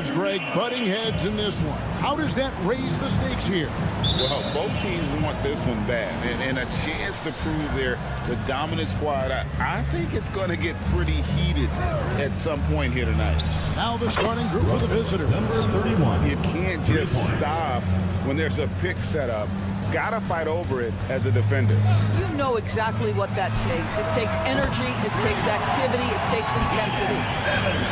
rivals, Greg, butting heads in this one. How does that raise the stakes here? Well, both teams want this one bad, and a chance to prove they're the dominant squad. I think it's going to get pretty heated at some point here tonight. Now the starting group for the visitors. Number 31. You can't just stop when there's a pick set up. Gotta fight over it as a defender. You know exactly what that takes. It takes energy, it takes activity, it takes intensity.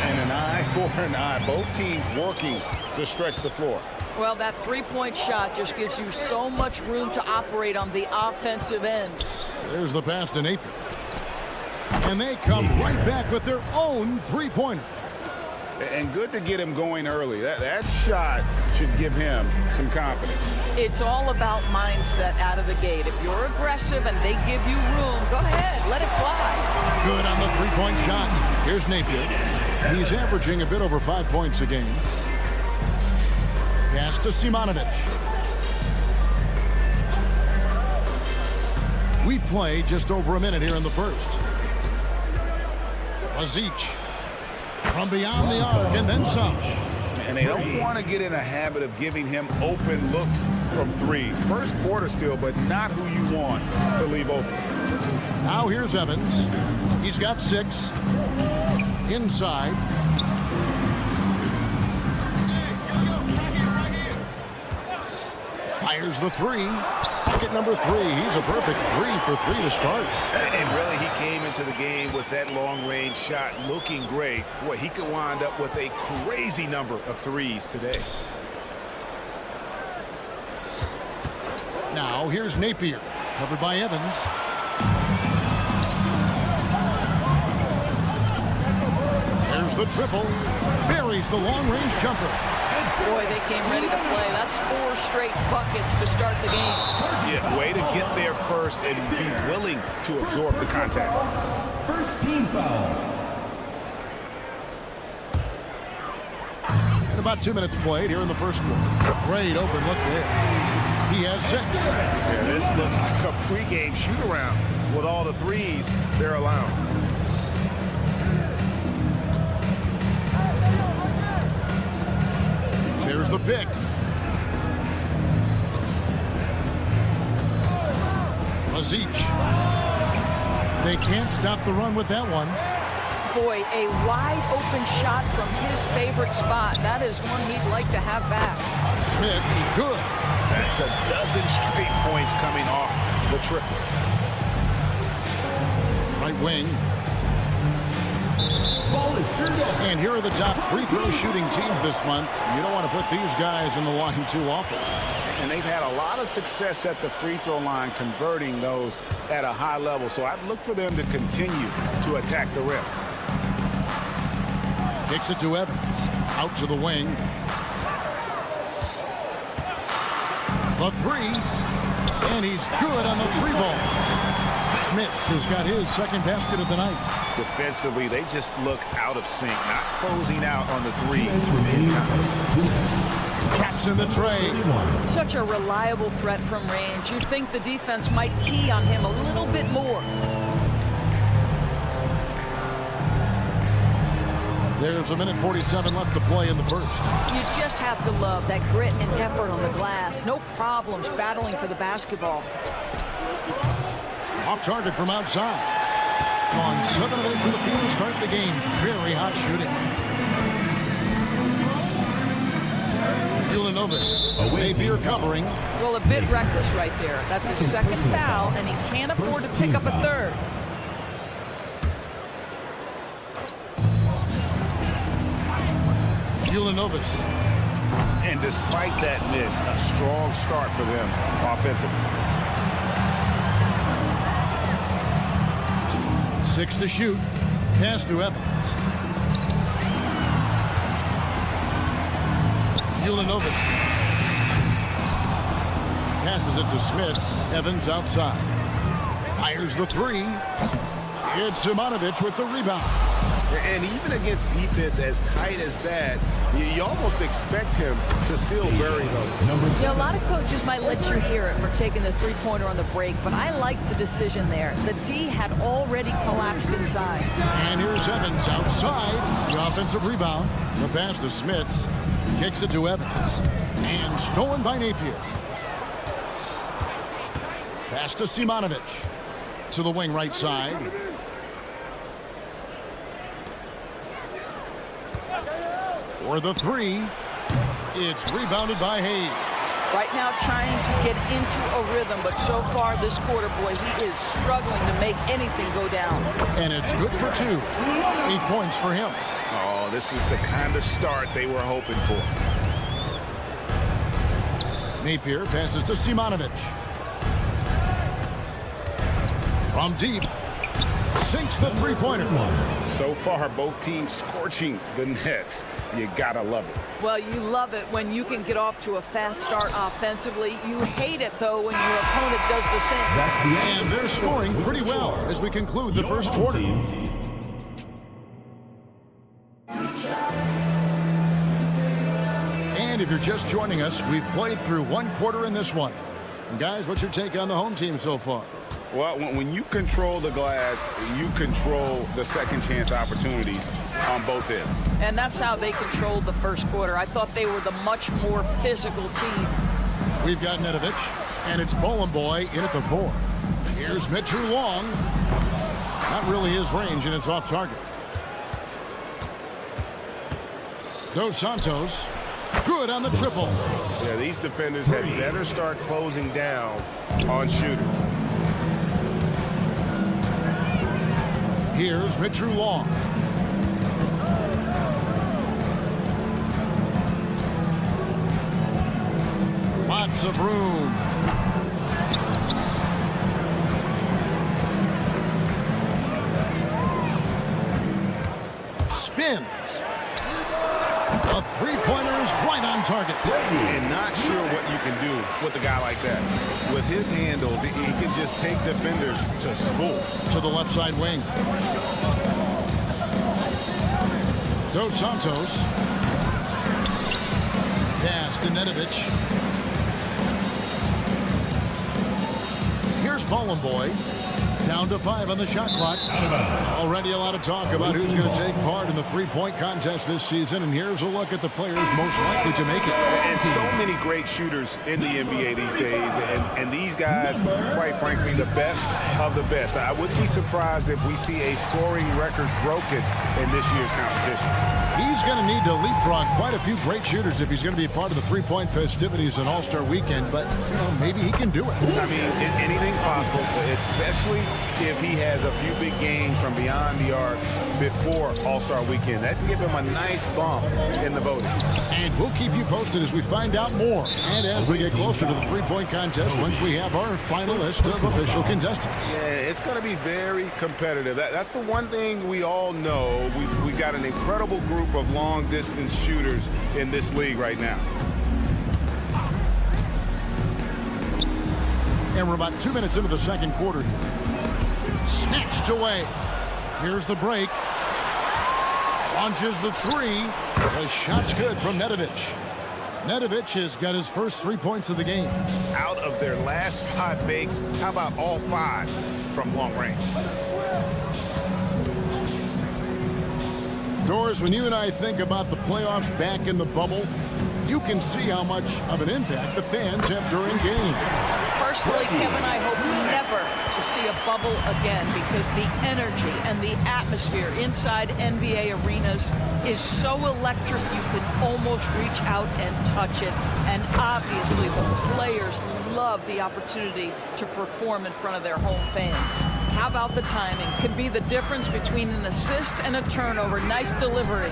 And an eye for an eye. Both teams working to stretch the floor. Well, that three-point shot just gives you so much room to operate on the offensive end. There's the pass to Napier. And they come right back with their own three-pointer. And good to get him going early. That shot should give him some confidence. It's all about mindset out of the gate. If you're aggressive and they give you room, go ahead, let it fly. Good on the three-point shot. Here's Napier. He's averaging a bit over 5 points a game. Pass to Simonovic. We play just over a minute here in the first. Lazic from beyond the arc and then some. And they don't want to get in a habit of giving him open looks from three. First quarter still, but not who you want to leave open. Now here's Evans. He's got 6. Inside. Fires the three. Bucket number 3. He's a perfect 3 for 3 to start. And really, he came into the game with that long-range shot looking great. Boy, he could wind up with a crazy number of threes today. Now here's Napier. Covered by Evans. There's the triple. Buries the long-range jumper. Boy, they came ready to play. That's 4 straight buckets to start the game. Yeah, way to get there first and be willing to absorb the contact. First team foul. And about 2 minutes played here in the first quarter. Great open look there. He has 6. Yeah, this looks like a pregame shoot-around with all the threes they're allowing. There's the pick. Lazic. They can't stop the run with that one. Boy, a wide open shot from his favorite spot. That is one he'd like to have back. Smith's good. That's a dozen straight points coming off the triple. Right wing. Ball is turned over. And here are the top free throw shooting teams this month. You don't want to put these guys in the line too often. And they've had a lot of success at the free throw line converting those at a high level. So I'd look for them to continue to attack the rim. Kicks it to Evans. Out to the wing. The 3. And he's good on the 3 ball. Smith has got his second basket of the night. Defensively, they just look out of sync, not closing out on the threes. Traps in the tray. Such a reliable threat from range. You'd think the defense might key on him a little bit more. There's a minute 47 left to play in the first. You just have to love that grit and effort on the glass. No problems battling for the basketball. Off target from outside. On 7 of 8 from the field to start the game. Very hot shooting. Ulanovas. Napier covering. Well, a bit reckless right there. That's his second foul, and he can't afford to pick up a third. Ulanovas. And despite that miss, a strong start for them offensively. 6 to shoot. Pass to Evans. Ulanovas. Passes it to Smith. Evans outside. Fires the 3. It's Simonovic with the rebound. And even against defense as tight as that, you almost expect him to still bury those. A lot of coaches might let you hear it for taking the three-pointer on the break, but I like the decision there. The D had already collapsed inside. And here's Evans outside. The offensive rebound. The pass to Smits. Kicks it to Evans. And stolen by Napier. Pass to Simonovic. To the wing right side. For the three. It's rebounded by Hayes. Right now trying to get into a rhythm, but so far this quarter, boy, he is struggling to make anything go down. And it's good for 2. 8 points for him. Oh, this is the kind of start they were hoping for. Napier passes to Simonovic. From deep. Sinks the three-pointer. So far, both teams scorching the nets. You gotta love it. Well, you love it when you can get off to a fast start offensively. You hate it, though, when your opponent does the same. That's the end. And they're scoring pretty well as we conclude the first quarter. And if you're just joining us, we've played through 1 quarter in this one. And guys, what's your take on the home team so far? Well, when you control the glass, you control the second chance opportunities on both ends. And that's how they controlled the first quarter. I thought they were the much more physical team. We've got Nedovic, and it's Bowling Boy in at the 4. Here's Mitchell Long. Not really his range, and it's off target. Dos Santos. Good on the triple. Yeah, these defenders had better start closing down on shooters. Here's Mitchell Long. Lots of room. Spins. A three-pointer is right on target. And not sure what you can do with a guy like that. With his handles, he can just take defenders to school. To the left side wing. Dos Santos. Pass to Nedovic. Here's Bowling Boy. Down to 5 on the shot clock. Already a lot of talk about who's going to take part in the three-point contest this season, and here's a look at the players most likely to make it. And so many great shooters in the NBA these days, and these guys, quite frankly, the best of the best. I wouldn't be surprised if we see a scoring record broken in this year's competition. He's going to need to leapfrog quite a few great shooters if he's going to be a part of the three-point festivities on All-Star Weekend, but maybe he can do it. I mean, anything's possible, especially if he has a few big games from beyond the arc before All-Star Weekend. That can give him a nice bump in the voting. And we'll keep you posted as we find out more, and as we get closer to the three-point contest once we have our final list of official contestants. Yeah, it's going to be very competitive. That's the one thing we all know. We got an incredible group of long-distance shooters in this league right now. And we're about 2 minutes into the second quarter here. Snatched away. Here's the break. Launches the three. The shot's good from Nedovic. Nedovic has got his first 3 points of the game. Out of their last 5 makes, how about all 5 from long range? Doris, when you and I think about the playoffs back in the bubble, you can see how much of an impact the fans have during games. Personally, Kevin, I hope never to see a bubble again because the energy and the atmosphere inside NBA arenas is so electric you can almost reach out and touch it. And obviously the players love the opportunity to perform in front of their home fans. How about the timing? Could be the difference between an assist and a turnover. Nice delivery.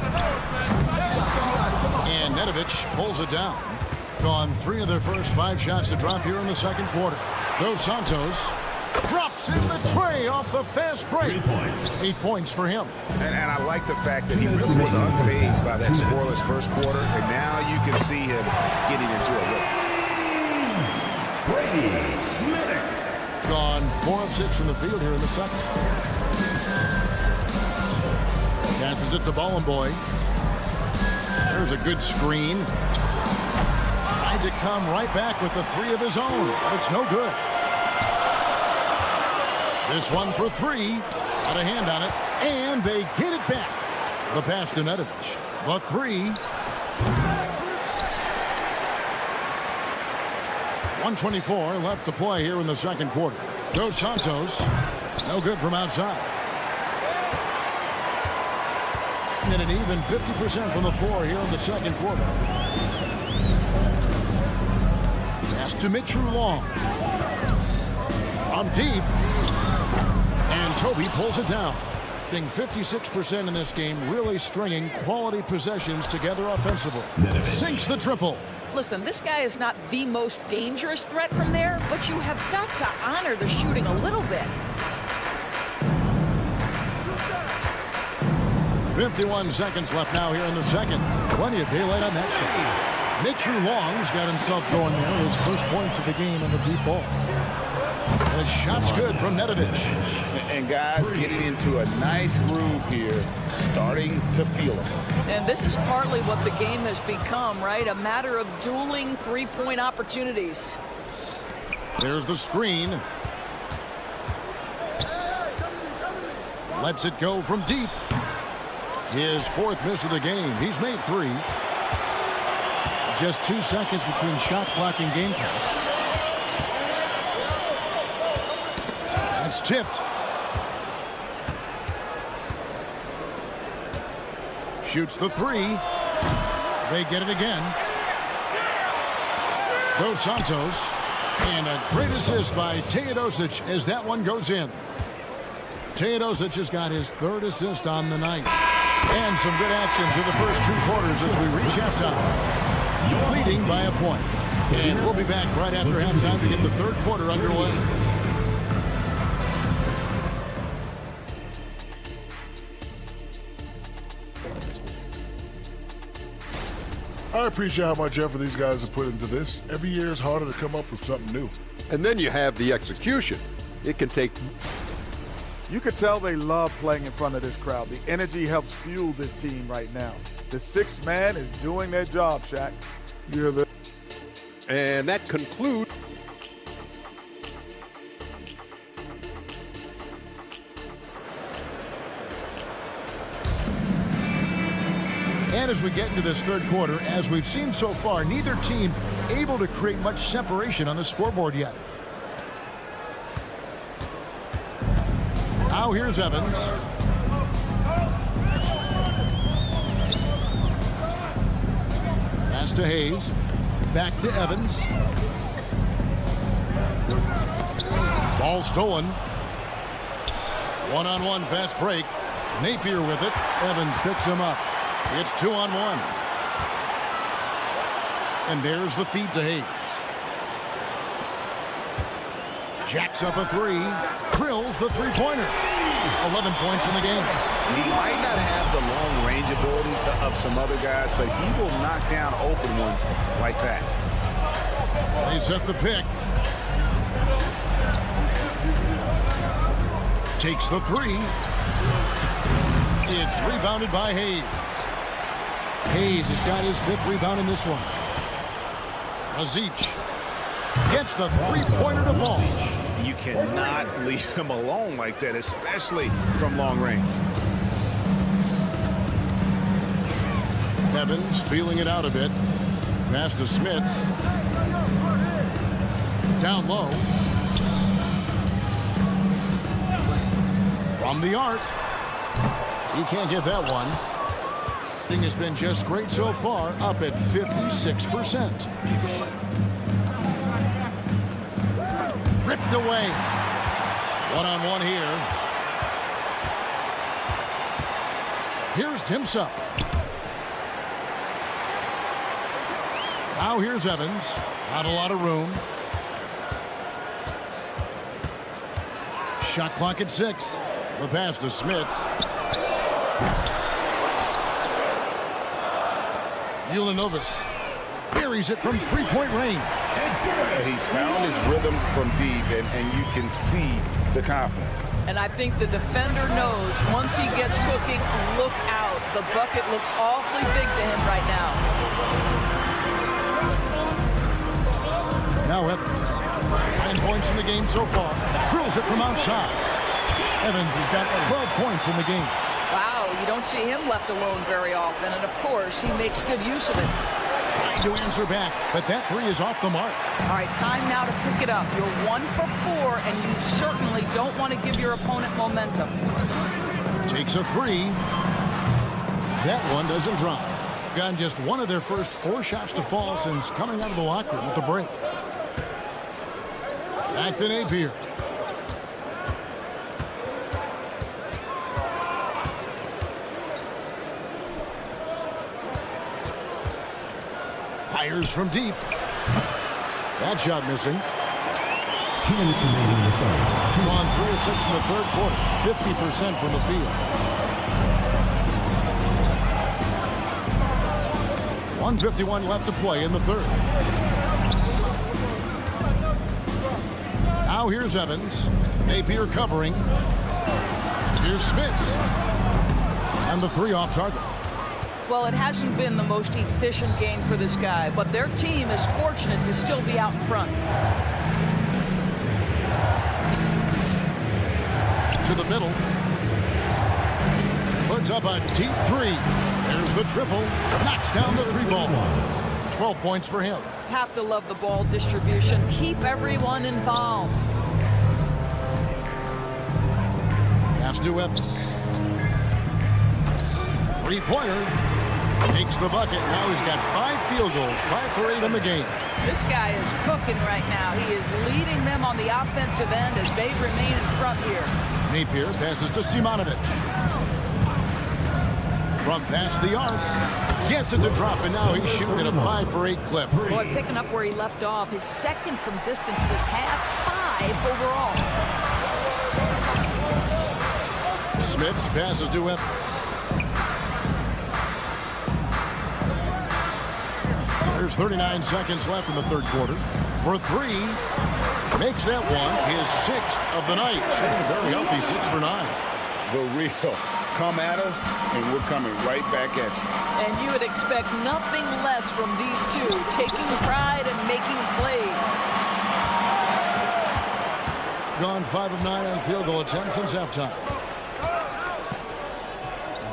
And Nedovic pulls it down. Gone 3 of their first 5 shots to drop here in the second quarter. Dos Santos drops in the tray off the fast break. 3 points. 8 points for him. And I like the fact that he really was unfazed by that scoreless first quarter, and now you can see him getting into a rhythm. Gone 4 of 6 from the field here in the second. Passes it to Bollenboy. There's a good screen. Tried to come right back with the three of his own, but it's no good. This one for three. Got a hand on it, and they get it back. The pass to Nedovic. The three. 1:24 left to play here in the second quarter. Dos Santos. No good from outside. And an even 50% from the floor here in the second quarter. Pass to Mitchell Long. From deep. And Toby pulls it down. Being 56% in this game, really stringing quality possessions together offensively. Sinks the triple. Listen, this guy is not the most dangerous threat from there, but you have got to honor the shooting a little bit. 51 seconds left now here in the second. Plenty of daylight on that shot. Mitchell Long's got himself going there. His first points of the game on the deep ball. The shot's good from Nedovic. And guys getting into a nice groove here, starting to feel it. And this is partly what the game has become, right? A matter of dueling three-point opportunities. There's the screen. Lets it go from deep. His fourth miss of the game. He's made three. Just 2 seconds between shot clock and game count. It's tipped. Shoots the three. They get it again. Dos Santos. And a great assist by Teodosic as that one goes in. Teodosic has got his third assist on the night. And some good action through the first 2 quarters as we reach halftime. Leading by a point. And we'll be back right after halftime to get the third quarter underway. I appreciate how much effort these guys have put into this. Every year is harder to come up with something new. And then you have the execution. It can take... You could tell they love playing in front of this crowd. The energy helps fuel this team right now. The sixth man is doing their job, Shaq. Yeah, And that concludes... And as we get into this third quarter, as we've seen so far, neither team able to create much separation on the scoreboard yet. Now here's Evans. Pass to Hayes. Back to Evans. Ball stolen. One-on-one fast break. Napier with it. Evans picks him up. It's 2-on-1. And there's the feed to Hayes. Jacks up a three. Drills the three-pointer. 11 points in the game. He might not have the long range ability of some other guys, but he will knock down open ones like that. They set the pick. Takes the three. It's rebounded by Hayes. Hayes has got his 5th rebound in this one. Azic gets the three-pointer to fall. You cannot leave him alone like that, especially from long range. Evans feeling it out a bit. Pass to Smits. Down low. From the arc. He can't get that one. Thing has been just great so far, up at 56%. Ripped away. One-on-one here. Here's Timsup. Now here's Evans. Not a lot of room. Shot clock at 6. The pass to Smits. Ulanovas buries it from three-point range. He's found his rhythm from deep, and you can see the confidence. And I think the defender knows once he gets cooking, look out. The bucket looks awfully big to him right now. Now Evans. 9 points in the game so far. Drills it from outside. Evans has got 12 points in the game. Wow, you don't see him left alone very often. And of course, he makes good use of it. Trying to answer back, but that three is off the mark. All right, time now to pick it up. You're 1 for 4, and you certainly don't want to give your opponent momentum. Takes a three. That one doesn't drop. Gotten just one of their first 4 shots to fall since coming out of the locker room at the break. Back to Napier. Fires from deep. That shot missing. 2 minutes remaining in the third. On 3 of 6 in the third quarter. 50% from the field. 1:51 left to play in the third. Now here's Evans. Napier covering. Here's Smits. And the three off target. Well, it hasn't been the most efficient game for this guy, but their team is fortunate to still be out in front. To the middle. Puts up a deep three. There's the triple. Knocks down the three ball. 12 points for him. Have to love the ball distribution. Keep everyone involved. Pass to Evans. Three-pointer. Makes the bucket. Now he's got 5 field goals. 5 for 8 in the game. This guy is cooking right now. He is leading them on the offensive end as they remain in front here. Napier passes to Simonovic. From past the arc. Gets it to drop, and now he's shooting at a 5 for 8 clip. Boy, picking up where he left off. His second from distance this half, 5 overall. Smits passes to Evans. There's 39 seconds left in the third quarter. For 3. Makes that one his 6th of the night. Shooting very healthy, 6 for 9. The real. Come at us, and we're coming right back at you. And you would expect nothing less from these two, taking pride and making plays. Gone 5 of 9 on field goal attempts since halftime.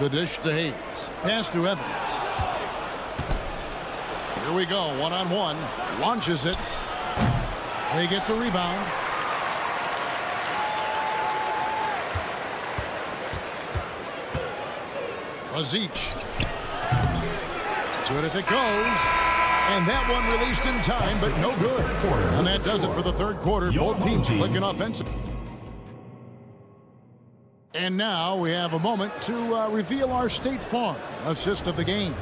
The dish to Hayes. Pass to Evans. Here we go, one-on-one. Launches it. They get the rebound. Lazic. Good if it goes. And that one released in time, but no good. And that does it for the third quarter. Both teams clicking offensive. And now we have a moment to reveal our State Farm assist of the game.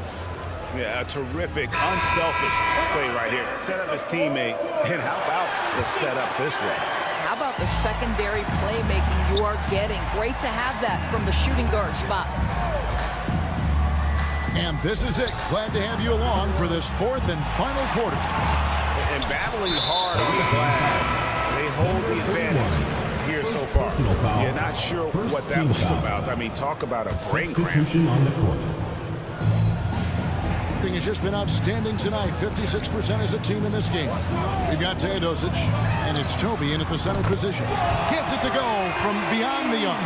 Yeah, a terrific, unselfish play right here. Set up his teammate, and how about the setup this way? How about the secondary playmaking you are getting? Great to have that from the shooting guard spot. And this is it. Glad to have you along for this 4th and final quarter. And battling hard on the glass, they hold the advantage here so far. You're not sure what that was about. I mean, talk about a brain cramp. On the court. Has just been outstanding tonight. 56% as a team in this game. We've got Teodosic, and it's Toby in at the center position. Gets it to go from beyond the arc.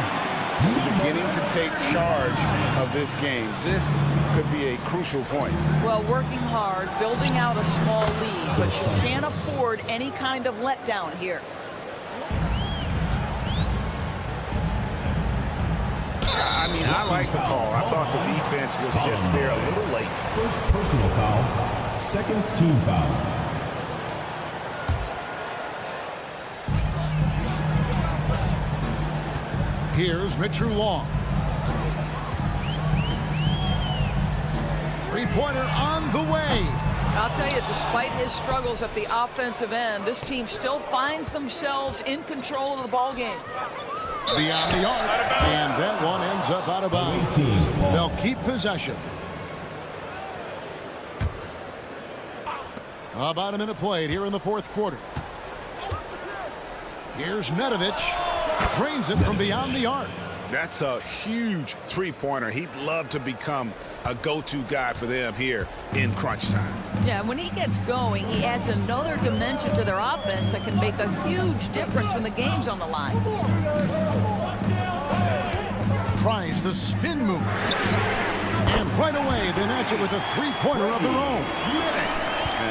Beginning to take charge of this game. This could be a crucial point. Well, working hard, building out a small lead, but you can't afford any kind of letdown here. I mean, I like the call. I thought the defense was just there a little late. First personal foul. Second team foul. Here's Mitchell Long. Three-pointer on the way. I'll tell you, despite his struggles at the offensive end, this team still finds themselves in control of the ball game. Beyond the arc, and that one ends up out of bounds. They'll keep possession. About a minute played here in the fourth quarter. Here's Nedovic. Drains it from beyond the arc. That's a huge three-pointer. He'd love to become a go-to guy for them here in crunch time. Yeah, when he gets going, he adds another dimension to their offense that can make a huge difference when the game's on the line. Tries the spin move. And right away, they match it with a three-pointer of their own.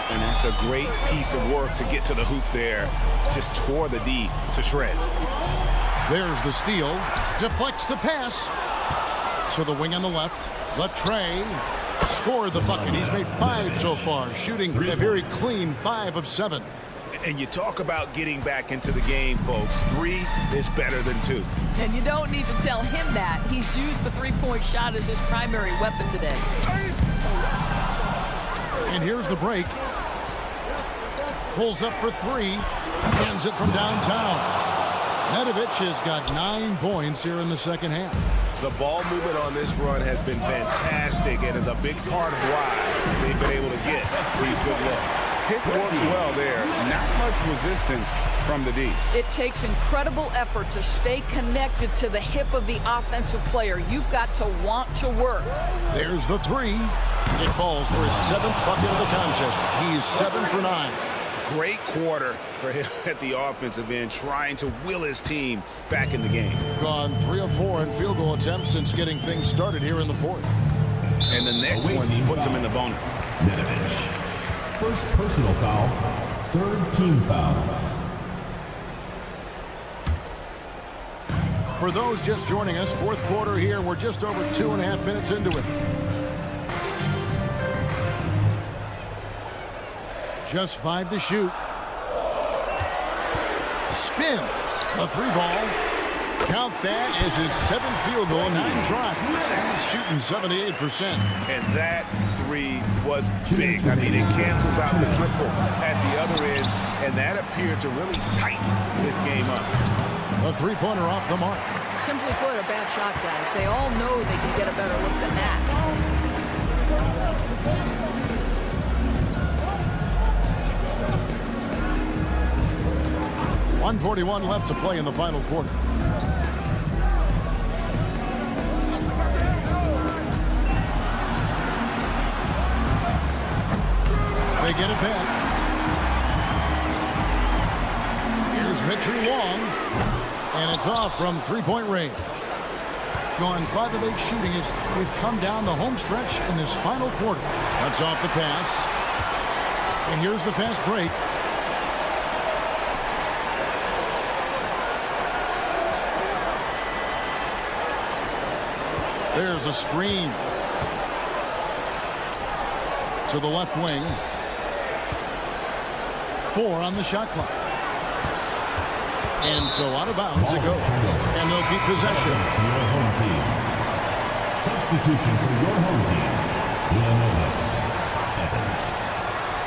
And that's a great piece of work to get to the hoop there. Just tore the D to shreds. There's the steal. Deflects the pass. To the wing on the left. Latre scored the bucket. He's made 5 so far, shooting a very clean 5 of 7. And you talk about getting back into the game, folks. 3 is better than 2. And you don't need to tell him that. He's used the three-point shot as his primary weapon today. And here's the break. Pulls up for 3. Hands it from downtown. Nedovic has got 9 points here in the second half. The ball movement on this run has been fantastic and is a big part of why they've been able to get these good looks. Pick works well there. Not much resistance from the D. It takes incredible effort to stay connected to the hip of the offensive player. You've got to want to work. There's the 3. It falls for his 7th bucket of the contest. He's 7 for 9. Great quarter for him at the offensive end, trying to will his team back in the game. Gone 3 of 4 in field goal attempts since getting things started here in the 4th. And the next one puts him in the bonus. Nedovic. First personal foul. Third team foul. For those just joining us, 4th quarter here. We're just over 2.5 minutes into it. Just 5 to shoot. Spins. A 3 ball. Count that as his 7th field goal, 9 tries. He's shooting 78%. And that 3 was big. I mean, it cancels out the triple at the other end, and that appeared to really tighten this game up. A 3-pointer off the mark. Simply put, a bad shot, guys. They all know they can get a better look than that. 1:41 left to play in the final quarter. They get it back. Here's Mitchell Long, and it's off from 3-point range. Gone 5 of 8 shooting as we've come down the home stretch in this final quarter. That's off the pass. And here's the fast break. There's a screen to the left wing. 4 on the shot clock. And so out of bounds it goes. And they'll keep possession. Your home team. Substitution for your home team. Evans.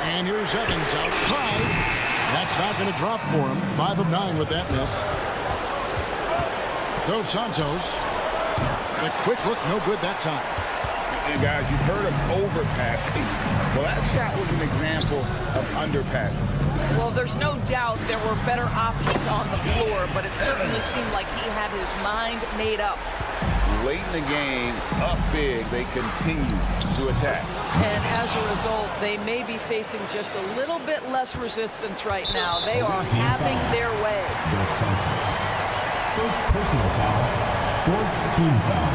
And here's Evans outside. That's not going to drop for him. 5 of 9 with that miss. Dos Santos. The quick look, no good that time. And guys, you've heard of overpassing. Well, that shot was an example of underpassing. Well, there's no doubt there were better options on the floor, but it certainly seemed like he had his mind made up. Late in the game, up big, they continue to attack. And as a result, they may be facing just a little bit less resistance right now. They are having their way. First personal foul. Fourth team foul.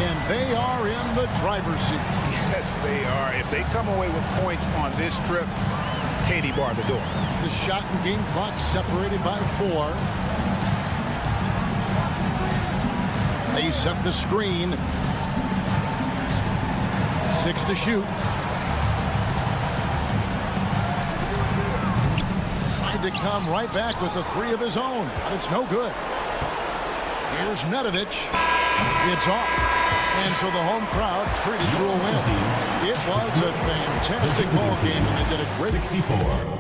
And they are in the driver's seat. Yes, they are. If they come away with points on this trip, Katie barred the door. The shot and game clock separated by 4. They set the screen. 6 to shoot. Tried to come right back with the 3 of his own, but it's no good. Here's Nedovic. It's off. And so the home crowd treated to a win. It was a fantastic ball game, and they did a great 64.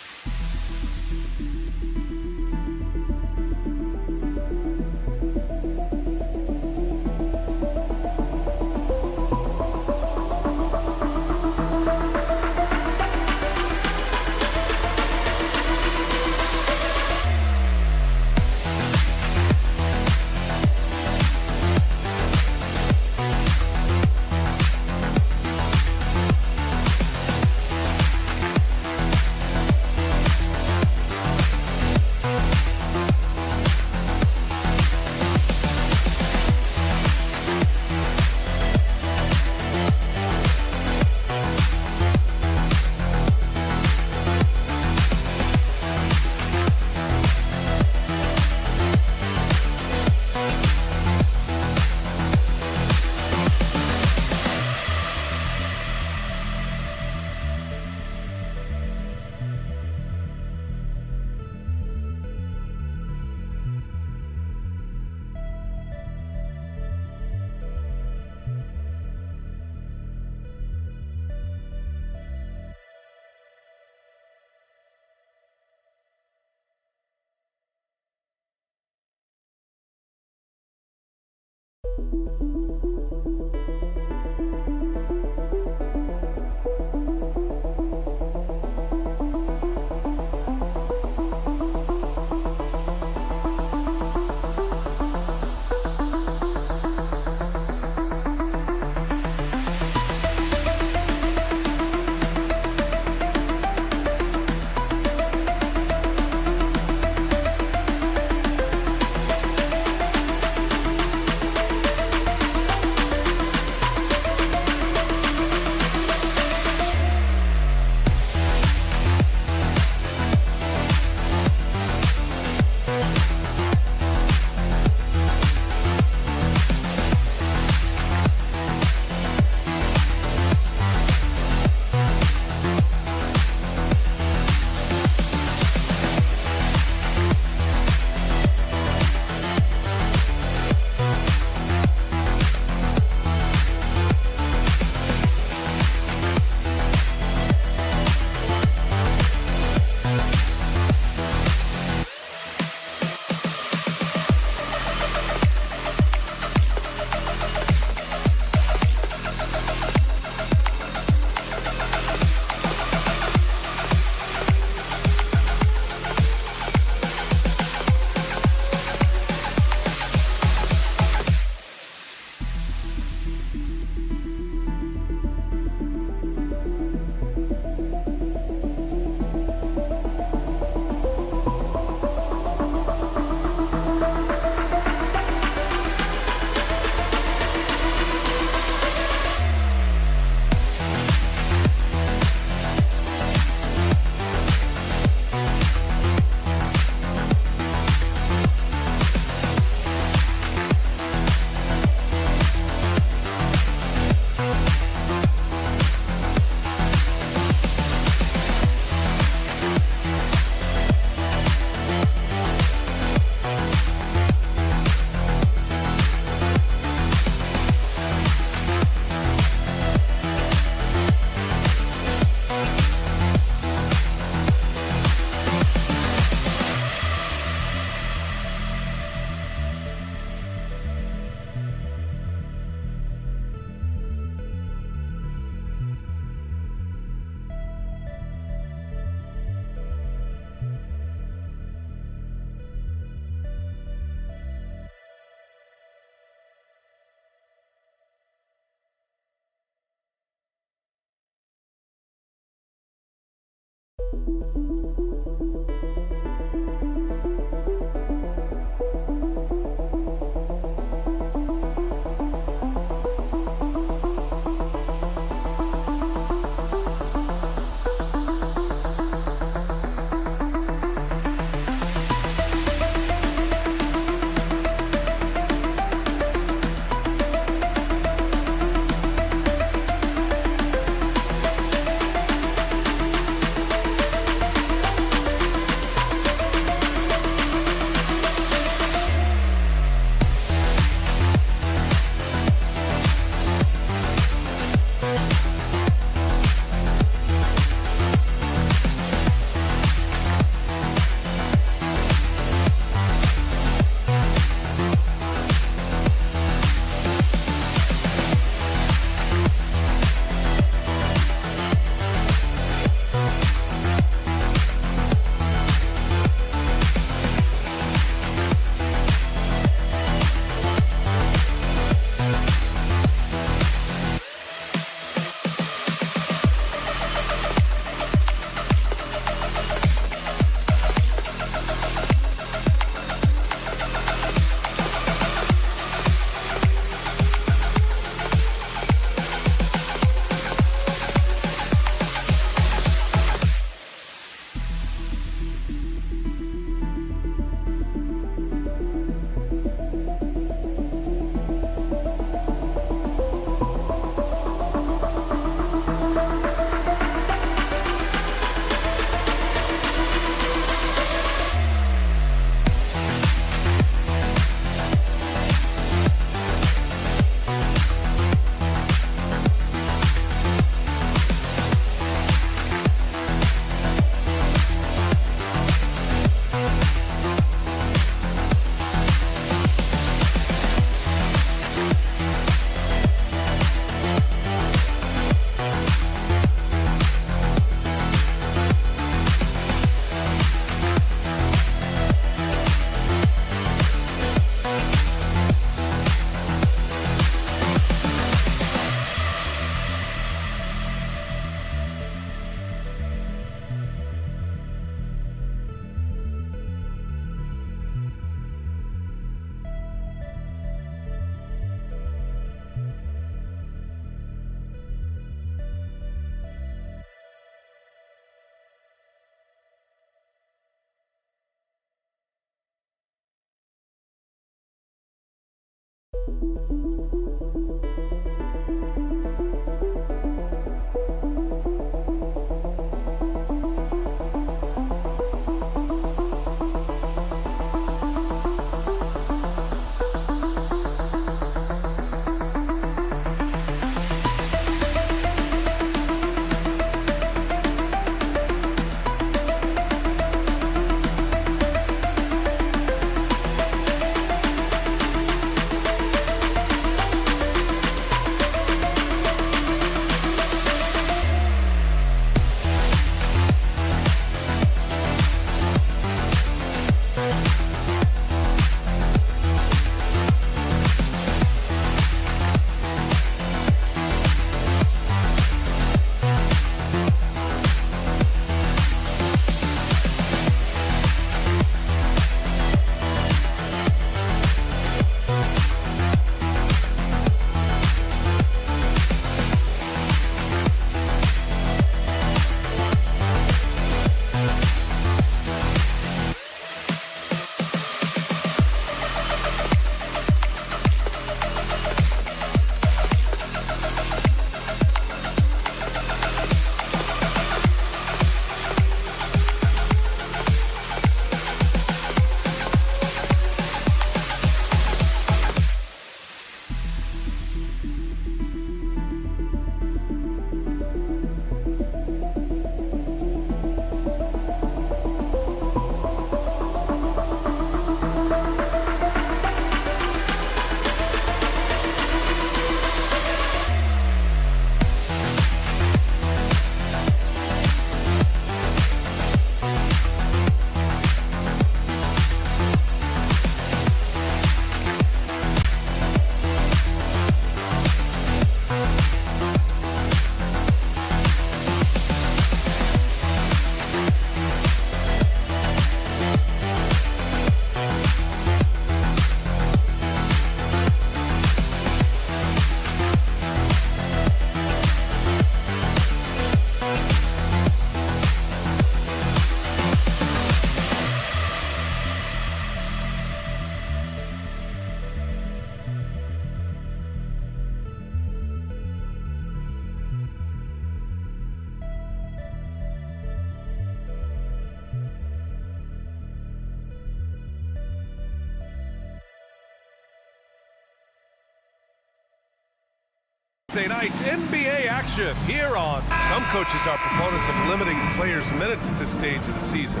Thursday night's NBA action here on. Some coaches are proponents of limiting players' minutes at this stage of the season.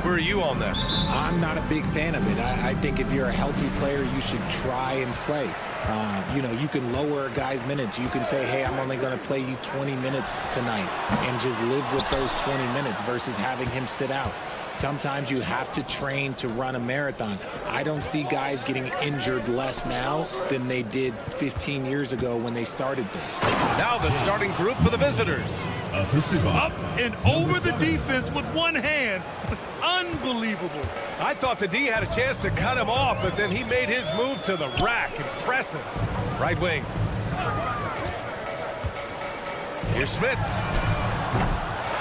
Where are you on that? I'm not a big fan of it. I think if you're a healthy player, you should try and play. You can lower a guy's minutes. You can say, hey, I'm only going to play you 20 minutes tonight and just live with those 20 minutes versus having him sit out. Sometimes you have to train to run a marathon. I don't see guys getting injured less now than they did 15 years ago when they started this. Now the starting group for the visitors. Up and over the defense with one hand. Unbelievable. I thought the D had a chance to cut him off, but then he made his move to the rack. Impressive. Right wing. Here's Smits.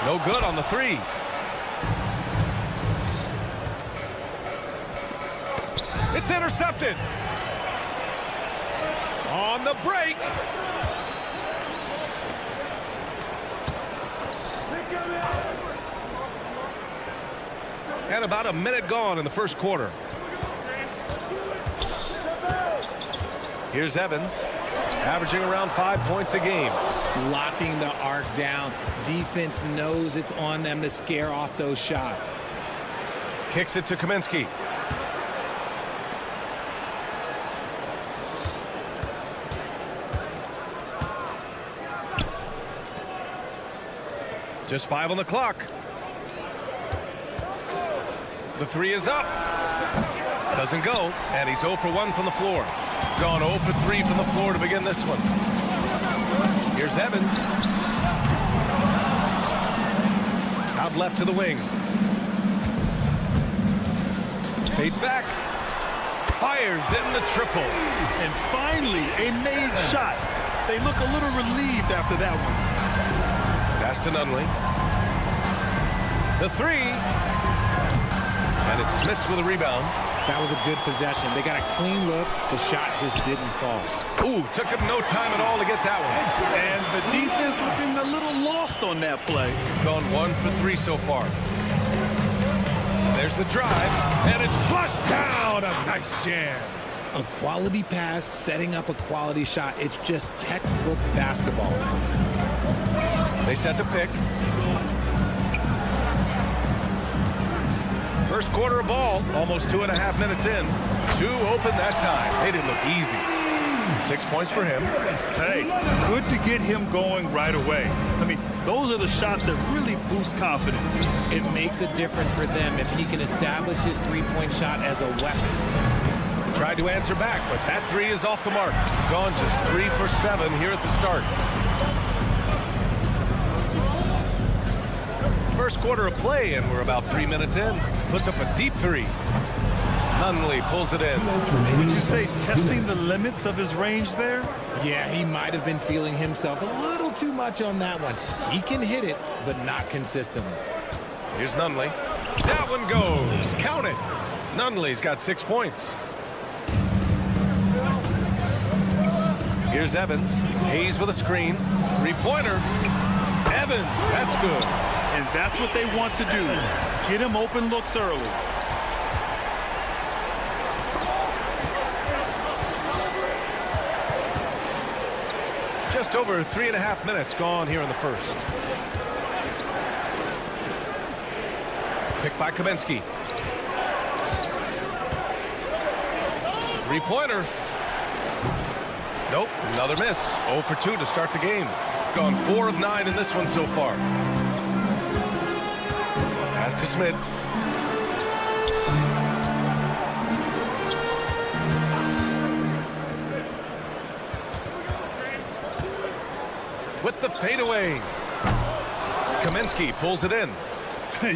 No good on the three. It's intercepted. On the break. And about a minute gone in the first quarter. Here's Evans, averaging around 5 points a game. Locking the arc down. Defense knows it's on them to scare off those shots. Kicks it to Kaminsky. Just 5 on the clock. The three is up. Doesn't go, and he's 0 for 1 from the floor. Gone 0 for 3 from the floor to begin this one. Here's Evans. Out left to the wing. Fades back. Fires in the triple. And finally, a made shot. They look a little relieved after that one. Pass to Nunley. The three. And it's Smits with a rebound. That was a good possession. They got a clean look. The shot just didn't fall. Ooh, took him no time at all to get that one. And the defense looking a little lost on that play. Gone 1 for 3 so far. There's the drive, and it's flushed down. A nice jam. A quality pass, setting up a quality shot. It's just textbook basketball. They set the pick. First quarter of ball, almost 2.5 minutes in. 2 open that time. They didn't look easy. 6 points for him. Hey, good to get him going right away. I mean, those are the shots that really boost confidence. It makes a difference for them if he can establish his three-point shot as a weapon. Tried to answer back, but that three is off the mark. Gone just 3 for 7 here at the start. First quarter of play, and we're about 3 minutes in. Puts up a deep three. Nunley pulls it in. Would you say testing the limits of his range there? Yeah, he might have been feeling himself a little too much on that one. He can hit it, but not consistently. Here's Nunley. That one goes. Count it. Nunley's got 6 points. Here's Evans. Hayes with a screen. Three-pointer. Evans, that's good. And that's what they want to do. Get him open looks early. Just over 3.5 minutes gone here in the first. Picked by Kaminsky. Three-pointer. Nope, another miss. 0 for 2 to start the game. Gone 4 of 9 in this one so far. Pass to Smits. With the fadeaway. Kaminsky pulls it in.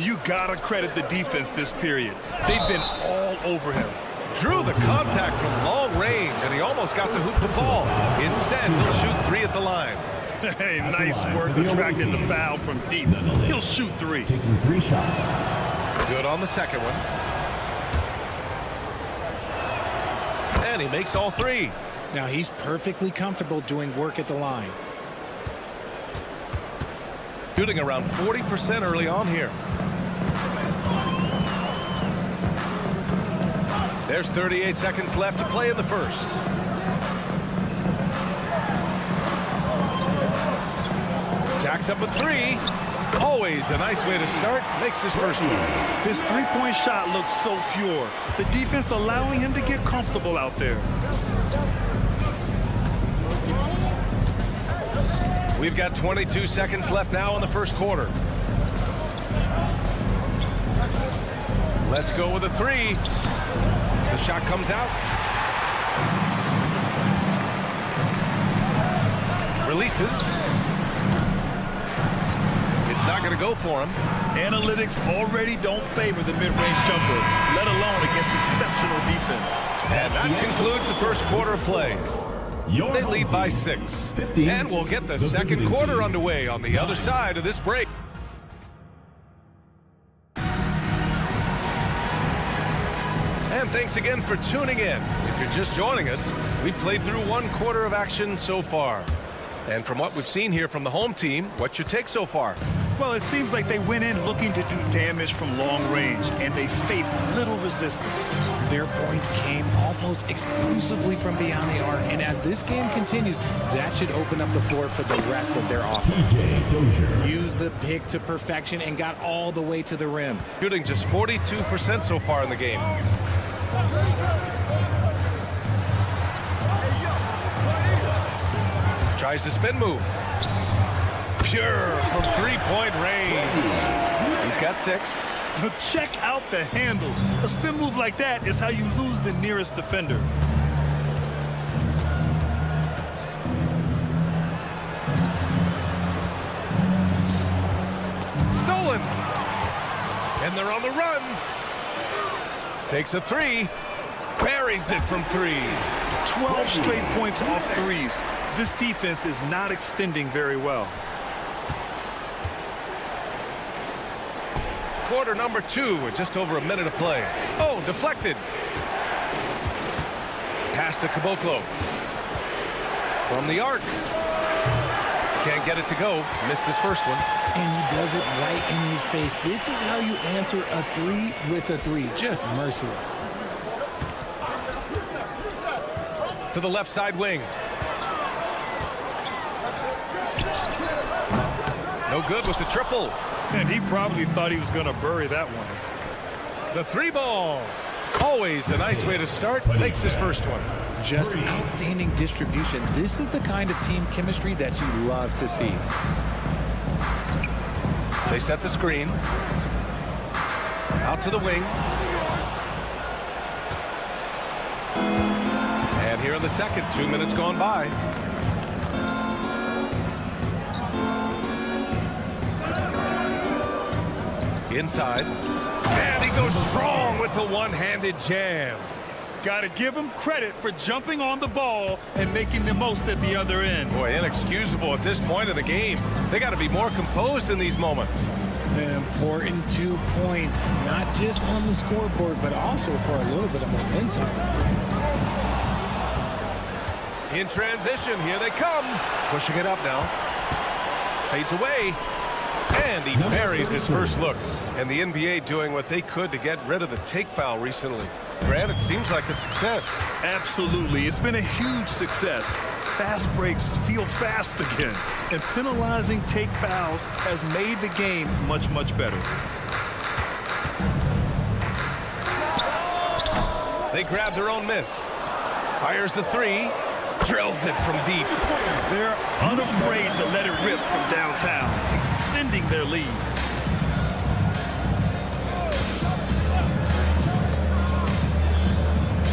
You gotta credit the defense this period. They've been all over him. Drew the contact from long range, and he almost got the hoop to fall. Instead, he'll shoot 3 at the line. Hey, nice work attracting the foul from deep. He'll shoot 3. Taking 3 shots. Good on the second one. And he makes all 3. Now he's perfectly comfortable doing work at the line. Shooting around 40% early on here. There's 38 seconds left to play in the first. Stacks up a three. Always a nice way to start. Makes his first one. His three-point shot looks so pure. The defense allowing him to get comfortable out there. We've got 22 seconds left now in the first quarter. Let's go with a three. The shot comes out. Releases. It's not going to go for him. Analytics already don't favor the mid-range jumper, let alone against exceptional defense. And that concludes the first quarter of play. They lead by 6. And we'll get the second quarter underway on the other side of this break. And thanks again for tuning in. If you're just joining us, we've played through one quarter of action so far. And from what we've seen here from the home team, what's your take so far? Well, it seems like they went in looking to do damage from long range, and they faced little resistance. Their points came almost exclusively from beyond the arc, and as this game continues, that should open up the floor for the rest of their offense. Use the pick to perfection and got all the way to the rim. Shooting just 42% so far in the game. Tries the spin move. Pure from three-point range. He's got 6. Check out the handles. A spin move like that is how you lose the nearest defender. Stolen. And they're on the run. Takes a 3. Buries it from 3. 12 straight points off threes. This defense is not extending very well. Quarter number 2 with just over a minute of play. Oh, deflected. Pass to Caboclo. From the arc. Can't get it to go. Missed his first one. And he does it right in his face. This is how you answer a 3 with a 3. Just merciless. To the left side wing. No good with the triple. And he probably thought he was going to bury that one. The 3 ball. Always a nice way to start. Makes his first one. Just outstanding distribution. This is the kind of team chemistry that you love to see. They set the screen. Out to the wing. And here in the second, 2 minutes gone by. Inside. And he goes strong with the one-handed jam. Got to give him credit for jumping on the ball and making the most at the other end. Boy, inexcusable at this point of the game. They got to be more composed in these moments. An important 2 points, not just on the scoreboard, but also for a little bit of momentum. In transition, here they come. Pushing it up now. Fades away. And he buries his first look. And the NBA doing what they could to get rid of the take foul recently. Grant, it seems like a success. Absolutely. It's been a huge success. Fast breaks feel fast again. And penalizing take fouls has made the game much, much better. They grab their own miss. Fires the 3. Drills it from deep. They're unafraid to let it rip from downtown, extending their lead.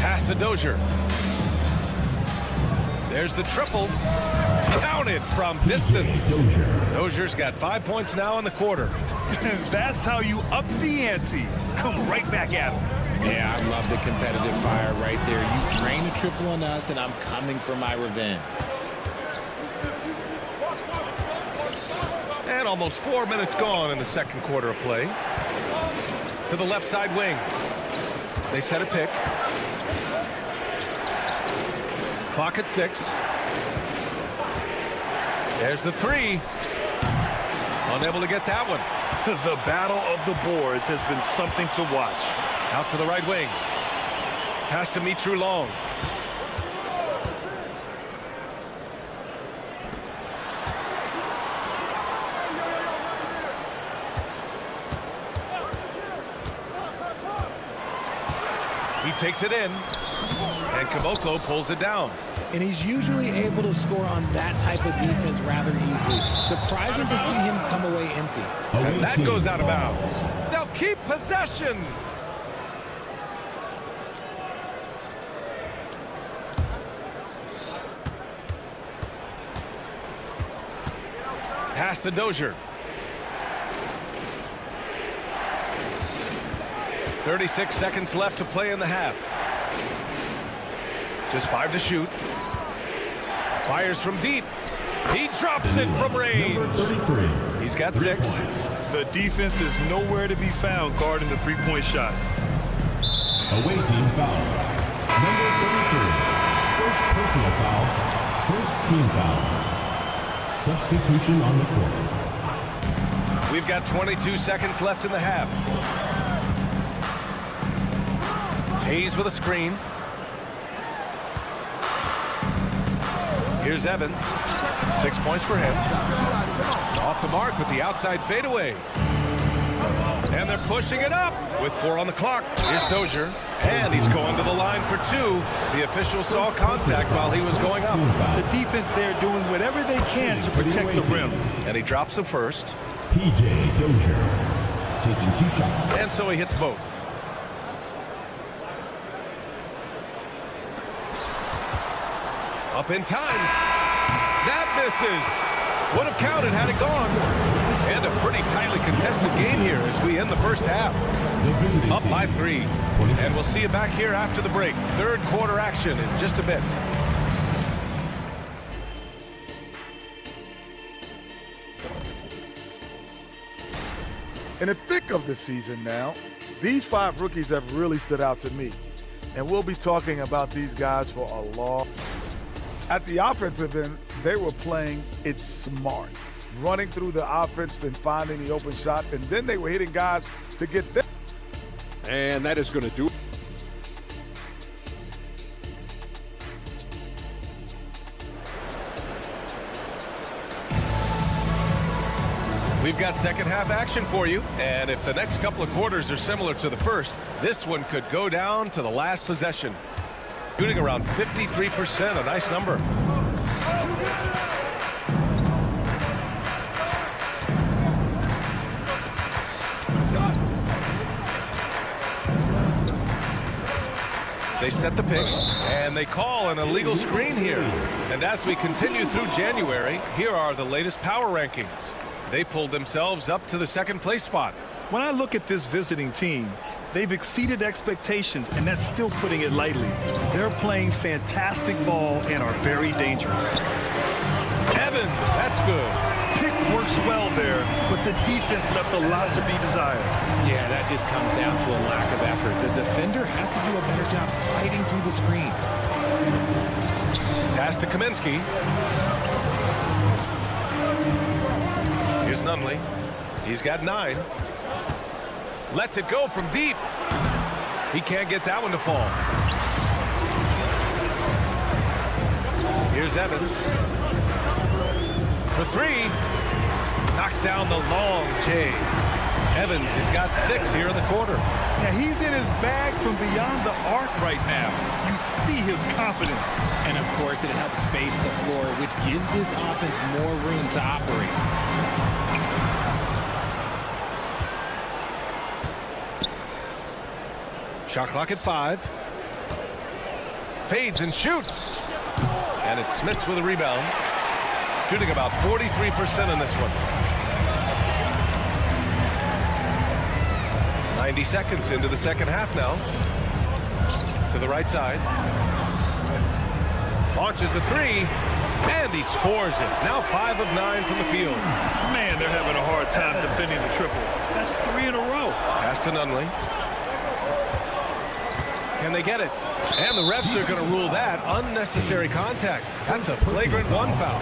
Pass to Dozier. There's the triple. Counted from distance. Dozier's got 5 points now in the quarter. That's how you up the ante. Come right back at him. Yeah, I love the competitive fire right there. You drain a triple on us, and I'm coming for my revenge. And almost 4 minutes gone in the second quarter of play. To the left side wing. They set a pick. Clock at 6. There's the 3. Unable to get that one. The battle of the boards has been something to watch. Out to the right wing. Pass to Mitru Long. He takes it in, and Caboclo pulls it down. And he's usually able to score on that type of defense rather easily. Surprising to see him come away empty. And that goes out of bounds. They'll keep possession. Pass to Dozier. 36 seconds left to play in the half. Just 5 to shoot. Fires from deep. He drops it from range. He's got 6. The defense is nowhere to be found guarding the three-point shot. Away team foul. Number 33. First personal foul. First team foul. Substitution on the court. We've got 22 seconds left in the half. Hayes with a screen. Here's Evans. 6 points for him. Off the mark with the outside fadeaway. And they're pushing it up with 4 on the clock. Here's Dozier. And he's going to the line for 2. The official saw contact while he was going up. The defense there doing whatever they can to protect the rim. And he drops him first. P.J. Dozier taking 2 shots. And so he hits both. Up in time. That misses. Would have counted had it gone. And a pretty tightly contested game here as we end the first half. Up by 3. And we'll see you back here after the break. Third quarter action in just a bit. In the thick of the season now, these 5 rookies have really stood out to me. And we'll be talking about these guys for a long. At the offensive end, they were playing it smart. Running through the offense, then finding the open shot, and then they were hitting guys to get them. And that is going to do it. We've got second half action for you. And if the next couple of quarters are similar to the first, this one could go down to the last possession. Shooting around 53%, a nice number. They set the pick, and they call an illegal screen here. And as we continue through January, here are the latest power rankings. They pulled themselves up to the second place spot. When I look at this visiting team, they've exceeded expectations, and that's still putting it lightly. They're playing fantastic ball and are very dangerous. Evans, that's good. Pick works well there, but the defense left a lot to be desired. Yeah, that just comes down to a lack of effort. The defender has to do a better job fighting through the screen. Pass to Kaminsky. Here's Nunley. He's got 9. Lets it go from deep. He can't get that one to fall. Here's Evans. For 3. Knocks down the long J. Evans has got 6 here in the quarter. Yeah, he's in his bag from beyond the arc right now. You see his confidence. And of course, it helps space the floor, which gives this offense more room to operate. Shot clock at 5. Fades and shoots. And it's Smits with a rebound. Shooting about 43% in this one. 90 seconds into the second half now. To the right side. Launches a 3. And he scores it. Now 5 of 9 from the field. Man, they're having a hard time defending the triple. That's 3 in a row. Pass to Nunley. Can they get it? And the refs are going to rule that unnecessary contact. That's a flagrant 1 foul.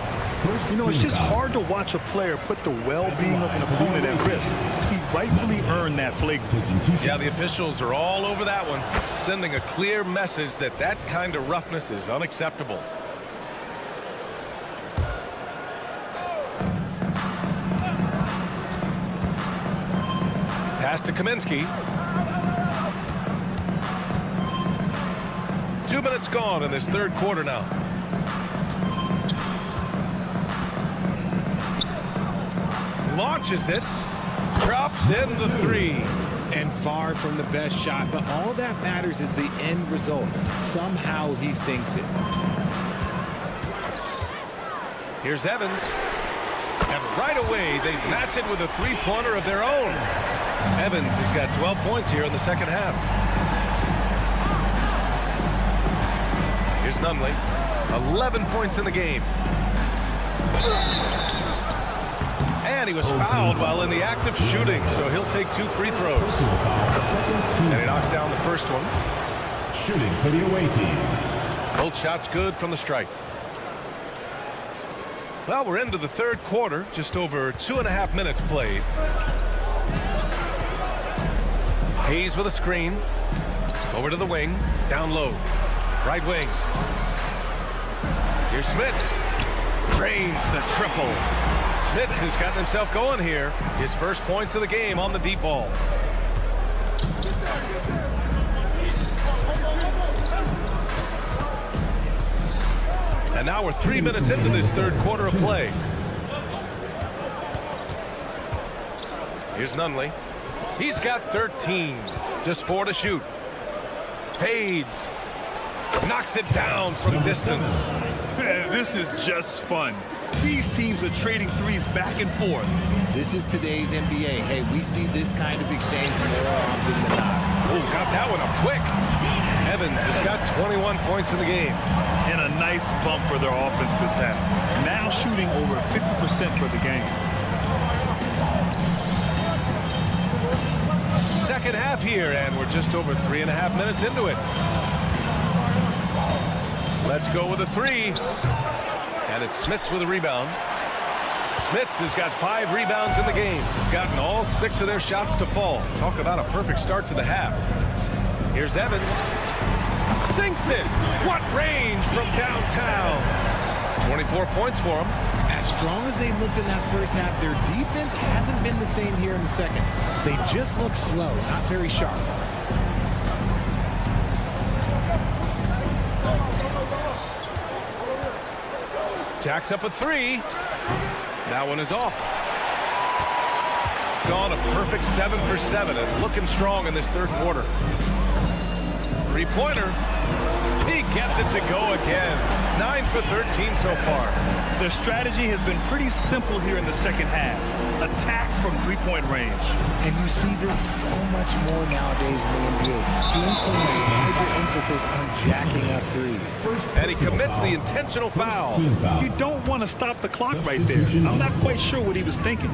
You know, it's just hard to watch a player put the well-being of an opponent at risk. He rightfully earned that flagrant. Yeah, the officials are all over that one, sending a clear message that that kind of roughness is unacceptable. Pass to Kaminsky. minutes gone in this third quarter now. Launches it. Drops in the three. And far from the best shot, but all that matters is the end result. Somehow he sinks it. Here's Evans. And right away, they match it with a three-pointer of their own. Evans has got 12 points here in the second half. Here's Nunley. 11 points in the game. And he was fouled while in the act of shooting, so he'll take 2 free throws. And he knocks down the first one. Shooting for the away team. Both shots good from the stripe. Well, we're into the third quarter, just over 2.5 minutes played. Hayes with a screen. Over to the wing, down low. Right wing. Here's Smith. Drains the triple. Smith has gotten himself going here. His first points of the game on the deep ball. And now we're 3 minutes into this third quarter of play. Here's Nunley. He's got 13. Just 4 to shoot. Fades. Knocks it down from distance. This is just fun. These teams are trading threes back and forth. This is today's NBA. Hey, we see this kind of exchange more often than not. Oh, got that one up quick. Evans has got 21 points in the game. And a nice bump for their offense this half. Now shooting over 50% for the game. Second half here, and we're just over 3.5 minutes into it. Let's go with a three. And it's Smits with a rebound. Smits has got 5 rebounds in the game. Gotten all 6 of their shots to fall. Talk about a perfect start to the half. Here's Evans. Sinks it. What range from downtown. 24 points for him. As strong as they looked in that first half, their defense hasn't been the same here in the second. They just look slow, not very sharp. Jacks up a 3. That one is off. Gone a perfect 7 for 7 and looking strong in this third quarter. Three-pointer. He gets it to go again. 9 for 13 so far. Their strategy has been pretty simple here in the second half. Attack from three-point range. And you see this so much more nowadays in the NBA. Teams putting a larger emphasis on jacking up threes. And he commits the intentional foul. You don't want to stop the clock right there. I'm not quite sure what he was thinking.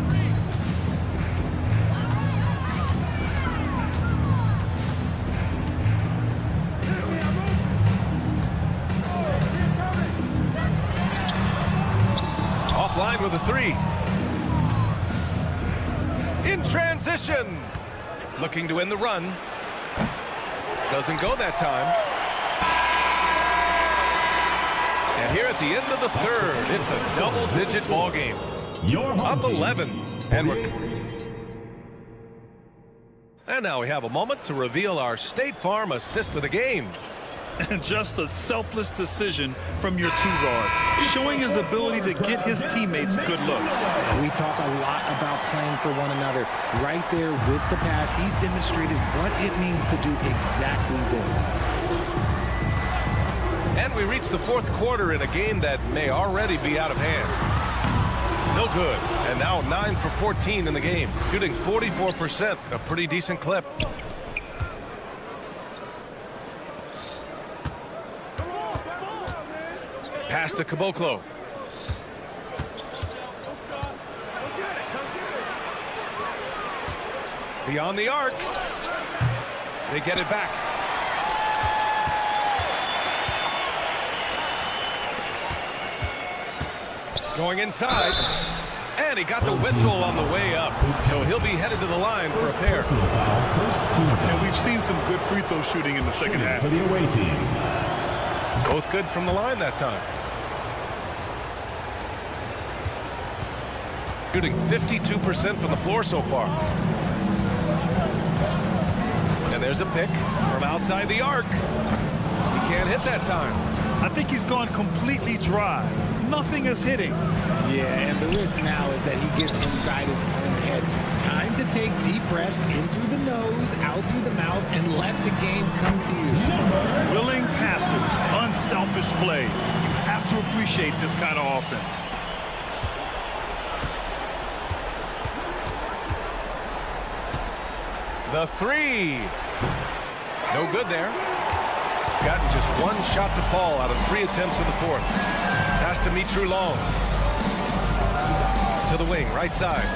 Offline with a 3. In transition. Looking to end the run. Doesn't go that time. And here at the end of the third, it's a double-digit ball game. Up 11. And now we have a moment to reveal our State Farm assist of the game. And just a selfless decision from your 2-guard, showing his ability to get his teammates good looks. We talk a lot about playing for one another. Right there with the pass, he's demonstrated what it means to do exactly this. And we reach the fourth quarter in a game that may already be out of hand. No good. And now 9 for 14 in the game, shooting 44%, a pretty decent clip. Pass to Caboclo. Beyond the arc. They get it back. Going inside. And he got the whistle on the way up. So he'll be headed to the line for a pair. And we've seen some good free throw shooting in the second half. For the away team. Both good from the line that time. Shooting 52% from the floor so far. And there's a pick from outside the arc. He can't hit that time. I think he's gone completely dry. Nothing is hitting. Yeah, and the risk now is that he gets inside his own head. Time to take deep breaths in through the nose, out through the mouth, and let the game come to you. Willing passers, unselfish play. You have to appreciate this kind of offense. The three. No good there. Gotten just one shot to fall out of 3 attempts in the fourth. Pass to Mitru Long. To the wing, right side.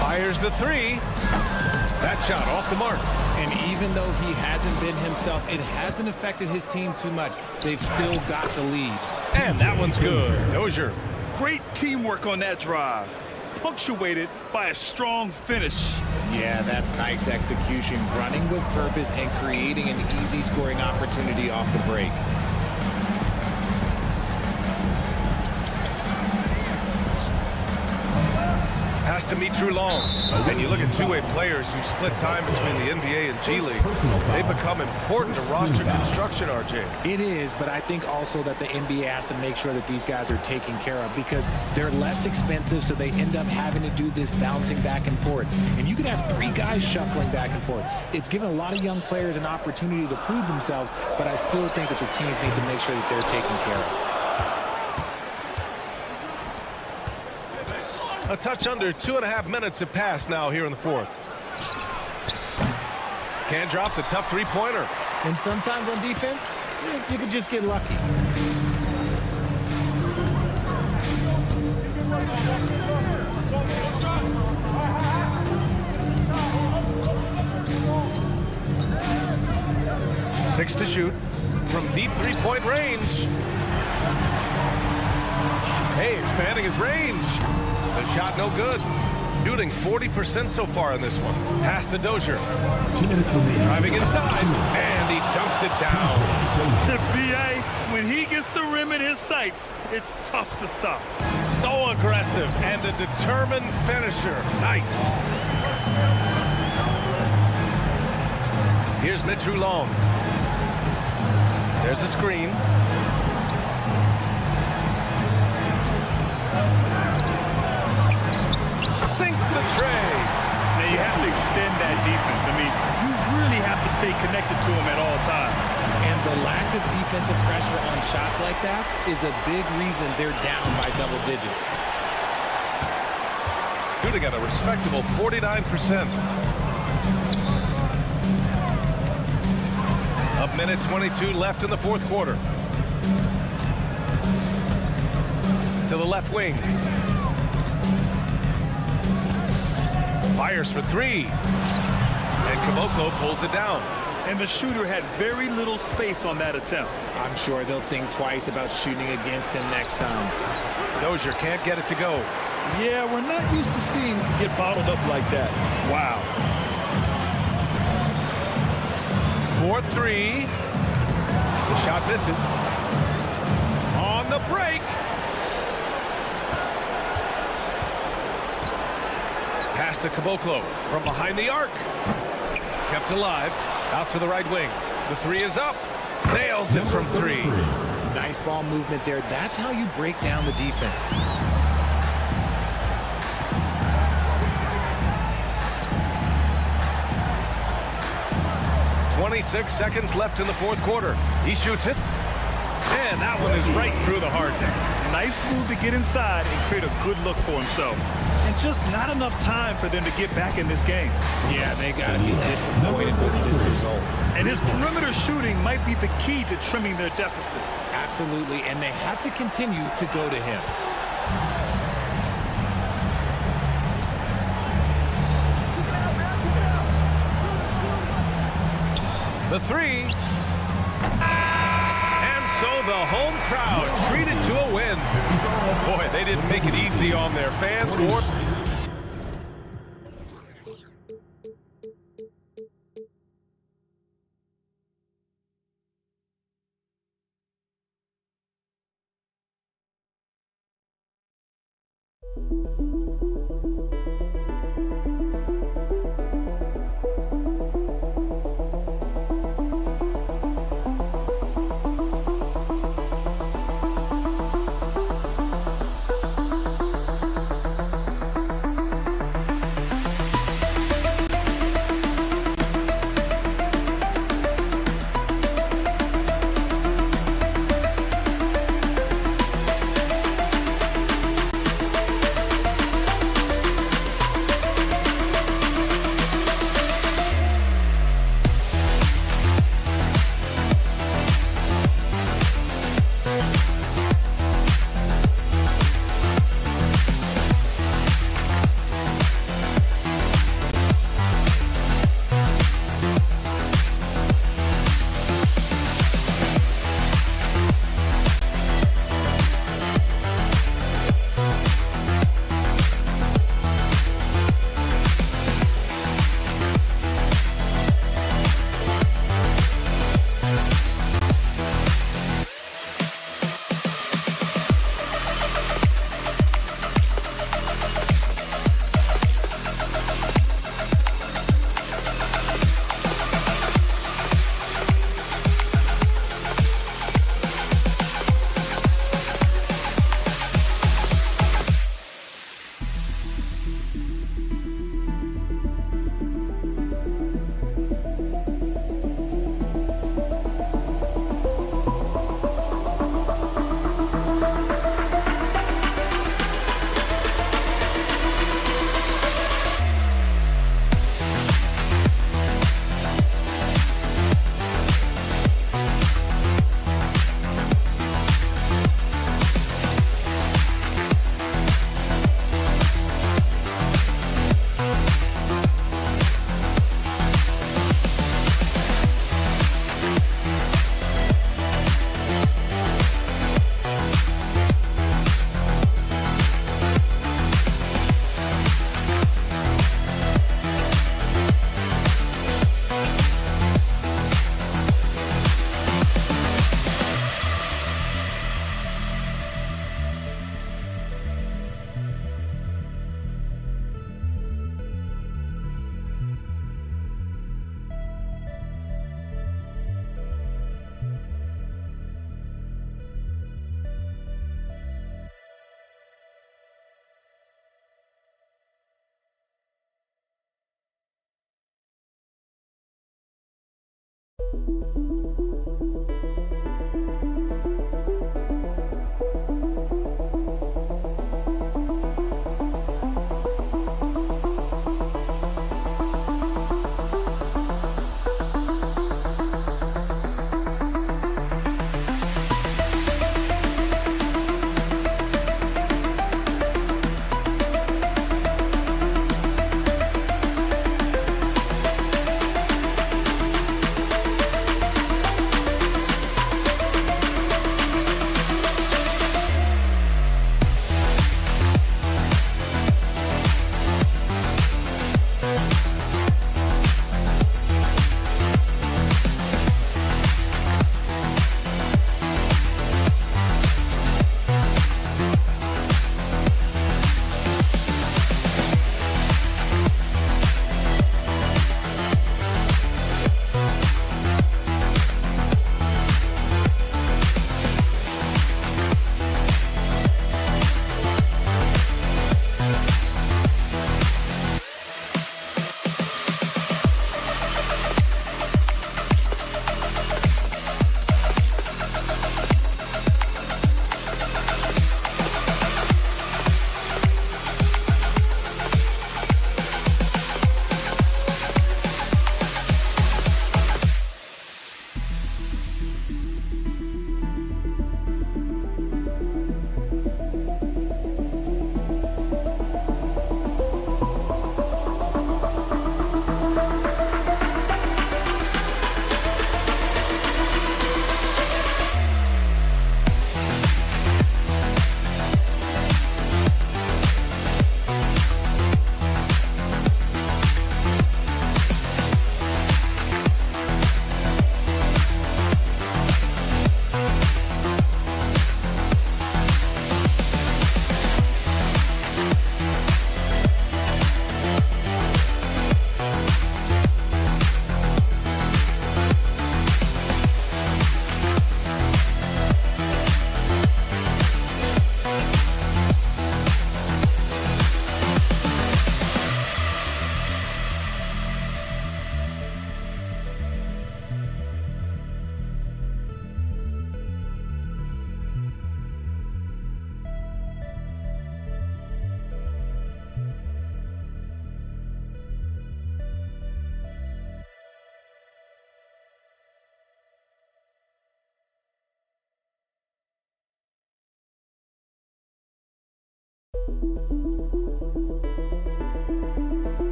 Fires the three. That shot off the mark. And even though he hasn't been himself, it hasn't affected his team too much. They've still got the lead. And that one's good. Dozier. Great teamwork on that drive, punctuated by a strong finish. Yeah, that's nice execution, running with purpose and creating an easy scoring opportunity off the break. Pass to Mitru Long. And you look at two-way players who split time between the NBA and G League. They become important to roster construction, RJ. It is, but I think also that the NBA has to make sure that these guys are taken care of because they're less expensive, so they end up having to do this bouncing back and forth. And you can have 3 guys shuffling back and forth. It's given a lot of young players an opportunity to prove themselves, but I still think that the teams need to make sure that they're taken care of. A touch under 2.5 minutes have passed now here in the fourth. Can't drop the tough three-pointer. And sometimes on defense, you can just get lucky. Six to shoot from deep three-point range. Hey, expanding his range. The shot no good. Shooting 40% so far in this one. Pass to Dozier. Driving inside, and he dunks it down. The BA, when he gets the rim in his sights, it's tough to stop. So aggressive and a determined finisher. Nice. Here's Mitru Long. There's a screen. Sinks the tray. Now you have to extend that defense. I mean, you really have to stay connected to him at all times. And the lack of defensive pressure on shots like that is a big reason they're down by double digits. Shooting at a respectable 49%. A minute 22 left in the fourth quarter. To the left wing. Fires for three. And Caboclo pulls it down. And the shooter had very little space on that attempt. I'm sure they'll think twice about shooting against him next time. Dozier can't get it to go. Yeah, we're not used to seeing him get bottled up like that. Wow. 4-3. The shot misses. On the break. Pass to Caboclo from behind the arc. Kept alive. Out to the right wing. The three is up. Nails it from three. Nice ball movement there. That's how you break down the defense. .26 seconds left in the fourth quarter. He shoots it. And that one is right through the hard net. Nice move to get inside and create a good look for himself. And just not enough time for them to get back in this game. Yeah, they got to be disappointed with this result. And his perimeter shooting might be the key to trimming their deficit. Absolutely, and they have to continue to go to him. The three. And so the home crowd treated to a win. Boy, they didn't make it easy on their fans or...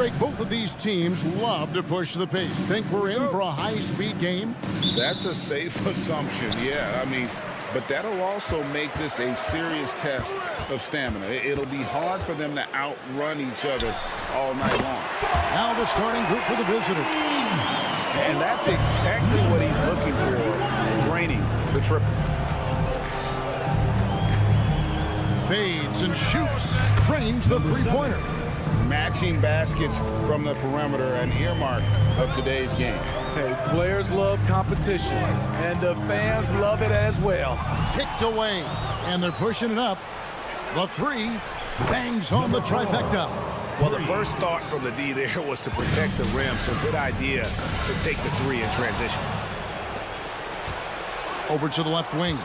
Greg, both of these teams love to push the pace. Think we're in for a high-speed game? That's a safe assumption, yeah. I mean, but that'll also make this a serious test of stamina. It'll be hard for them to outrun each other all night long. Now the starting group for the visitors. And that's exactly what he's looking for, draining the triple. Fades and shoots, drains the three-pointer. Matching baskets from the perimeter, an earmark of today's game. Hey, players love competition, and the fans love it as well. Kicked away, and they're pushing it up. The three bangs home the trifecta. Well, the first thought from the D there was to protect the rim, so good idea to take the three in transition. Over to the left wing.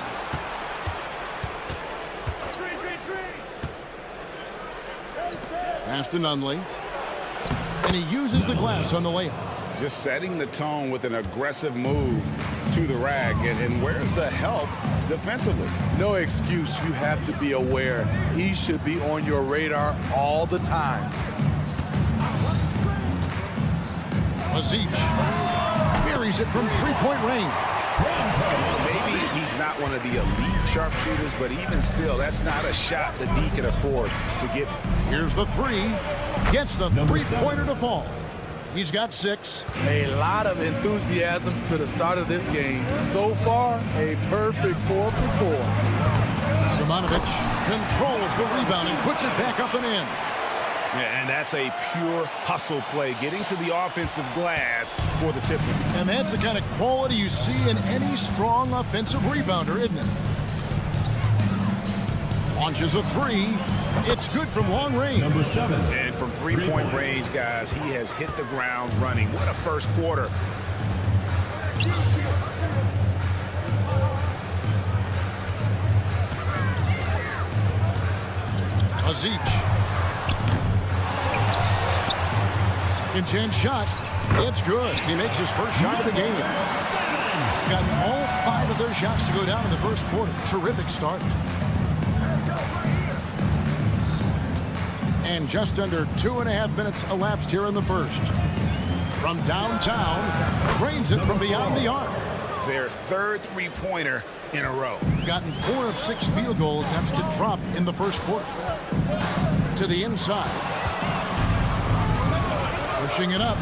Pass to Nunley. And he uses the glass on the layup. Just setting the tone with an aggressive move to the rack. And where's the help defensively? No excuse. You have to be aware. He should be on your radar all the time. Aziz buries it from three-point range. Maybe he's not one of the elite sharpshooters, but even still, that's not a shot the D can afford to give him. Here's the three. Gets the three-pointer to fall. He's got 6. A lot of enthusiasm to the start of this game. So far, a perfect 4 for 4. Simonovic controls the rebound and puts it back up and in. Yeah, and that's a pure hustle play, getting to the offensive glass for the tip. And that's the kind of quality you see in any strong offensive rebounder, isn't it? Launches a 3. It's good from long range. Number 7. And from three-point range, guys, he has hit the ground running. What a first quarter. Aziz. Second chance shot. It's good. He makes his first shot of the game. Got all 5 of their shots to go down in the first quarter. Terrific start. And just under 2.5 minutes elapsed here in the first. From downtown, drains it from beyond the arc. Their third three-pointer in a row. Gotten 4 of 6 field goal attempts to drop in the first quarter. To the inside. Pushing it up.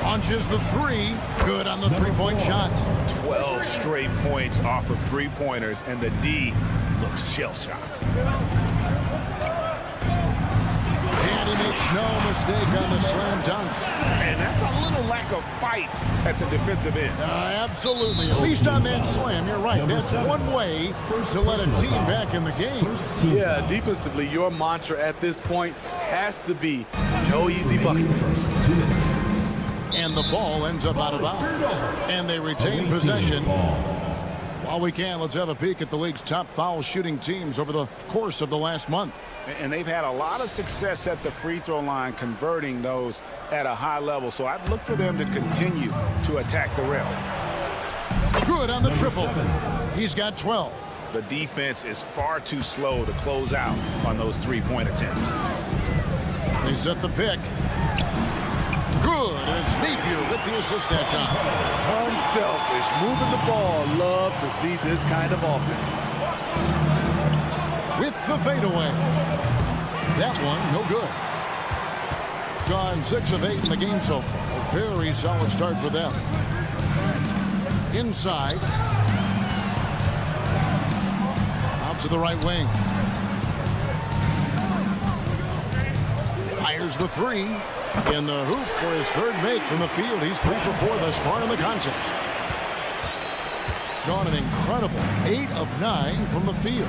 Launches the 3. Good on the three-point shot. 12 straight points off of three-pointers, and the D looks shell-shocked. And he makes no mistake on the slam dunk. And that's a little lack of fight at the defensive end. Absolutely. At least on that slam, you're right. That's one way to let a team back in the game. Yeah, defensively, your mantra at this point has to be no easy buckets. And the ball ends up out of bounds. And they retain possession. While we can, let's have a peek at the league's top foul shooting teams over the course of the last month. And they've had a lot of success at the free throw line, converting those at a high level. So I'd look for them to continue to attack the rim. Good on the triple. He's got 12. The defense is far too slow to close out on those three-point attempts. They set the pick. Good, and it's Napier with the assist that time. Unselfish, moving the ball. Love to see this kind of offense. With the fadeaway. That one, no good. Gone 6 of 8 in the game so far. A very solid start for them. Inside. Out to the right wing. Fires the 3. In the hoop for his third make from the field. He's 3 for 4 thus far in the contest. Gone an incredible 8 of 9 from the field.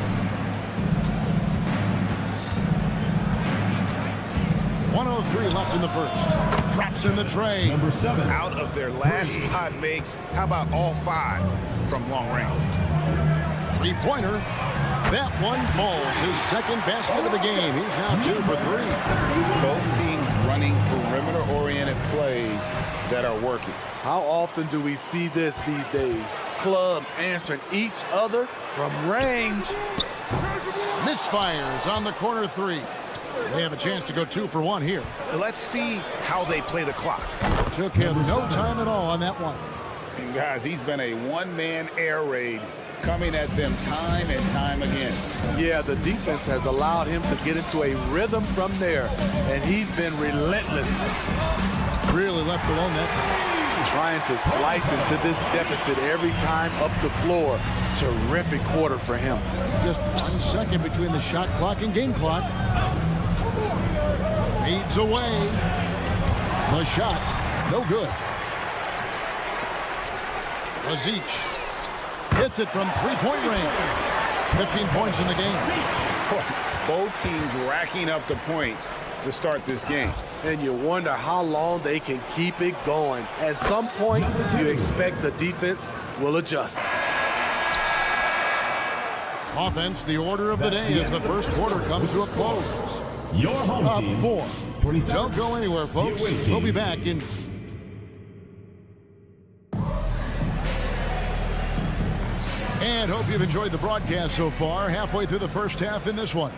1:03 left in the first. Drops in the tray. Number 7. Out of their last 5 makes, how about all 5 from long range? Three-pointer. That one falls. His second basket of the game. He's now 2 for 3. Both teams running perimeter-oriented plays that are working. How often do we see this these days? Clubs answering each other from range. Misfires on the corner 3. They have a chance to go 2 for 1 here. Let's see how they play the clock. Took him no time at all on that one. And guys, he's been a one-man air raid coming at them time and time again. Yeah, the defense has allowed him to get into a rhythm from there, and he's been relentless. Really left alone that time. Trying to slice into this deficit every time up the floor. Terrific quarter for him. Just 1 second between the shot clock and game clock. Fades away. The shot, no good. Lazic hits it from three-point range. 15 points in the game. Both teams racking up the points to start this game. And you wonder how long they can keep it going. At some point, you expect the defense will adjust. Offense, the order of the day as the first quarter comes to a close. Your home Up team. 4. Don't go anywhere, folks. We'll be back in... And hope you've enjoyed the broadcast so far. Halfway through the first half in this one.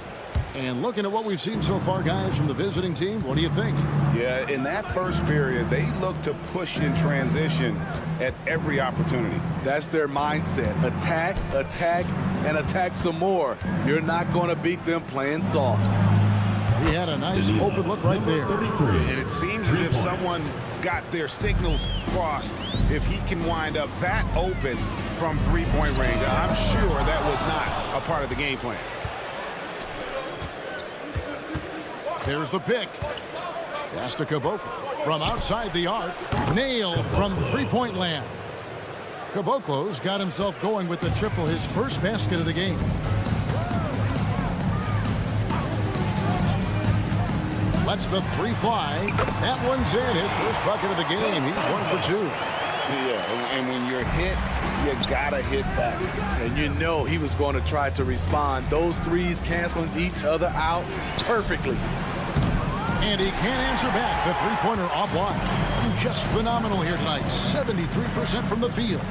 And looking at what we've seen so far, guys, from the visiting team, what do you think? Yeah, in that first period, they look to push in transition at every opportunity. That's their mindset. Attack, attack, and attack some more. You're not going to beat them playing soft. He had a nice open look right there. And it seems as if someone got their signals crossed. If he can wind up that open from three-point range, I'm sure that was not a part of the game plan. There's the pick. Pass to Caboclo from outside the arc. Nailed from three-point land. Caboclo's got himself going with the triple, his first basket of the game. Lets the three fly. That one's in. His first bucket of the game. He's 1 for 2. Yeah, and when you're hit, you gotta hit back. And you know he was going to try to respond. Those threes canceling each other out perfectly. And he can't answer back. The three-pointer offline. Just phenomenal here tonight. 73% from the field.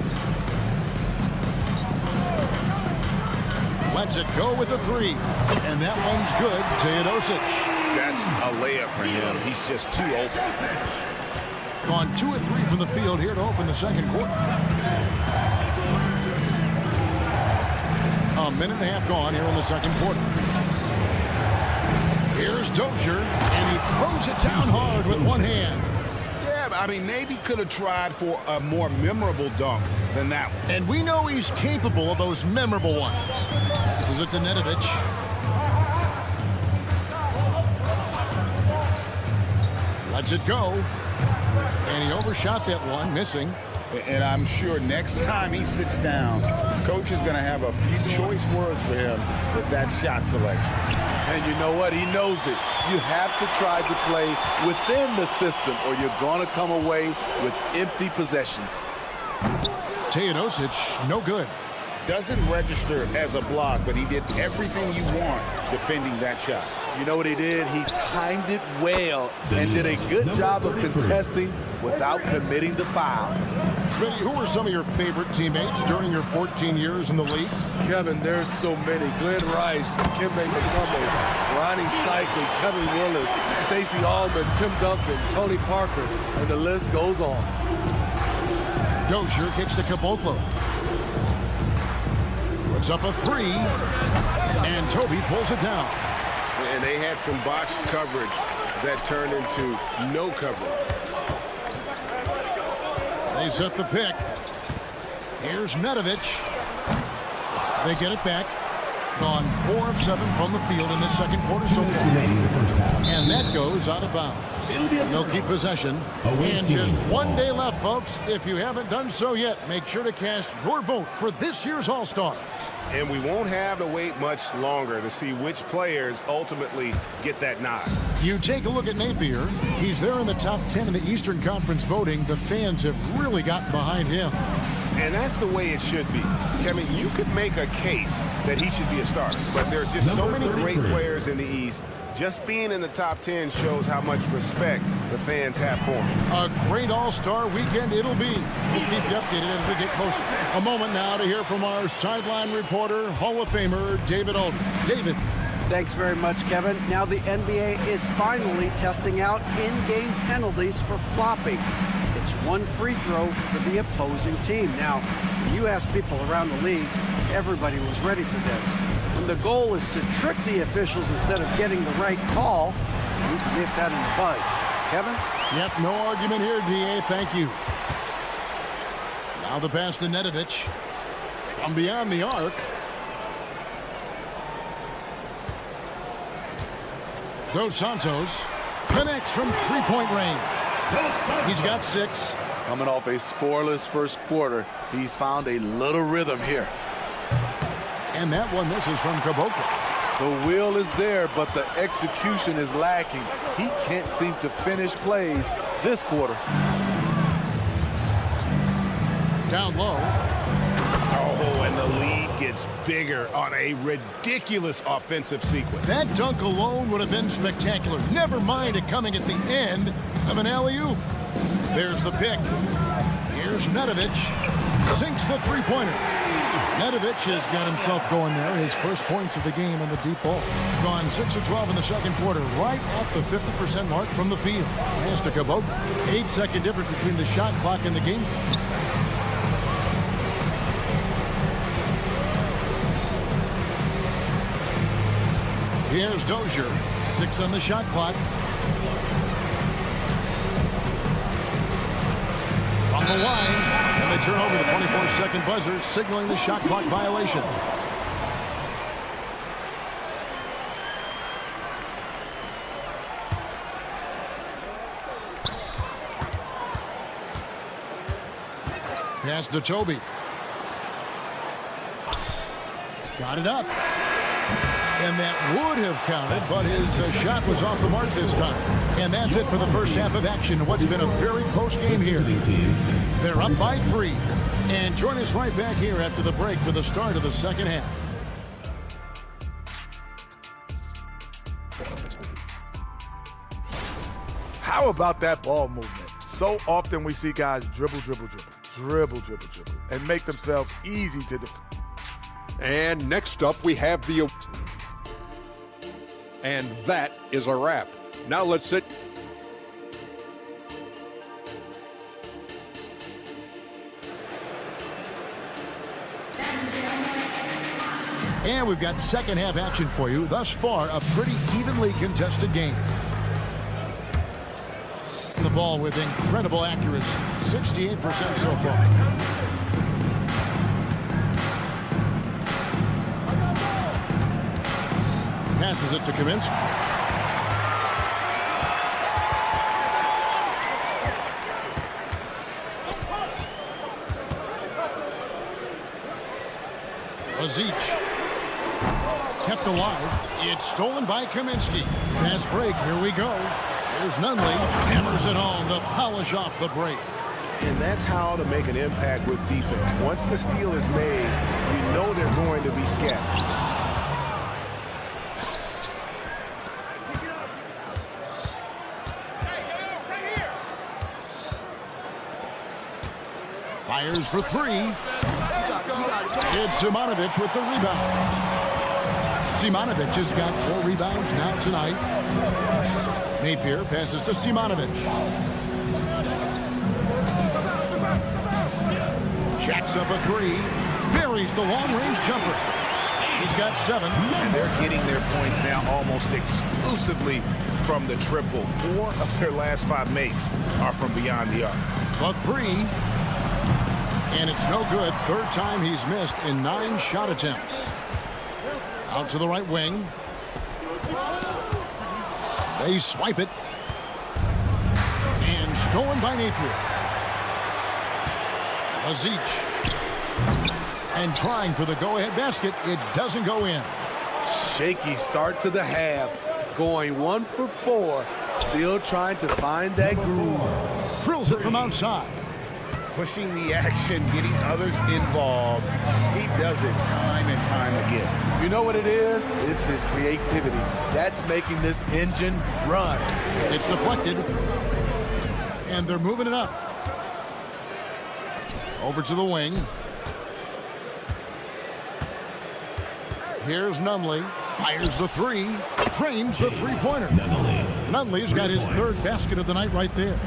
Lets it go with the three. And that one's good. Teodosic. That's a layup for him. He's just too open. Gone 2 of 3 from the field here to open the second quarter. A minute and a half gone here in the second quarter. Here's Dozier, and he throws it down hard with one hand. Yeah, I mean, maybe could have tried for a more memorable dunk than that one. And we know he's capable of those memorable ones. This is it to Nedovic. Lets it go. And he overshot that one, missing. And I'm sure next time he sits down, coach is going to have a few choice words for him with that shot selection. And you know what? He knows it. You have to try to play within the system or you're going to come away with empty possessions. Teodosic, no good. Doesn't register as a block, but he did everything you want defending that shot. You know what he did? He timed it well and did a good job of contesting without committing the foul. Smitty, who were some of your favorite teammates during your 14 years in the league? Kevin, there's so many. Glenn Rice, Kimbe Mutombo, Ronnie Cycling, Kevin Willis, Stacey Allman, Tim Duncan, Tony Parker, and the list goes on. Dozier kicks to Caboclo. Puts up a three, and Toby pulls it down. And they had some botched coverage that turned into no coverage. They set the pick. Here's Nedovic. They get it back. Gone 4 of 7 from the field in the second quarter so far. And that goes out of bounds. They'll keep possession. And just 1 day left, folks. If you haven't done so yet, make sure to cast your vote for this year's All-Stars. And we won't have to wait much longer to see which players ultimately get that nod. You take a look at Napier. He's there in the top 10 in the Eastern Conference voting. The fans have really gotten behind him. And that's the way it should be. I mean, you could make a case that he should be a starter, but there's just so many great players in the East. Just being in the top 10 shows how much respect the fans have for him. A great All-Star weekend it'll be. We'll keep you updated as we get closer. A moment now to hear from our sideline reporter, Hall of Famer David Alden. David. Thanks very much, Kevin. Now the NBA is finally testing out in-game penalties for flopping. It's one free throw for the opposing team. Now, when you ask people around the league, everybody was ready for this. When the goal is to trick the officials instead of getting the right call, you need to nip that in the bud. Kevin? Yep, no argument here, D.A. Thank you. Now the pass to Nedovic. From beyond the arc. Dos Santos connects from three-point range. He's got 6. Coming off a scoreless first quarter, he's found a little rhythm here. And that one misses from Caboclo. The will is there, but the execution is lacking. He can't seem to finish plays this quarter. Down low. Oh, and the lead gets bigger on a ridiculous offensive sequence. That dunk alone would have been spectacular. Never mind it coming at the end of an alley-oop. There's the pick. Here's Nedovic. Sinks the three-pointer. Nedovic has got himself going there. His first points of the game on the deep ball. Gone 6 of 12 in the second quarter, right at the 50% mark from the field. Pass to Caboclo. 8-second difference between the shot clock and the game. Here's Dozier. 6 on the shot clock. From the line, and they turn over the 24-second buzzer, signaling the shot clock violation. Pass to Toby. Got it up. And that would have counted, but his shot was off the mark this time. And that's it for the first half of action. What's been a very close game here. They're up by 3. And join us right back here after the break for the start of the second half. How about that ball movement? So often we see guys dribble, and make themselves easy to defend. And next up, we have the... And that is a wrap. Now let's sit. And we've got second half action for you. Thus far, a pretty evenly contested game. The ball with incredible accuracy, 68% so far. Passes it to Kaminsky. Lazic. Kept alive. It's stolen by Kaminsky. Pass break. Here we go. Here's Nunley. Hammers it home to polish off the break. And that's how to make an impact with defense. Once the steal is made, you know they're going to be scattered. Fires for 3. It's Simonovic with the rebound. Simonovic has got 4 rebounds now tonight. Napier passes to Simonovic. Jacks up a 3. Buries the long-range jumper. He's got 7. And they're getting their points now almost exclusively from the triple. 4 of their last 5 makes are from beyond the arc. A 3. And it's no good. Third time he's missed in 9 shot attempts. Out to the right wing. They swipe it. And stolen by Napier. Lazic. And trying for the go-ahead basket. It doesn't go in. Shaky start to the half. Going 1 for 4. Still trying to find that groove. Drills it from outside. Pushing the action, getting others involved. He does it time and time again. You know what it is? It's his creativity. That's making this engine run. It's deflected. And they're moving it up. Over to the wing. Here's Nunley. Fires the three. Drains the three-pointer. Nunley's got his third basket of the night right there.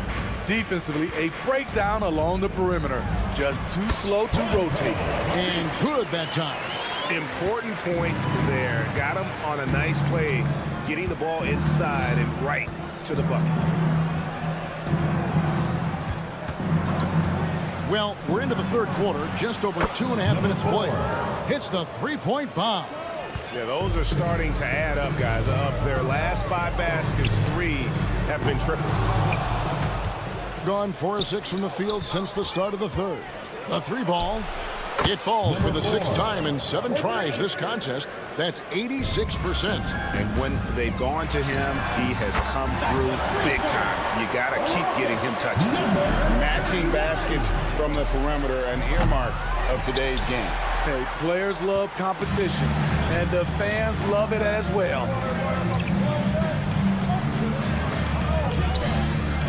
Defensively, a breakdown along the perimeter. Just too slow to rotate. And good that time. Important points there. Got him on a nice play, getting the ball inside and right to the bucket. Well, we're into the third quarter, just over 2.5 minutes played. Hits the three-point bomb. Yeah, those are starting to add up, guys. Of their last 5 baskets, 3 have been triple. Gone 4 of 6 from the field since the start of the third. The three ball. It falls for the 6th time in 7 tries this contest. That's 86%. And when they've gone to him, he has come through big time. You got to keep getting him touches. Matching baskets from the perimeter, an earmark of today's game. Hey, players love competition, and the fans love it as well.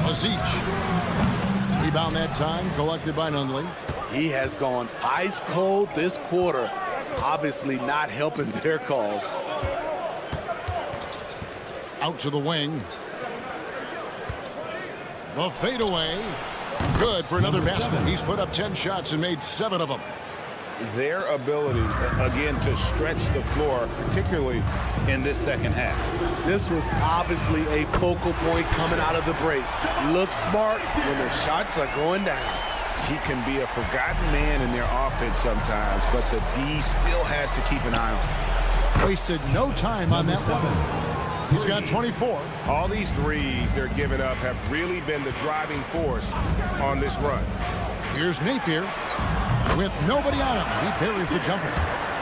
Aziz. Rebound that time, collected by Nunley. He has gone ice cold this quarter, obviously not helping their cause. Out to the wing. The fadeaway. Good for another basket. He's put up 10 shots and made 7 of them. Their ability, again, to stretch the floor, particularly in this second half. This was obviously a focal point coming out of the break. Looks smart when the shots are going down. He can be a forgotten man in their offense sometimes, but the D still has to keep an eye on him. Wasted no time on that one. He's got 24. All these threes they're giving up have really been the driving force on this run. Here's Napier. With nobody on him, he buries the jumper.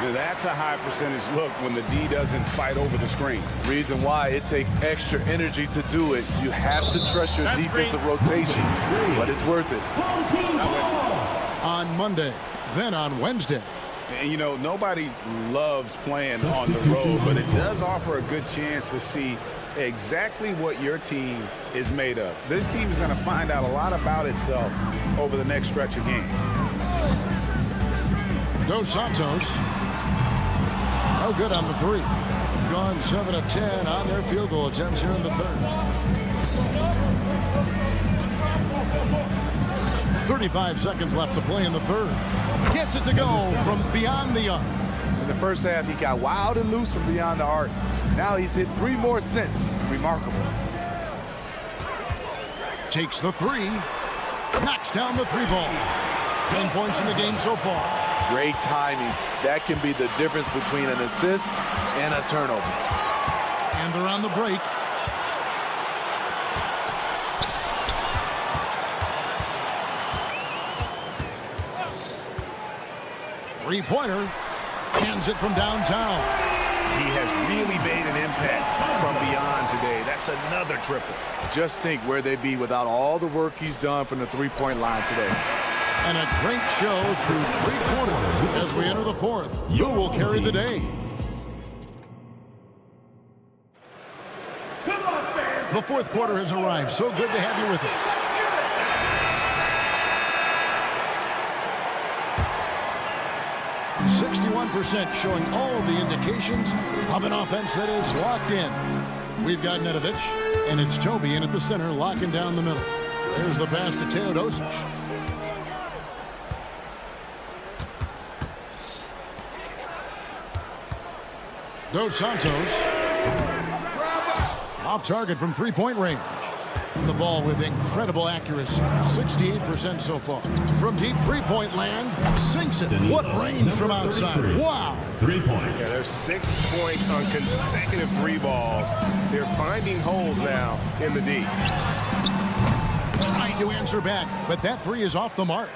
Now that's a high percentage look when the D doesn't fight over the screen. Reason why it takes extra energy to do it. You have to trust your defensive rotations, but it's worth it. On Monday, then on Wednesday. And you know, nobody loves playing on the road, but it does offer a good chance to see exactly what your team is made of. This team is going to find out a lot about itself over the next stretch of games. Dos Santos. No good on the three. Gone 7 of 10 on their field goal attempts here in the third. 35 seconds left to play in the third. Gets it to go from beyond the arc. In the first half, he got wild and loose from beyond the arc. Now he's hit 3 more since. Remarkable. Takes the three. Knocks down the three ball. 10 points in the game so far. Great timing. That can be the difference between an assist and a turnover. And they're on the break. Three-pointer. Hands it from downtown. He has really made an impact from beyond today. That's another triple. Just think where they'd be without all the work he's done from the three-point line today. And a great show through 3 quarters as we enter the fourth. Who will carry the day? The fourth quarter has arrived. So good to have you with us. .61% showing all the indications of an offense that is locked in. We've got Nedovic, and it's Toby in at the center, locking down the middle. There's the pass to Teodosic. Dos Santos. Off target from three-point range. The ball with incredible accuracy. 68% so far. From deep three-point land, sinks it. What range from outside. Wow. 3 points. Yeah, there's 6 points on consecutive 3 balls. They're finding holes now in the D. Trying to answer back, but that 3 is off the mark.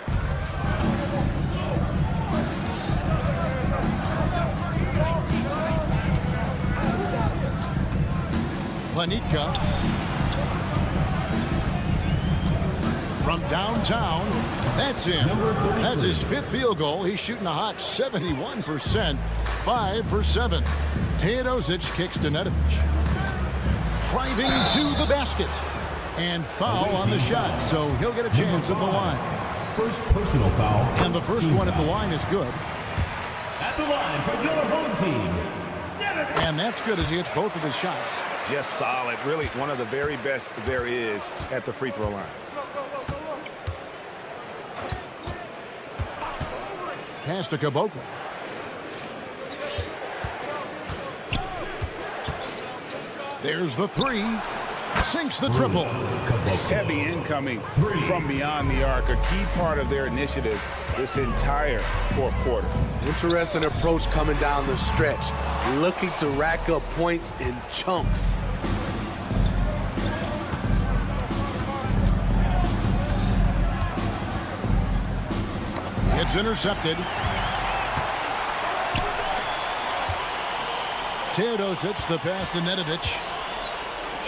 Planitka. From downtown, that's in. That's his 5th field goal. He's shooting a hot 71%, 5 for 7. Teodosic kicks to Nedovic. Driving to the basket. And foul on the shot, so he'll get a chance at the line. First personal foul. And the first one at the line is good. At the line for your home team, And that's good as he hits both of his shots. Just solid. Really one of the very best there is at the free throw line. Pass to Caboclo. There's the three. Sinks the triple. Heavy incoming from beyond the arc. A key part of their initiative this entire fourth quarter. Interesting approach coming down the stretch. Looking to rack up points in chunks. It's intercepted. Teodosic, the pass to Nedovic.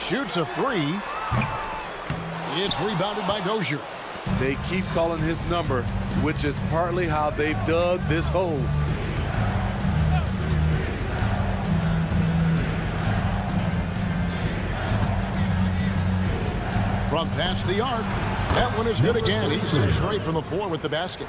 Shoots a three. It's rebounded by Dozier. They keep calling his number, which is partly how they've dug this hole. From past the arc. That one is good again. He's 6 straight from the floor with the basket.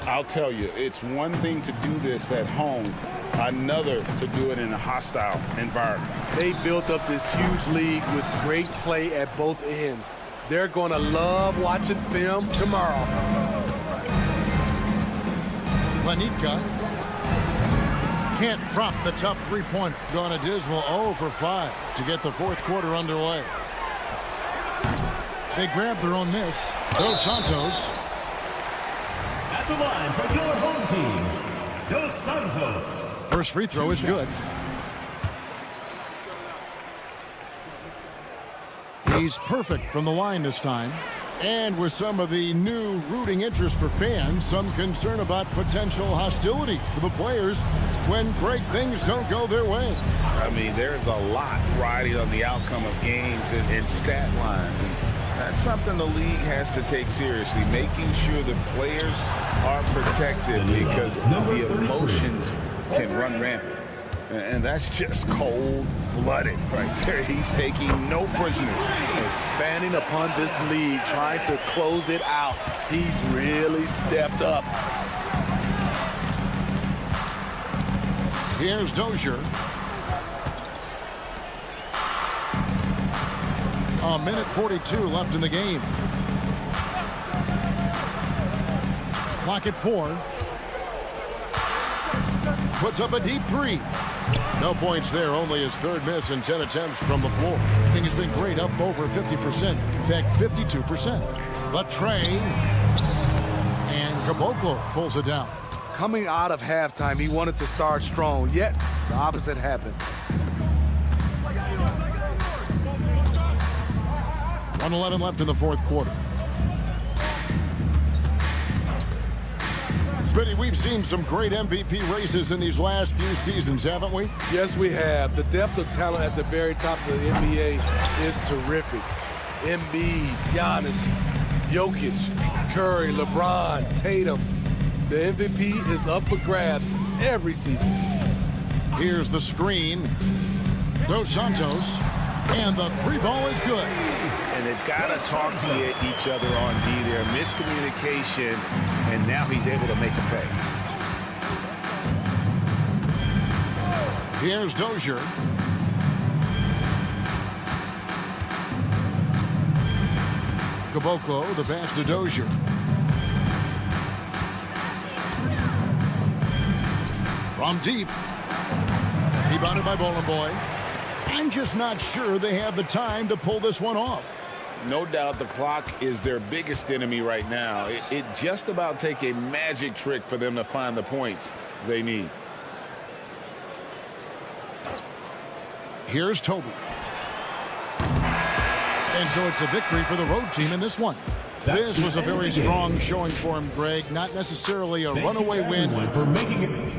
I'll tell you, it's one thing to do this at home, another to do it in a hostile environment. They built up this huge league with great play at both ends. They're going to love watching film tomorrow. Planitka can't drop the tough three-pointer. Going a dismal 0 for 5 to get the fourth quarter underway. They grab their own miss. Dos Santos. At the line for your home team, Dos Santos. First free throw is good. He's perfect from the line this time. And with some of the new rooting interest for fans, some concern about potential hostility for the players when great things don't go their way. I mean, there's a lot riding on the outcome of games and stat lines. That's something the league has to take seriously, making sure the players are protected because the emotions can run rampant. And that's just cold-blooded right there. He's taking no prisoners. Expanding upon this league, trying to close it out. He's really stepped up. Here's Dozier. A minute 42 left in the game. Clock at 4. Puts up a deep three. No points there, only his third miss in 10 attempts from the floor. I think he's been great, up over 50%. In fact, 52%. The tray. And Caboclo pulls it down. Coming out of halftime, he wanted to start strong, yet the opposite happened. 1:11 left in the fourth quarter. Smitty, we've seen some great MVP races in these last few seasons, haven't we? Yes, we have. The depth of talent at the very top of the NBA is terrific. Embiid, Giannis, Jokic, Curry, LeBron, Tatum. The MVP is up for grabs every season. Here's the screen. Dos Santos. And the three ball is good. And they've got to talk to each other on D there. Miscommunication, and now he's able to make a pay. Here's Dozier. Caboclo, the pass to Dozier. From deep. Rebounded by Bowling Boy. I'm just not sure they have the time to pull this one off. No doubt the clock is their biggest enemy right now. It just about take a magic trick for them to find the points they need. Here's Toby. And so it's a victory for the road team in this one. This was a very strong showing for him, Greg. Not necessarily a runaway win. For making it.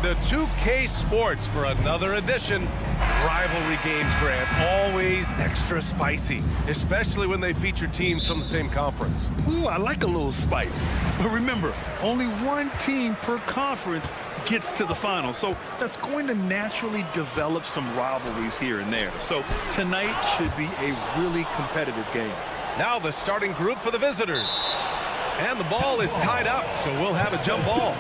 To 2K Sports for another edition. Rivalry games, Grant, always extra spicy, especially when they feature teams from the same conference. Ooh, I like a little spice. But remember, only one team per conference gets to the final, so that's going to naturally develop some rivalries here and there. So tonight should be a really competitive game. Now the starting group for the visitors. And the ball is tied up, so we'll have a jump ball.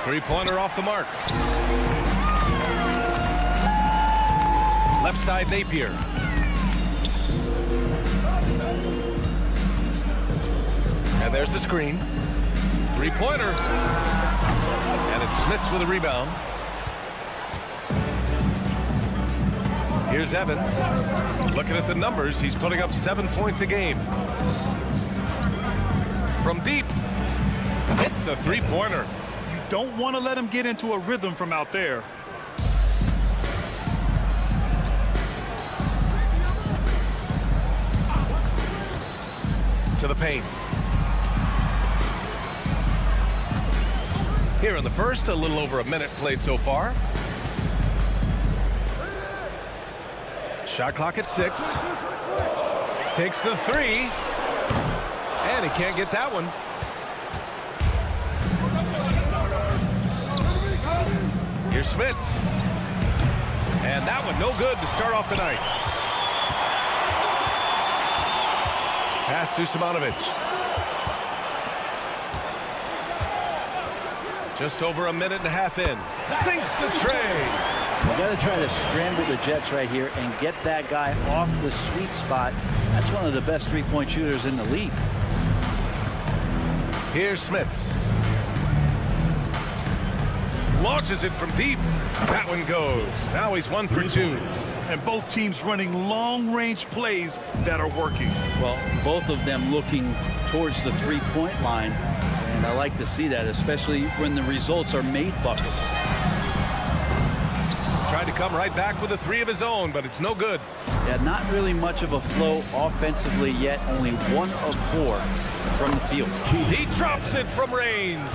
Three-pointer off the mark. Left side Napier. And there's the screen. Three-pointer. And it's Smits with a rebound. Here's Evans. Looking at the numbers, he's putting up 7 points a game. From deep. It's a three-pointer. Don't want to let him get into a rhythm from out there. To the paint. Here in the first, a little over a minute played so far. Shot clock at 6. Takes the three. And he can't get that one. Here's Smits. And that one no good to start off the night. Pass to Simonovic. Just over a minute and a half in. Sinks the tray. You got to try to scramble the Jets right here and get that guy off the sweet spot. That's one of the best three-point shooters in the league. Here's Smits. launches it from deep. That one goes. Now he's 1 for 2. And both teams running long-range plays that are working. Well, both of them looking towards the three-point line. And I like to see that, especially when the results are made buckets. Tried to come right back with a 3 of his own, but it's no good. Yeah, not really much of a flow offensively yet. Only 1 of 4 from the field. He drops it from range.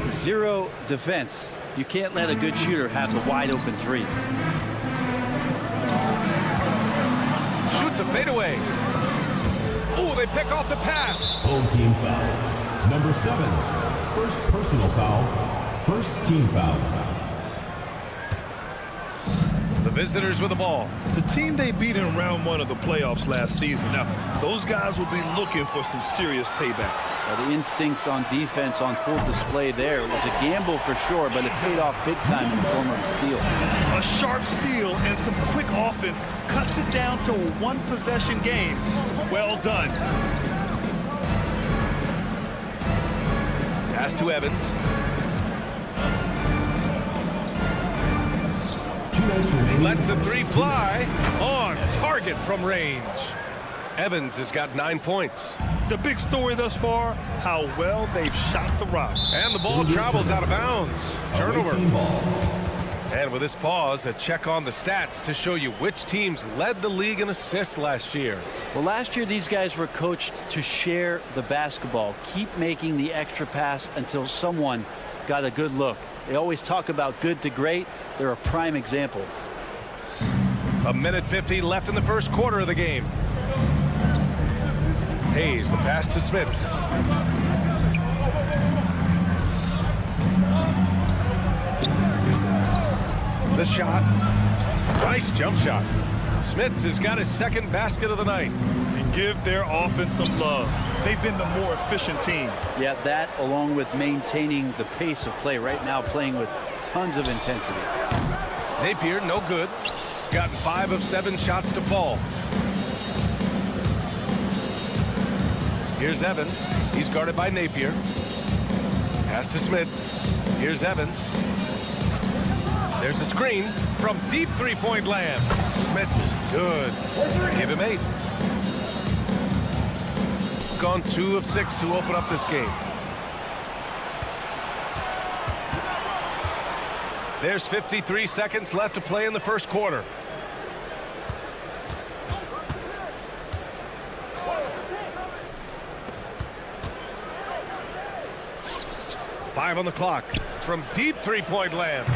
0 defense. You can't let a good shooter have the wide open 3. Shoots a fadeaway. Oh, they pick off the pass. Home team foul. Number 7. First personal foul. First team foul. The visitors with the ball. The team they beat in round 1 of the playoffs last season. Now, those guys will be looking for some serious payback. Well, the instincts on defense on full display there. It was a gamble for sure, but it paid off big time in the form of a steal. A sharp steal and some quick offense cuts it down to a 1-possession game. Well done. Pass to Evans. Lets the 3 fly. On target from range. Evans has got 9 points. The big story thus far, how well they've shot the rock. And the ball travels out of bounds. Turnover. And with this pause, a check on the stats to show you which teams led the league in assists last year. Well, last year these guys were coached to share the basketball, keep making the extra pass until someone got a good look. They always talk about good to great. They're a prime example. 1:50 left in the first quarter of the game. Hayes, the pass to Smits. The shot. Nice jump shot. Smits has got his second basket of the night. And give their offense some love. They've been the more efficient team. Yeah, that along with maintaining the pace of play right now, playing with tons of intensity. Napier, no good. Gotten 5 of 7 shots to fall. Here's Evans. He's guarded by Napier. Pass to Smith. Here's Evans. There's a screen from deep 3-point land. Smith, good. Give him 8. Gone 2 of 6 to open up this game. There's 53 seconds left to play in the first quarter. Five on the clock from deep 3-point land.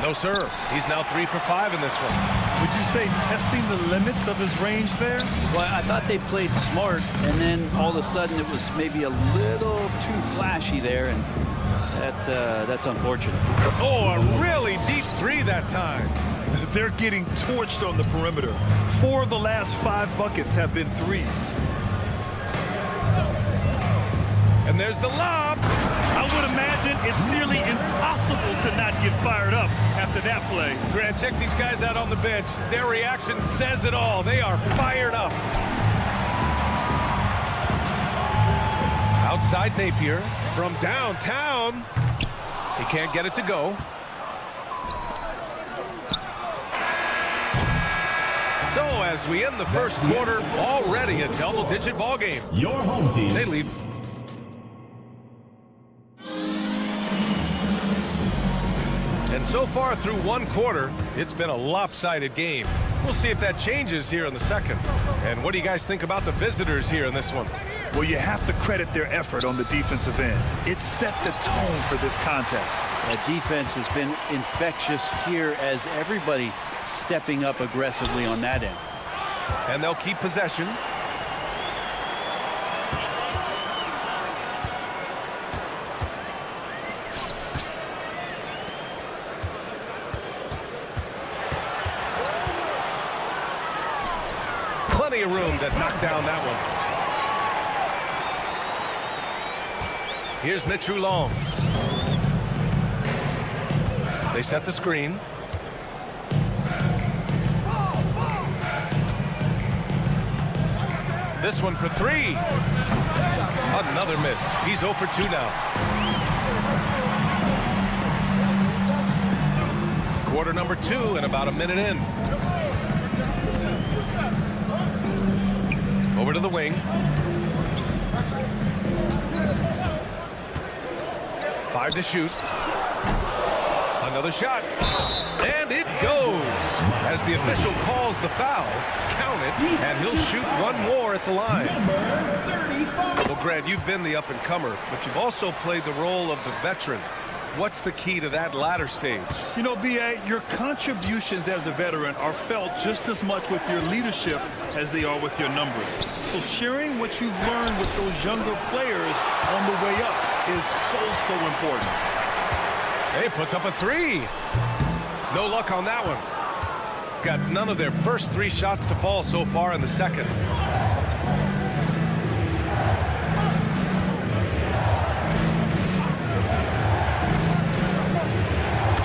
No, sir. He's now 3 for 5 in this one. Would you say testing the limits of his range there? Well, I thought they played smart, and then all of a sudden it was maybe a little too flashy there, and that's unfortunate. Oh, a really deep 3 that time. They're getting torched on the perimeter. 4 of the last 5 buckets have been 3s. And there's the lob. I would imagine it's nearly impossible to not get fired up after that play. Grant, check these guys out on the bench. Their reaction says it all. They are fired up. Outside Napier from downtown. He can't get it to go. So as we end the first quarter, already a double-digit ball game. Your home team. They lead. And so far through one quarter, it's been a lopsided game. We'll see if that changes here in the second. And what do you guys think about the visitors here in this one? Well, you have to credit their effort on the defensive end. It set the tone for this contest. That defense has been infectious here as everybody stepping up aggressively on that end. And they'll keep possession. Plenty of room to knock down that one. Here's Mitchell Long. They set the screen. This one for 3. Another miss. He's 0 for 2 now. Quarter number 2 and about a minute in. Over to the wing. 5 to shoot. Another shot. And it goes. As the official calls the foul, count it, and he'll shoot one more at the line. Well, Grant, you've been the up-and-comer, but you've also played the role of the veteran. What's the key to that latter stage? You know, B.A., your contributions as a veteran are felt just as much with your leadership as they are with your numbers. So sharing what you've learned with those younger players on the way up is so important. Hey, puts up a 3. No luck on that one. Got none of their first 3 shots to fall so far in the second.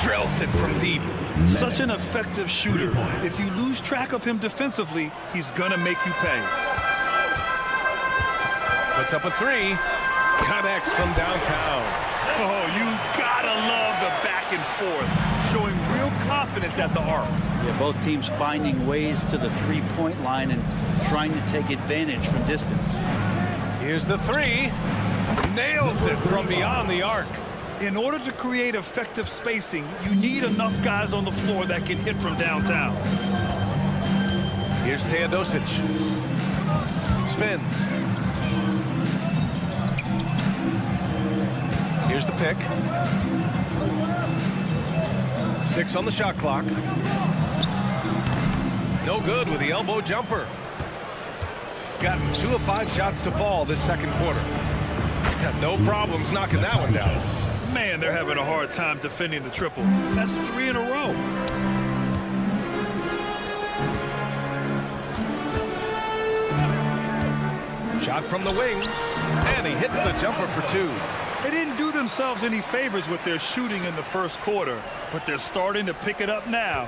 Drills it from deep. Such an effective shooter. If you lose track of him defensively, he's gonna make you pay. Puts up a 3. Connects from downtown. Oh, you gotta love the back and forth, showing real confidence at the arc. Yeah, both teams finding ways to the three-point line and trying to take advantage from distance. Here's the 3. Nails it from beyond the arc. In order to create effective spacing, you need enough guys on the floor that can hit from downtown. Here's Teodosic. Spins. Here's the pick. 6 on the shot clock. No good with the elbow jumper. Gotten 2 of 5 shots to fall this second quarter. Got no problems knocking that one down. Man, they're having a hard time defending the triple. That's 3 in a row. Shot from the wing, and he hits the jumper for 2. They didn't do themselves any favors with their shooting in the first quarter, but they're starting to pick it up now.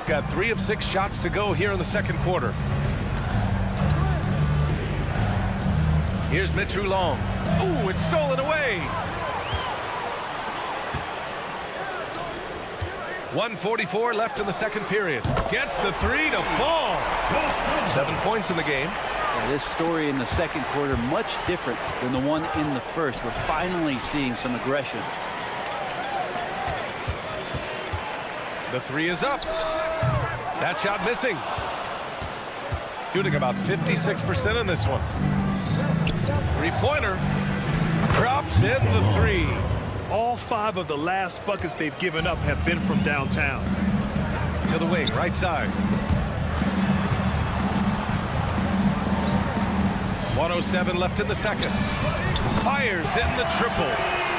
Got 3 of 6 shots to go here in the second quarter. Here's Mitch Long. Ooh, it's stolen away. 1:44 left in the second period. Gets the 3 to fall. 7 points in the game. Yeah, this story in the second quarter much different than the one in the first. We're finally seeing some aggression. The 3 is up. That shot missing. Shooting about 56% in this one. 3-pointer. Drops in the 3. All 5 of the last buckets they've given up have been from downtown. To the wing, right side. 1:07 left in the second. Fires in the triple.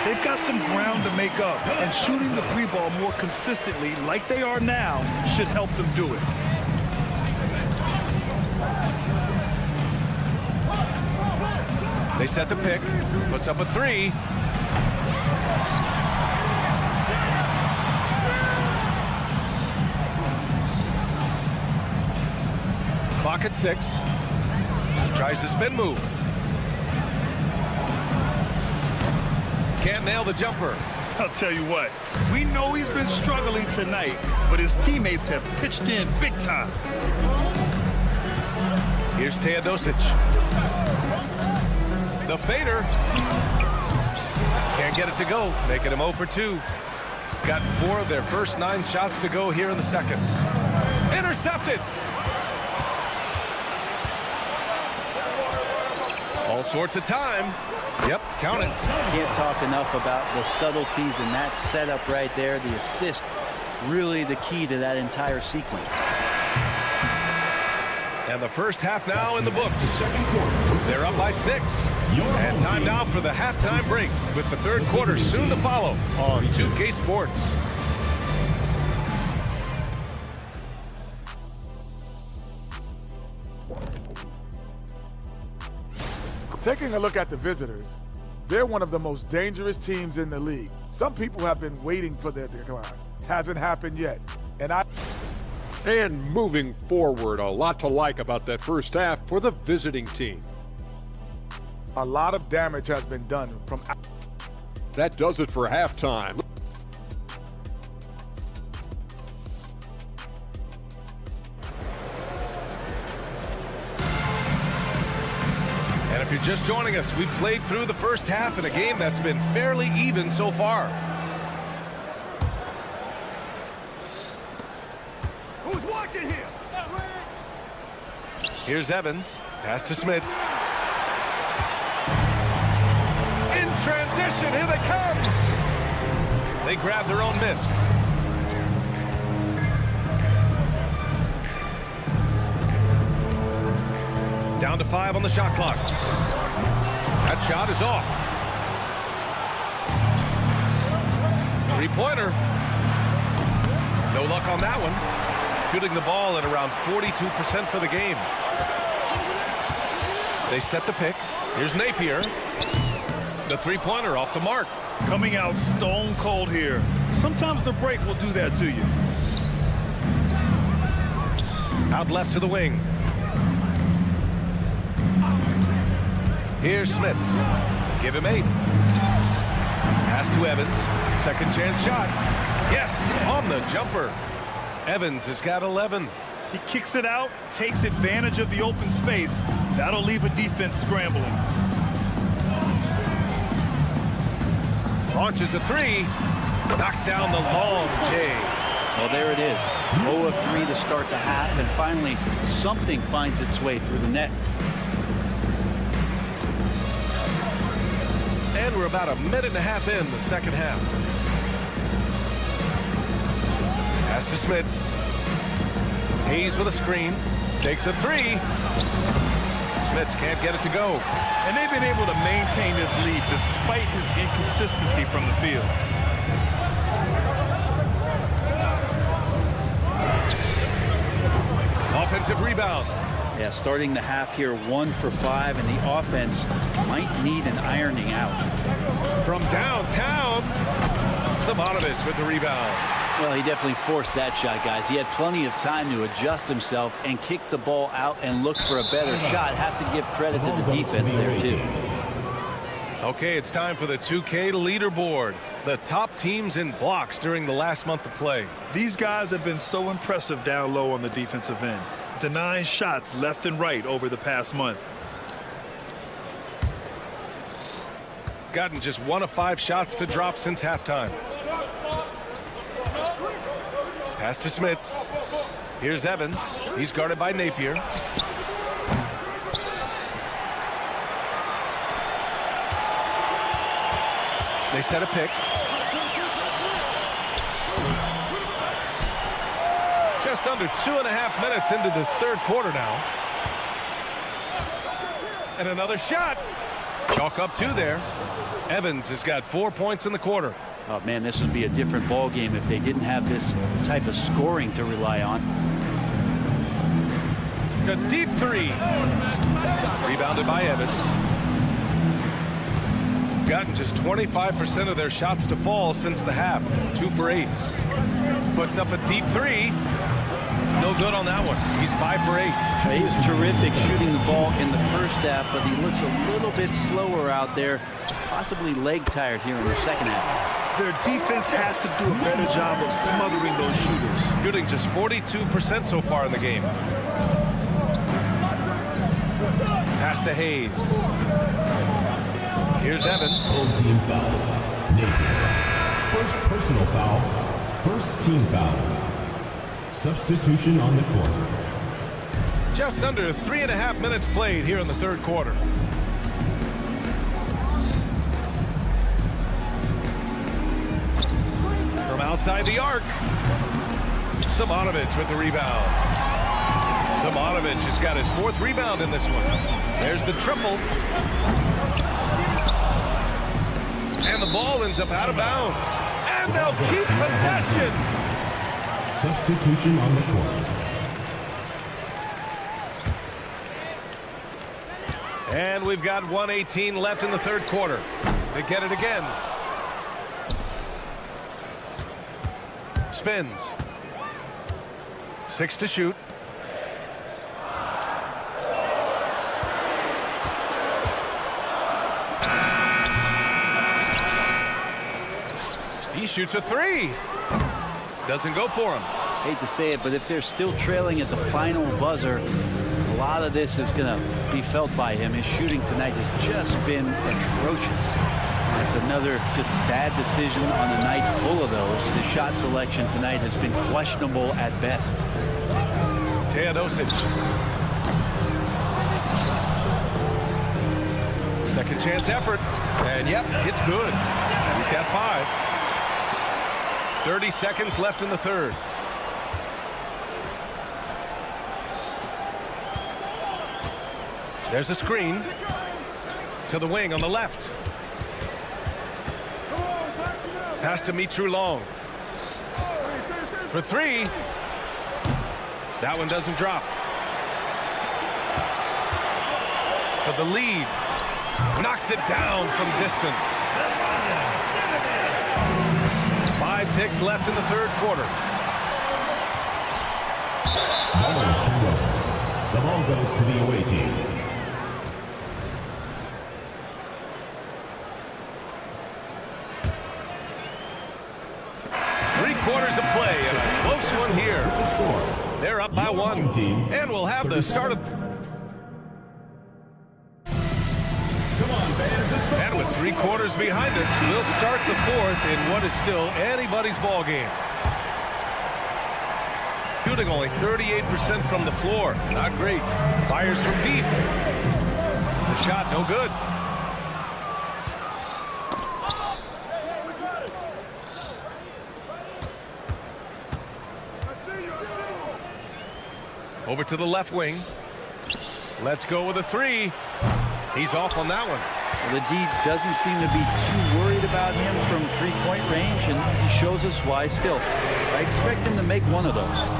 They've got some ground to make up, and shooting the 3 ball more consistently like they are now should help them do it. They set the pick. Puts up a 3. Clock at 6. Tries the spin move. Can't nail the jumper. I'll tell you what, we know he's been struggling tonight, but his teammates have pitched in big time. Here's Teodosic. The fader. Can't get it to go, making him 0 for 2. Got 4 of their first 9 shots to go here in the second. Intercepted. All sorts of time. Yep, count it. Can't talk enough about the subtleties in that setup right there. The assist, really the key to that entire sequence. And the first half now in the books. They're up by 6. And time now for the halftime break, with the third quarter soon to follow on 2K Sports. Taking a look at the visitors, they're one of the most dangerous teams in the league. Some people have been waiting for their decline. Hasn't happened yet. And moving forward, a lot to like about that first half for the visiting team. A lot of damage has been done from. That does it for halftime. If you're just joining us, we've played through the first half in a game that's been fairly even so far. Who's watching here? Here's Evans. Pass to Smith. In transition, here they come. They grab their own miss. Down to 5 on the shot clock. That shot is off. Three-pointer. No luck on that one. Shooting the ball at around 42% for the game. They set the pick. Here's Napier. The three-pointer off the mark. Coming out stone cold here. Sometimes the break will do that to you. Out left to the wing. Here's Smits. Give him 8. Pass to Evans. Second chance shot. Yes, on the jumper. Evans has got 11. He kicks it out, takes advantage of the open space. That'll leave a defense scrambling. Launches a 3. Knocks down the long J. Well, there it is. 0 of 3 to start the half, and finally something finds its way through the net. And we're about a minute and a half in the second half. Pass to Smits. Hayes with a screen. Takes a 3. Smits can't get it to go. And they've been able to maintain this lead despite his inconsistency from the field. Offensive rebound. Yeah, starting the half here 1 for 5, and the offense might need an ironing out. From downtown, Simonovic with the rebound. Well, he definitely forced that shot, guys. He had plenty of time to adjust himself and kick the ball out and look for a better shot. Have to give credit to the defense there, too. Okay, it's time for the 2K leaderboard. The top teams in blocks during the last month of play. These guys have been so impressive down low on the defensive end, denying shots left and right over the past month. Gotten just 1 of 5 shots to drop since halftime. Pass to Smits. Here's Evans. He's guarded by Napier. They set a pick. Just under 2.5 minutes into this third quarter now. And another shot. Chalk up 2 there. Evans has got 4 points in the quarter. Oh, man, this would be a different ball game if they didn't have this type of scoring to rely on. A deep 3. Rebounded by Evans. Gotten just 25% of their shots to fall since the half. 2 for 8. Puts up a deep 3. No good on that one. He's 5 for 8. He was terrific shooting the ball in the first half, but he looks a little bit slower out there, possibly leg tired here in the second half. Their defense has to do a better job of smothering those shooters. Shooting just 42% so far in the game. Pass to Hayes. Here's Evans. Full team foul. Napier. First personal foul. First team foul. Substitution on the court. Just under 3.5 minutes played here in the third quarter. From outside the arc, Simonovic with the rebound. Simonovic has got his 4th rebound in this one. There's the triple. And the ball ends up out of bounds. And they'll keep possession. Substitution on the court. And we've got 1:18 left in the third quarter. They get it again. Spins. 6 to shoot. He shoots a 3. Doesn't go for him. Hate to say it, but if they're still trailing at the final buzzer, a lot of this is going to be felt by him. His shooting tonight has just been atrocious. That's another just bad decision on a night full of those. His shot selection tonight has been questionable at best. Teodosic. Second chance effort. And yep, it's good. He's got 5. 30 seconds left in the third. There's a screen to the wing on the left. Pass to Mitru Long. For 3. That one doesn't drop. For the lead. Knocks it down from distance. 5 ticks left in the third quarter. Almost turned over. The ball goes to the away team. Three-quarters of play and a close one here. The score. They're up by 1. And we'll have the start of... And with 3 quarters behind us, we'll start the fourth in what is still anybody's ball game. Shooting only 38% from the floor. Not great. Fires from deep. The shot no good. Over to the left wing. Let's go with a 3. He's off on that one. The D doesn't seem to be too worried about him from three-point range, and he shows us why still. I expect him to make one of those.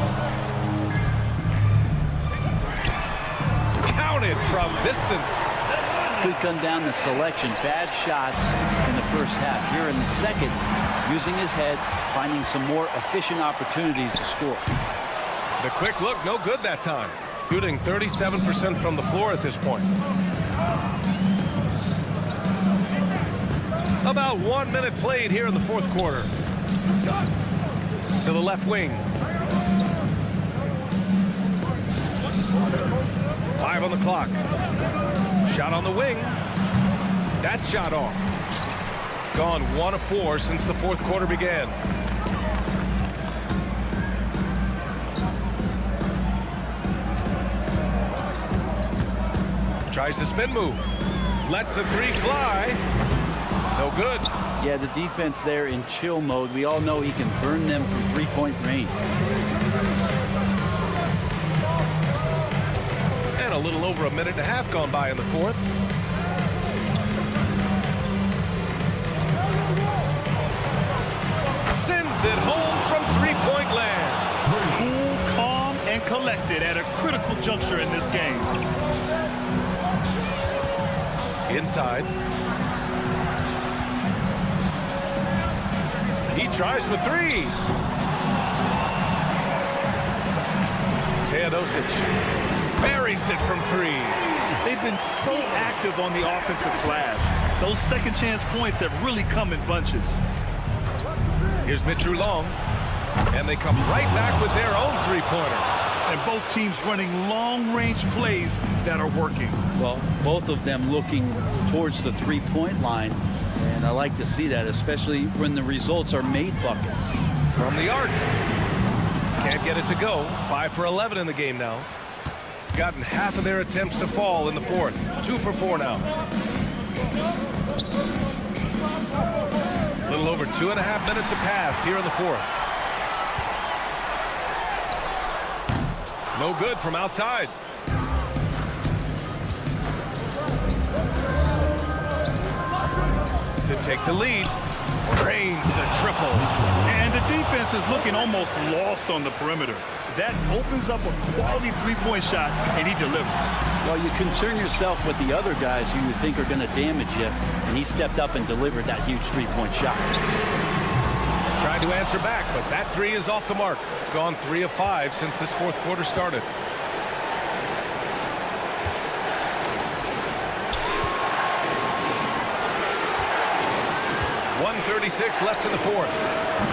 Counted from distance. Could come down to selection. Bad shots in the first half. Here in the second, using his head, finding some more efficient opportunities to score. The quick look, no good that time. Shooting 37% from the floor at this point. About 1 minute played here in the fourth quarter. To the left wing. 5 on the clock. Shot on the wing. That shot off. Gone 1 of 4 since the fourth quarter began. Tries the spin move. Lets the 3 fly. No good. Yeah, the defense there in chill mode. We all know he can burn them from three-point range. And a little over a minute and a half gone by in the fourth. Sends it home from three-point land. Cool, calm, and collected at a critical juncture in this game. Inside. He tries for 3. Teodosic buries it from 3. They've been so active on the offensive glass. Those second chance points have really come in bunches. Here's Mitru Long. And they come right back with their own three-pointer. And both teams running long-range plays that are working. Well, both of them looking towards the three-point line. And I like to see that, especially when the results are made buckets. From the arc. Can't get it to go. 5 for 11 in the game now. Gotten half of their attempts to fall in the fourth. 2 for 4 now. A little over 2.5 minutes have passed here in the fourth. No good from outside. To take the lead. Drains the triple. And the defense is looking almost lost on the perimeter. That opens up a quality three-point shot, and he delivers. Well, you concern yourself with the other guys who you think are going to damage you, and he stepped up and delivered that huge three-point shot. Tried to answer back, but that 3 is off the mark. Gone 3 of 5 since this fourth quarter started. 2:36 left in the fourth.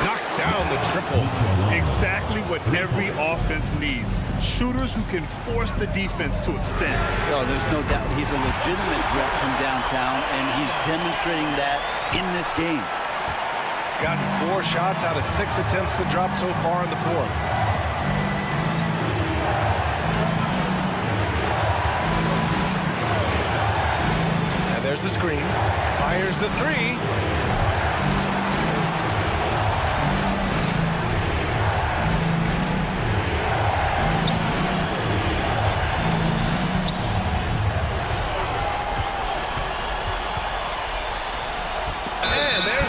Knocks down the triple. Exactly what every offense needs. Shooters who can force the defense to extend. Oh, there's no doubt he's a legitimate threat from downtown, and he's demonstrating that in this game. Gotten 4 shots out of 6 attempts to drop so far in the fourth. And there's the screen. Fires the 3.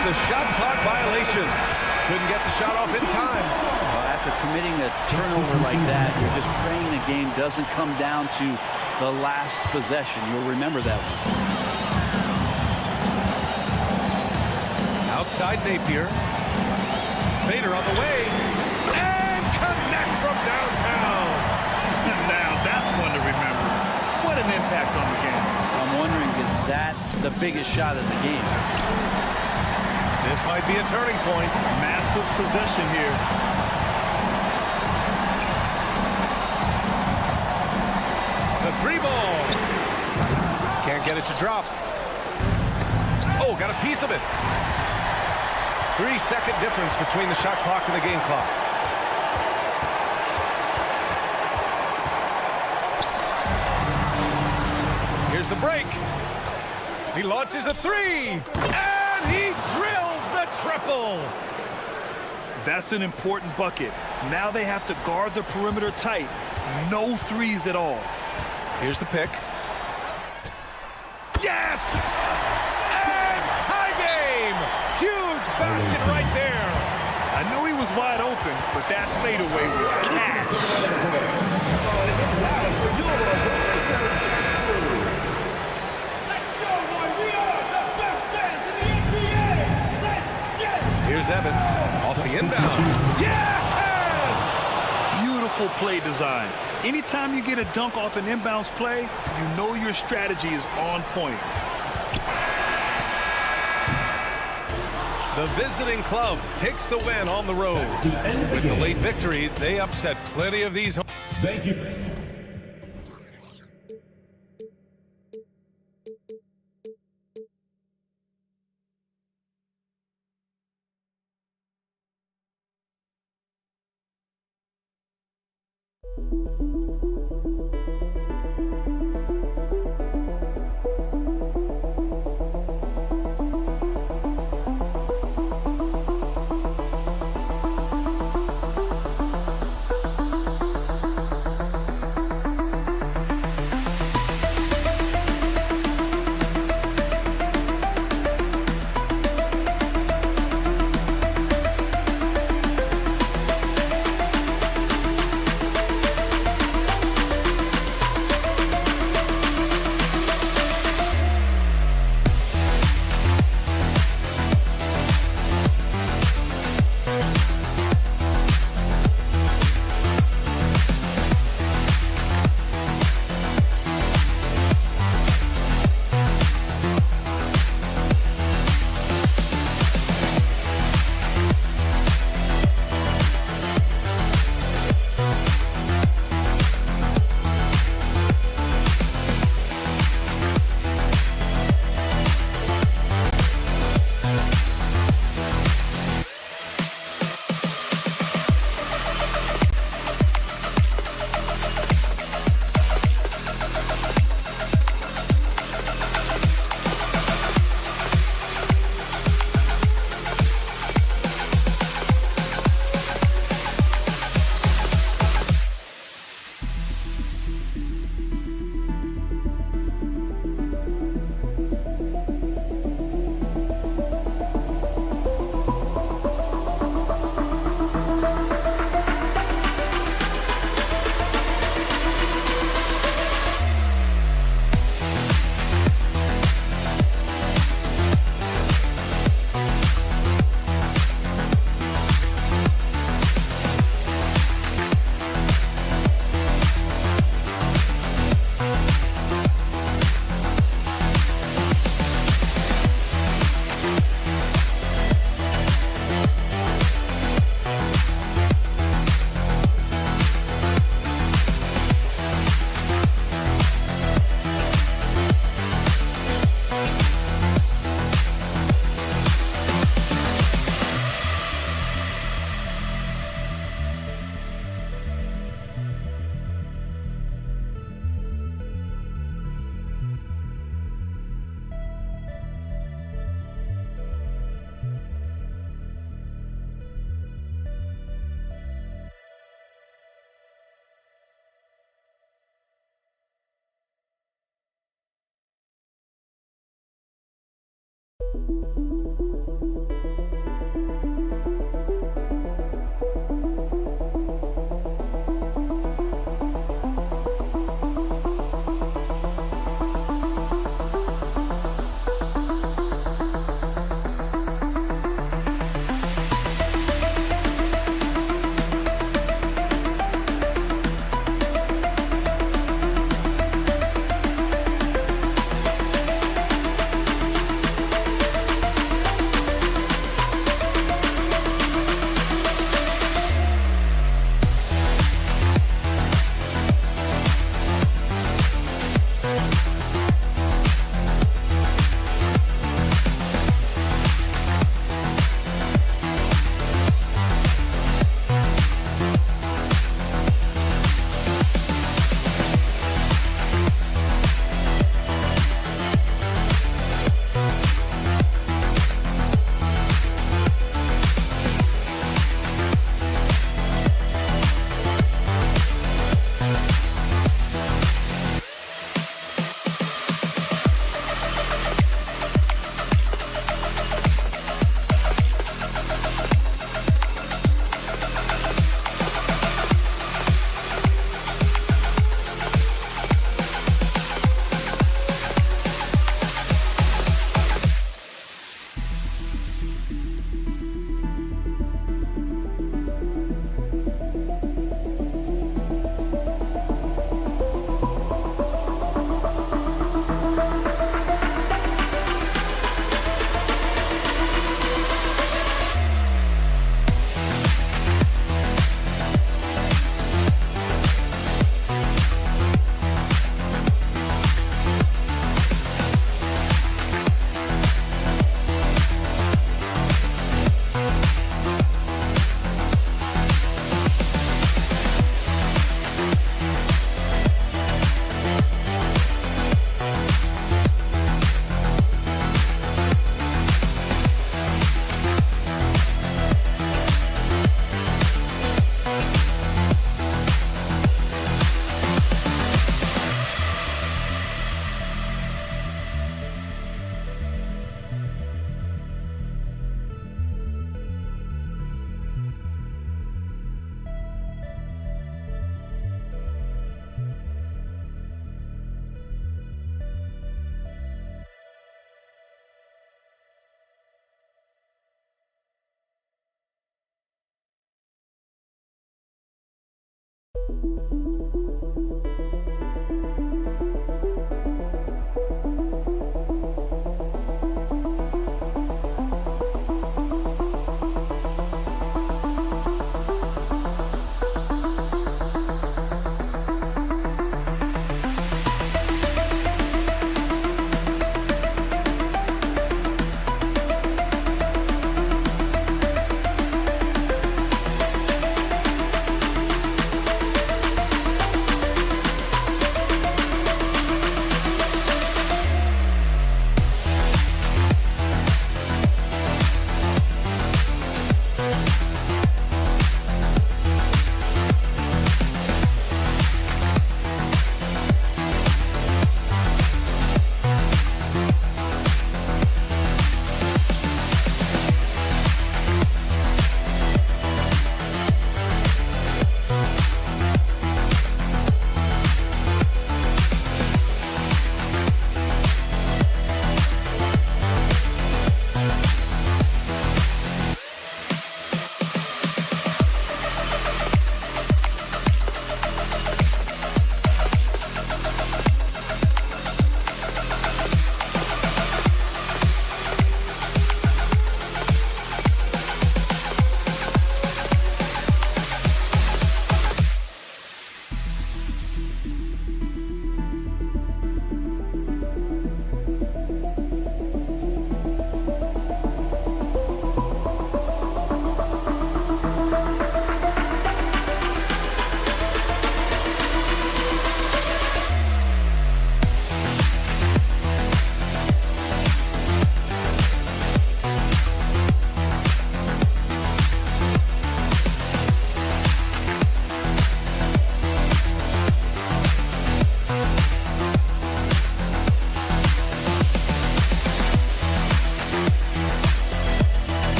The shot clock violation. Couldn't get the shot off in time. Well, after committing a turnover like that, you're just praying the game doesn't come down to the last possession. You'll remember that one. Outside Napier. Fader on the way. And connects from downtown. Now that's one to remember. What an impact on the game. I'm wondering, is that the biggest shot of the game? This might be a turning point. Massive possession here. The 3 ball. Can't get it to drop. Oh, got a piece of it. 3-second difference between the shot clock and the game clock. Here's the break. He launches a 3. And he drills the triple. That's an important bucket. Now they have to guard the perimeter tight. No threes at all. Here's the pick. Yes! And tie game! Huge basket right there. I knew he was wide open, but that fadeaway was cash. Here's Evans off the inbound. Yes! Beautiful play design. Anytime you get a dunk off an inbounds play, you know your strategy is on point. The visiting club takes the win on the road. With the late victory, they upset plenty of these. Thank you.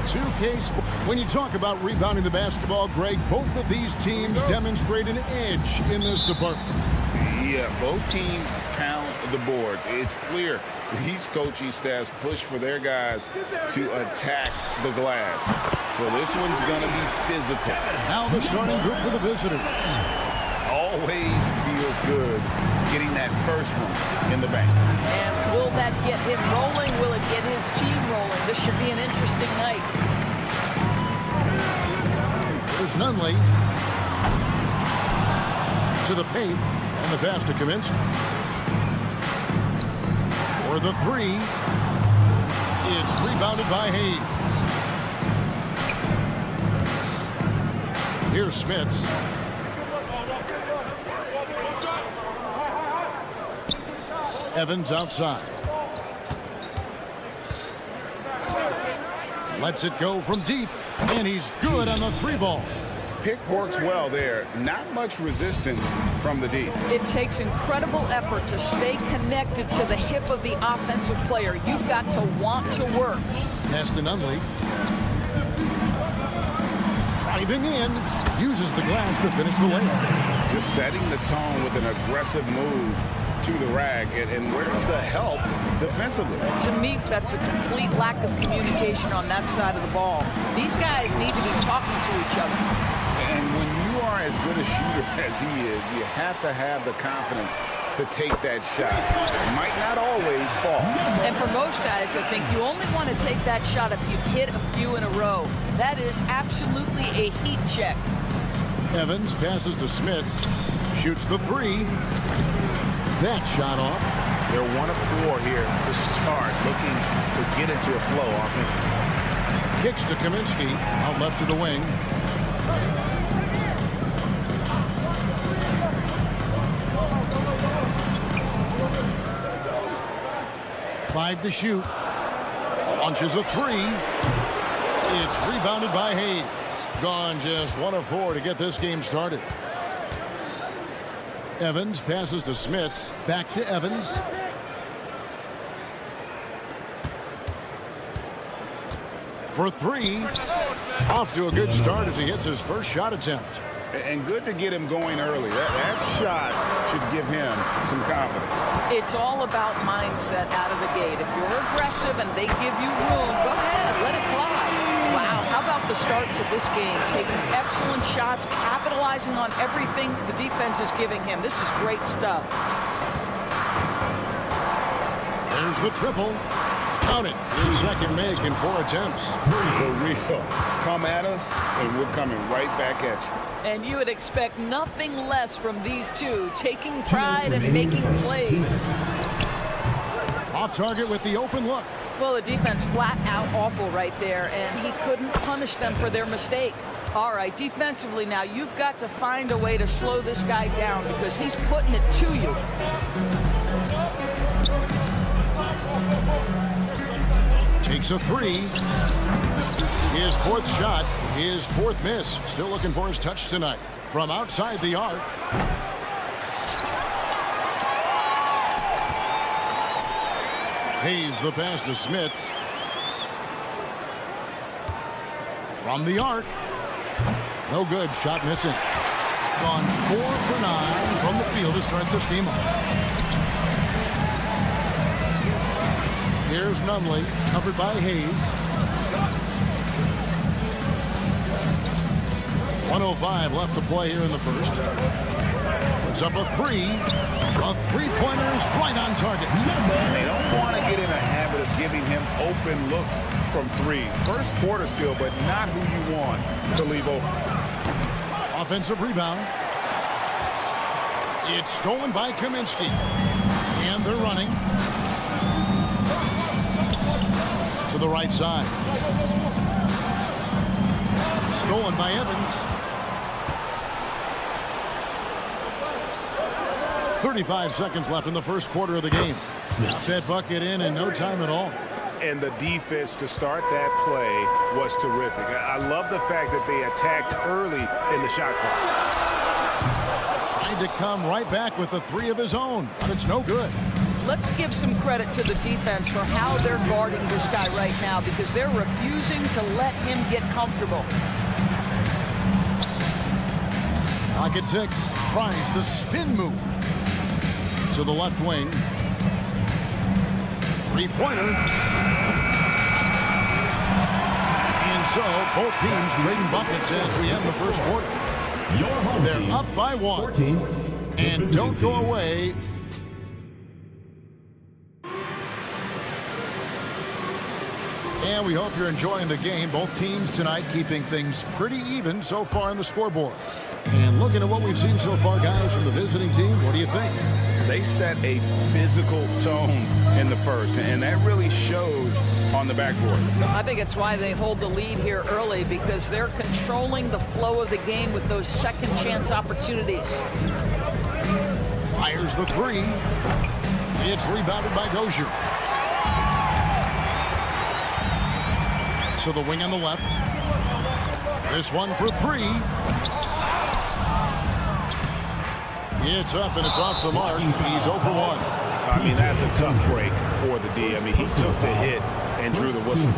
2K. When you talk about rebounding the basketball, Greg, both of these teams demonstrate an edge in this department. Yeah, both teams pound the boards. It's clear these coaching staffs push for their guys to attack the glass. So this one's going to be physical. Now the starting group for the visitors. Always feels good getting that first one in the bank. And will that get him rolling? Will it get his team rolling? This should be an interesting night. There's Nunley to the paint, and the pass to Kaminsky. For the three, it's rebounded by Hayes. Here's Smits. Evans outside. Lets it go from deep, and he's good on the three ball. Pick works well there. Not much resistance from the deep. It takes incredible effort to stay connected to the hip of the offensive player. You've got to want to work. Pass to Nunley. Driving in, uses the glass to finish the layup. Just setting the tone with an aggressive move to the rack, and where's the help defensively? To me, that's a complete lack of communication on that side of the ball. These guys need to be talking to each other. And when you are as good a shooter as he is, you have to have the confidence to take that shot. It might not always fall. And for most guys, I think you only want to take that shot if you've hit a few in a row. That is absolutely a heat check. Evans passes to Smits. Shoots the three. That shot off. They're 1 of 4 here to start, looking to get into a flow offensively. Kicks to Kaminsky, out left to the wing. Five to shoot. Launches a three. It's rebounded by Hayes. Gone just 1 of 4 to get this game started. Evans passes to Smits. Back to Evans. For three. Off to a good start as he hits his first shot attempt. And good to get him going early. That shot should give him some confidence. It's all about mindset out of the gate. If you're aggressive and they give you room, go ahead, let it fly. Wow, how about the start to this game? Taking excellent shots, capitalizing on everything the defense is giving him. This is great stuff. There's the triple. Count it. His second make in 4 attempts. The real. Come at us, and we're coming right back at you. And you would expect nothing less from these two, taking pride and making plays. Off target with the open look. Well, the defense flat out awful right there, and he couldn't punish them for their mistake. All right, defensively now, you've got to find a way to slow this guy down because he's putting it to you. Takes a three. His 4th shot, his 4th miss. Still looking for his touch tonight. From outside the arc. Hayes the pass to Smits. From the arc. No good. Shot missing. Gone 4 for 9 from the field to start this game off. Here's Nunley, covered by Hayes. 1:05 left to play here in the first. Puts up a three. A three-pointer is right on target. They don't want to get in a habit of giving him open looks from 3. First quarter still, but not who you want to leave open. Offensive rebound. It's stolen by Kaminsky. And they're running. To the right side. Stolen by Evans. 35 seconds left in the first quarter of the game. Got that bucket in no time at all. And the defense to start that play was terrific. I love the fact that they attacked early in the shot clock. Tried to come right back with the 3 of his own, but it's no good. let's give some credit to the defense for how they're guarding this guy right now, because they're refusing to let him get comfortable. Pocket 6 tries the spin move to the left wing. Three-pointer. And so both teams trading buckets as we end the first quarter. They're up by 1. 14. And don't go away. And we hope you're enjoying the game. Both teams tonight keeping things pretty even so far on the scoreboard. And looking at what we've seen so far, guys, from the visiting team, what do you think? They set a physical tone in the first, and that really showed on the backboard. I think it's why they hold the lead here early, because they're controlling the flow of the game with those second chance opportunities. Fires the 3. It's rebounded by Dozier. To the wing on the left. This one for 3. It's up and it's off the mark. He's 0 for 1. I mean, that's a tough break for the D. I mean, he took the hit and drew the whistle.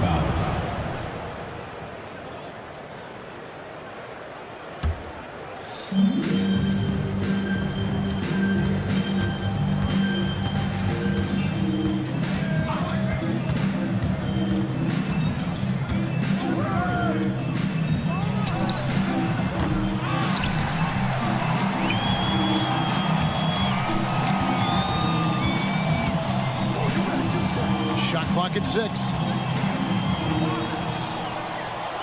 Shot clock at 6.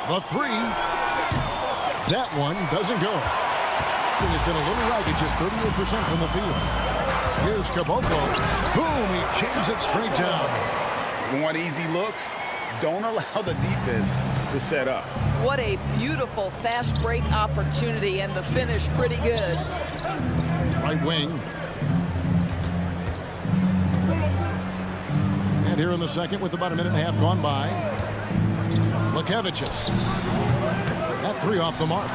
The 3. That one doesn't go. It has been a little ragged, just 38% from the field. Here's Caboclo. Boom, he jams it straight down. You want easy looks? Don't allow the defense to set up. What a beautiful fast break opportunity, and the finish pretty good. Right wing. And here in the second with about a minute and a half gone by. Lekevicius. That 3 off the mark.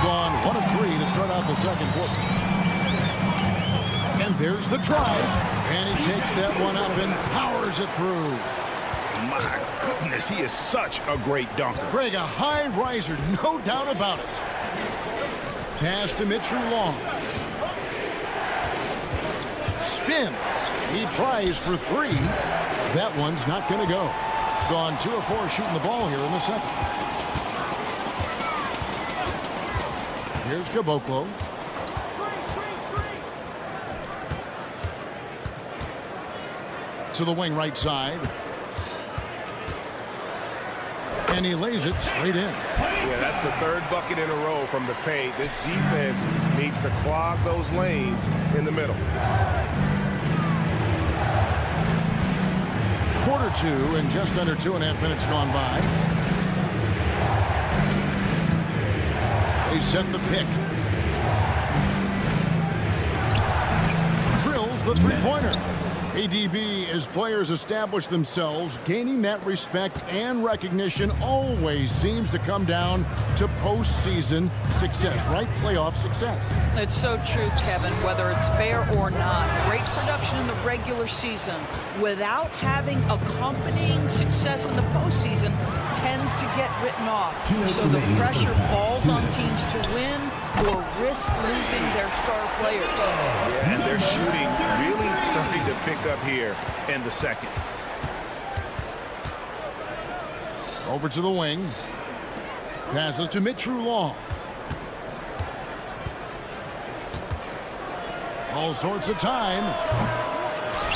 Gone 1 of 3 to start out the second quarter. And there's the drive. And he takes that one out and powers it through. My goodness, he is such a great dunker. Greg, a high riser, no doubt about it. Pass to Mitchell Long. Spins. He tries for 3. That one's not going to go. Gone 2 of 4 shooting the ball here in the second. Here's Caboclo. To the wing right side. And he lays it straight in. Yeah, that's the 3rd bucket in a row from the paint. This defense needs to clog those lanes in the middle. Quarter 2 and just under 2.5 minutes gone by. They set the pick. Drills the 3-pointer. ADB, as players establish themselves, gaining that respect and recognition always seems to come down to postseason success, right? Playoff success. It's so true, Kevin, whether it's fair or not. Great production in the regular season without having accompanying success in the postseason tends to get written off. So the pressure falls on teams to win or risk losing their star players. Yeah, and their shooting really starting to pick up here in the second. Over to the wing. Passes to Mitchell Long. All sorts of time.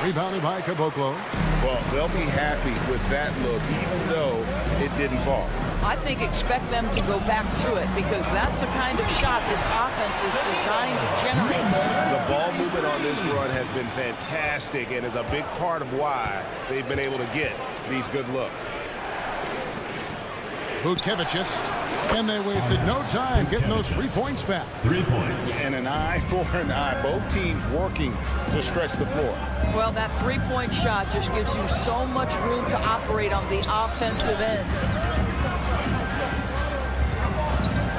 Rebounded by Caboclo. Well, they'll be happy with that look, even though it didn't fall. I think expect them to go back to it, because that's the kind of shot this offense is designed to generate. The ball movement on this run has been fantastic and is a big part of why they've been able to get these good looks. Lekevicius. And they wasted no time getting those 3 points back. 3 points. And an eye for an eye. Both teams working to stretch the floor. Well, that 3-point shot just gives you so much room to operate on the offensive end.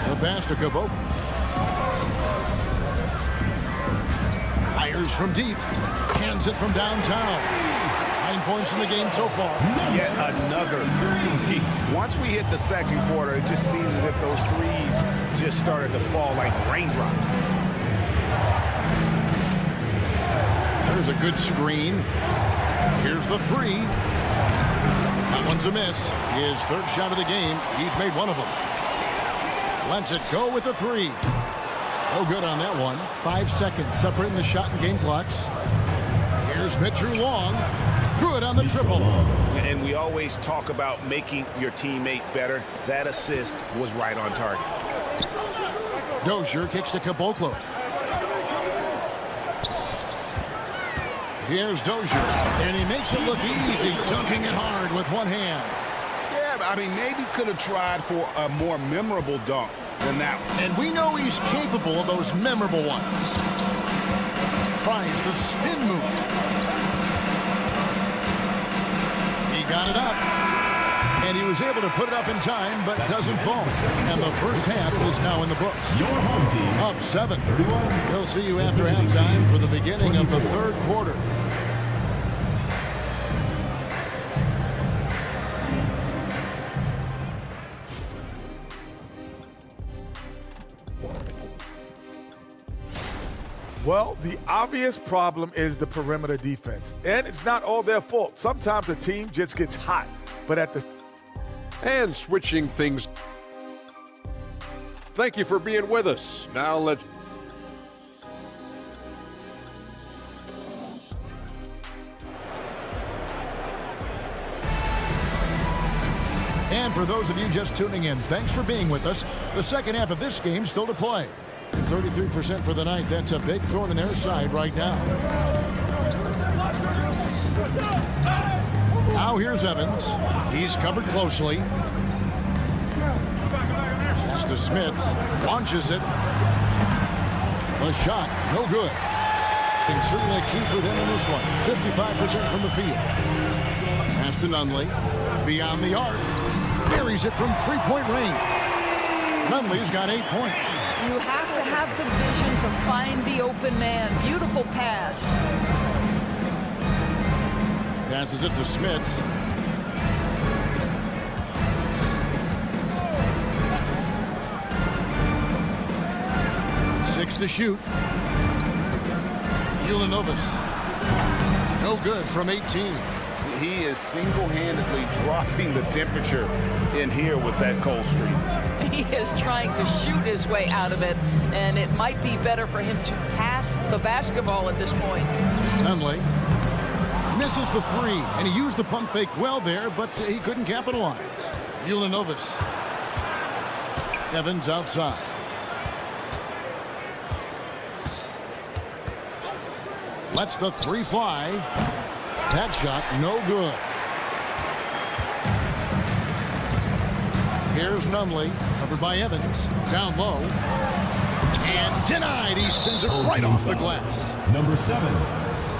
The pass to Caboclo. Fires from deep. Hands it from downtown. 9 points in the game so far. Yet another three. Once we hit the second quarter, it just seems as if those threes just started to fall like raindrops. There's a good screen. Here's the three. That one's a miss. His third shot of the game. He's made one of them. Lets it go with the three. No good on that one. 5 seconds separating the shot and game clocks. Here's Mitchell Long. Good on the triple. And we always talk about making your teammate better. That assist was right on target. Dozier kicks to Caboclo. Here's Dozier, and he makes it look easy, dunking it hard with one hand. Yeah, I mean, maybe could have tried for a more memorable dunk than that one. And we know he's capable of those memorable ones. Tries the spin move. He got it up. And he was able to put it up in time, but doesn't fall. And the first half is now in the books. Your home team up 7. We'll see you after halftime for the beginning of the third quarter. Well, the obvious problem is the perimeter defense. And it's not all their fault. Sometimes the team just gets hot. But at the... And switching things. Thank you for being with us. Now let's... And for those of you just tuning in, thanks for being with us. The second half of this game still to play. 33% for the night. That's a big thorn in their side right now. Now here's Evans. He's covered closely. Pass to Smits. Launches it. The shot, no good. And certainly key for them in this one. 55% from the field. Pass to Nunley. Beyond the arc. Buries it from three-point range. Nunley's got 8 points. You have to have the vision to find the open man. Beautiful pass. Passes it to Smits. Six to shoot. Ulanovas. No good from 18. He is single-handedly dropping the temperature in here with that cold streak. He is trying to shoot his way out of it, and it might be better for him to pass the basketball at this point. Nunley misses the three, and he used the pump fake well there, but he couldn't capitalize. Ulanovas. Evans outside. Lets the three fly. That shot, no good. Here's Nunley, covered by Evans. Down low. And denied. He sends it right off the glass. Number 7.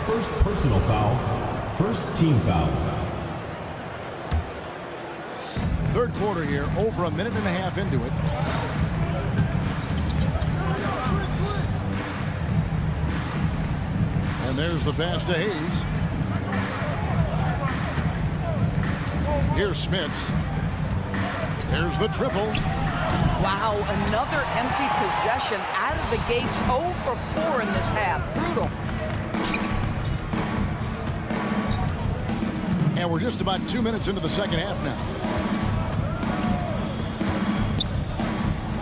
First personal foul. First team foul. Third quarter here, over a minute and a half into it. And there's the pass to Hayes. Here's Smits. There's the triple. Wow, another empty possession out of the gates. 0 for 4 in this half. Brutal. And we're just about 2 minutes into the second half now.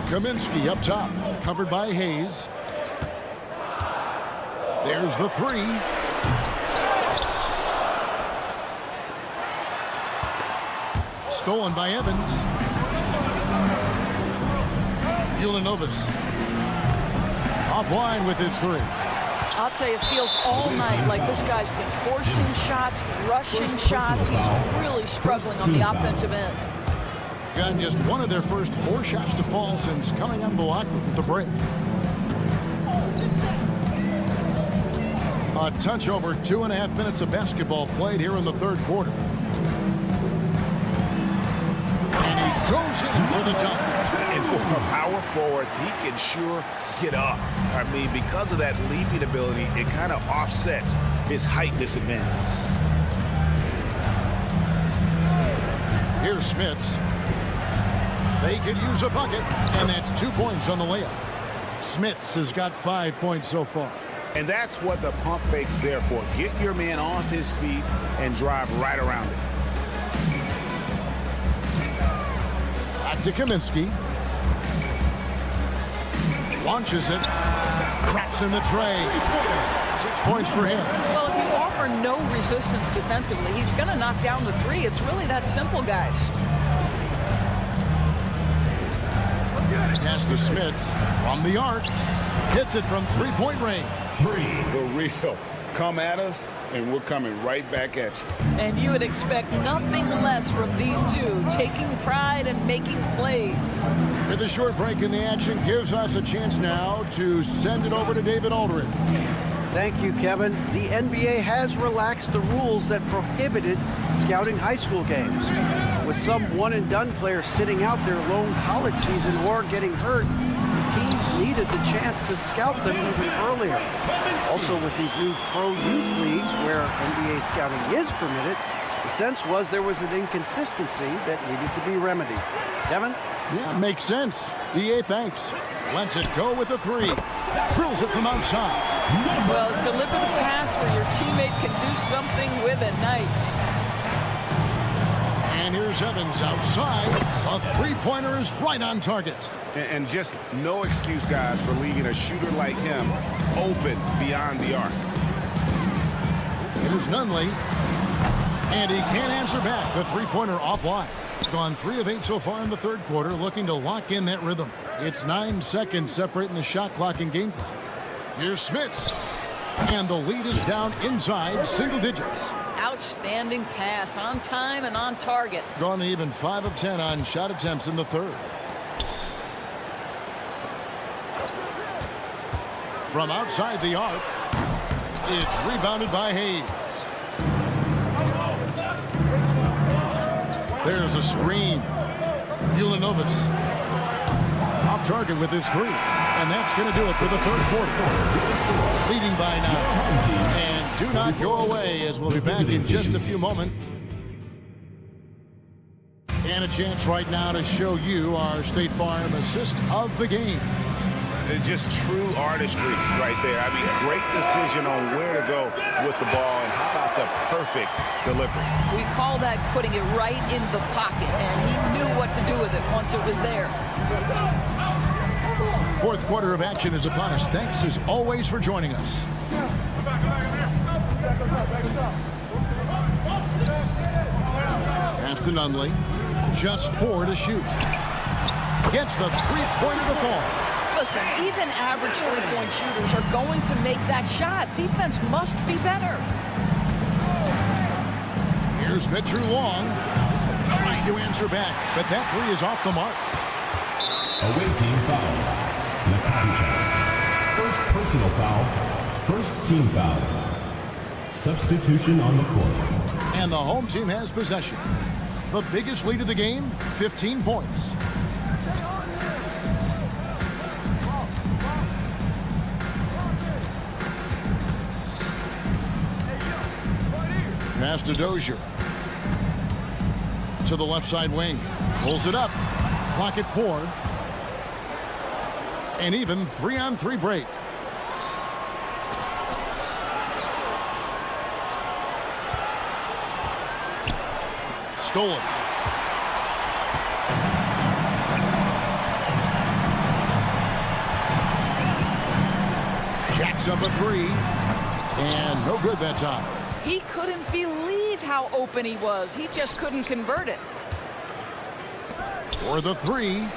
Kaminsky up top, covered by Hayes. There's the three. Stolen by Evans. Ulanovas. Offline with his three. I'll tell you, it feels all night like this guy's been forcing shots, rushing shots. He's really struggling on the offensive end. Gotten just one of their first 4 shots to fall since coming out of the locker room with the break. A touch over 2.5 minutes of basketball played here in the third quarter. And he goes in for the dunk. And For a power forward, he can sure get up. I mean, because of that leaping ability, it kind of offsets his height disadvantage. Here's Smits. They could use a bucket, and that's 2 points on the layup. Smits has got 5 points so far. And that's what the pump fake's there for. Get your man off his feet and drive right around it. Back to Kaminsky. Launches it. Traps in the tray. 6 points for him. Well, if you offer no resistance defensively, he's going to knock down the three. It's really that simple, guys. Pass to Smits from the arc. Hits it from three-point range. The real. Come at us, and we're coming right back at you. And you would expect nothing less from these two, taking pride and making plays. With a short break in the action, gives us a chance now to send it over to David Aldridge. Thank you, Kevin. The NBA has relaxed the rules that prohibited scouting high school games. With some one-and-done players sitting out their lone college season or getting hurt, teams needed the chance to scout them even earlier. Also, with these new pro youth leagues where NBA scouting is permitted, the sense was there was an inconsistency that needed to be remedied. Kevin? Yeah, makes sense. DA, thanks. Lets it go with a three. Drills it from outside. Well, deliver the pass where your teammate can do something with it. Nice. And here's Evans outside. A three-pointer is right on target. And just no excuse, guys, for leaving a shooter like him open beyond the arc. Here's Nunley. And he can't answer back. The three-pointer offline. Gone 3 of 8 so far in the third quarter, looking to lock in that rhythm. It's 9 seconds separating the shot clock and game clock. Here's Smits. And the lead is down inside single digits. Outstanding pass, on time and on target. Gone to even 5 of 10 on shot attempts in the third. From outside the arc, it's rebounded by Hayes. There's a screen. Ulanovas off target with his three. And that's going to do it for the third quarter. Leading by 9. And do not go away, as we'll be back in just a few moments. And a chance right now to show you our State Farm assist of the game. Just true artistry right there. I mean, great decision on where to go with the ball, and how about the perfect delivery? We call that putting it right in the pocket, and he knew what to do with it once it was there. Fourth quarter of action is upon us. Thanks, as always, for joining us. Pass to Nunley. Just 4 to shoot. Gets the three-pointer to fall. Listen, even average three-point shooters are going to make that shot. Defense must be better. Here's Mitchell Long. Trying to answer back, but that three is off the mark. Away team foul. First personal foul. First team foul. Substitution on the court. And the home team has possession. The biggest lead of the game, 15 points. Pass to Dozier. To the left side wing. Pulls it up. Clock at 4. And even 3-on-3 break. Stolen. Jacks up a three. And no good that time. He couldn't believe how open he was. He just couldn't convert it. For the three.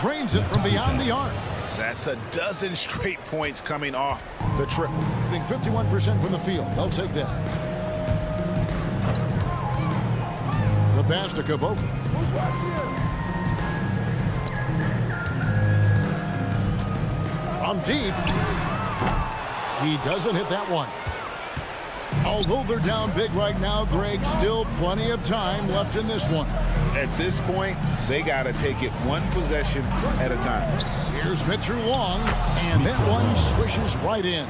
Drains it from beyond the arc. That's a dozen straight points coming off the triple. I think 51% from the field. They'll take that. The pass to Cabot. Who's watching here? From deep. He doesn't hit that one. Although they're down big right now, Greg, still plenty of time left in this one. At this point, They got to take it one possession at a time. Here's Mitchell Long, and that one swishes right in.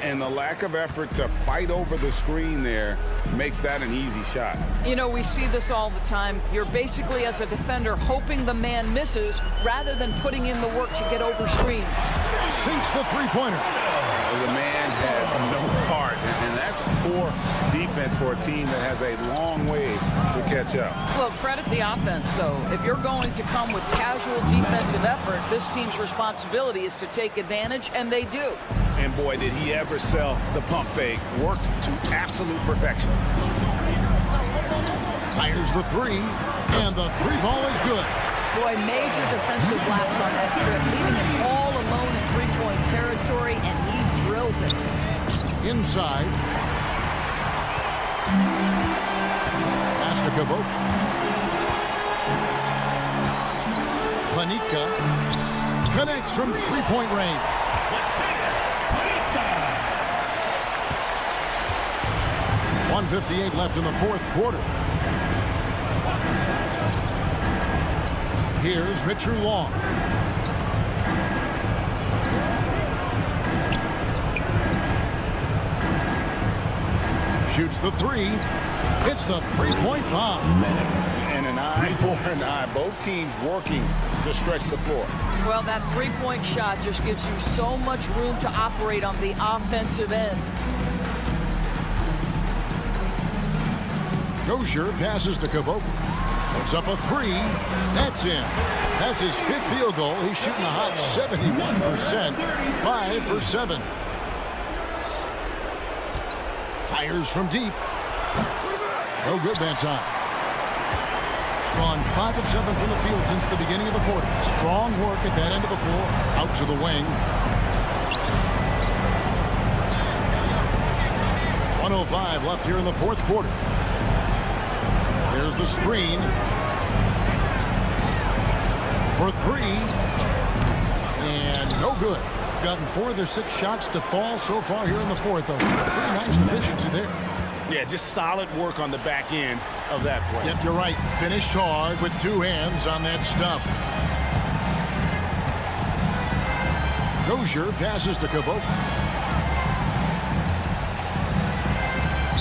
And the lack of effort to fight over the screen there makes that an easy shot. You know, we see this all the time. You're basically, as a defender, hoping the man misses rather than putting in the work to get over screens. Sinks the three-pointer. The man has no heart, and that's poor defense for a team that has a long way to catch up. Well, credit the offense, though. If you're going to come with casual defensive effort, this team's responsibility is to take advantage, and they do. And boy, did he ever sell the pump fake. Worked to absolute perfection. Fires the three, and the three ball is good. Boy, major defensive lapse on that trip, leaving him all alone in three-point territory, and he drills it. Inside. Pass to Cabot. Panika connects from three-point range. .158 left in the fourth quarter. Here's Mitchell Long. Shoots the three. Hits the three-point bomb. And an eye for an eye. Both teams working to stretch the floor. Well, that three-point shot just gives you so much room to operate on the offensive end. Dozier passes to Cabot. Puts up a three. That's in. That's his fifth field goal. He's shooting a hot 71%. 5 for 7. Fires from deep. No good that time. Gone 5 of 7 from the field since the beginning of the fourth. Strong work at that end of the floor. Out to the wing. 1:05 left here in the fourth quarter. Here's the screen for three, and no good. Gotten 4 of their 6 shots to fall so far here in the fourth. A pretty nice efficiency there. Yeah, just solid work on the back end of that play. Yep, you're right. Finished hard with 2 hands on that stuff. Dozier passes to Cabot.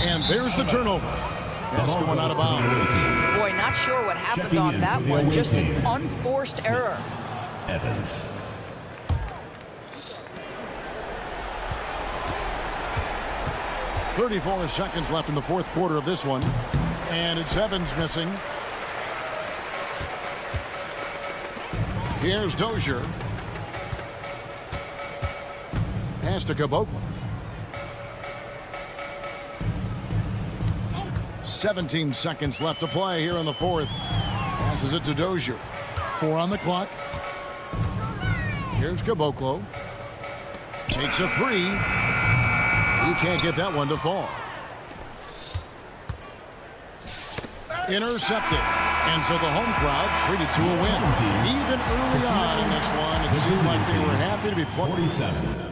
And there's the turnover. That's going out of bounds. Boy, not sure what happened on that one. Just an unforced error. Evans. .34 seconds left in the fourth quarter of this one. And it's Evans missing. Here's Dozier. Pass to Cabot. 17 seconds left to play here in the fourth. Passes it to Dozier. 4 on the clock. Here's Caboclo. Takes a three. He can't get that one to fall. Intercepted. And so the home crowd treated to a win. Even early on in this one, it seems like they were happy to be playing. 47.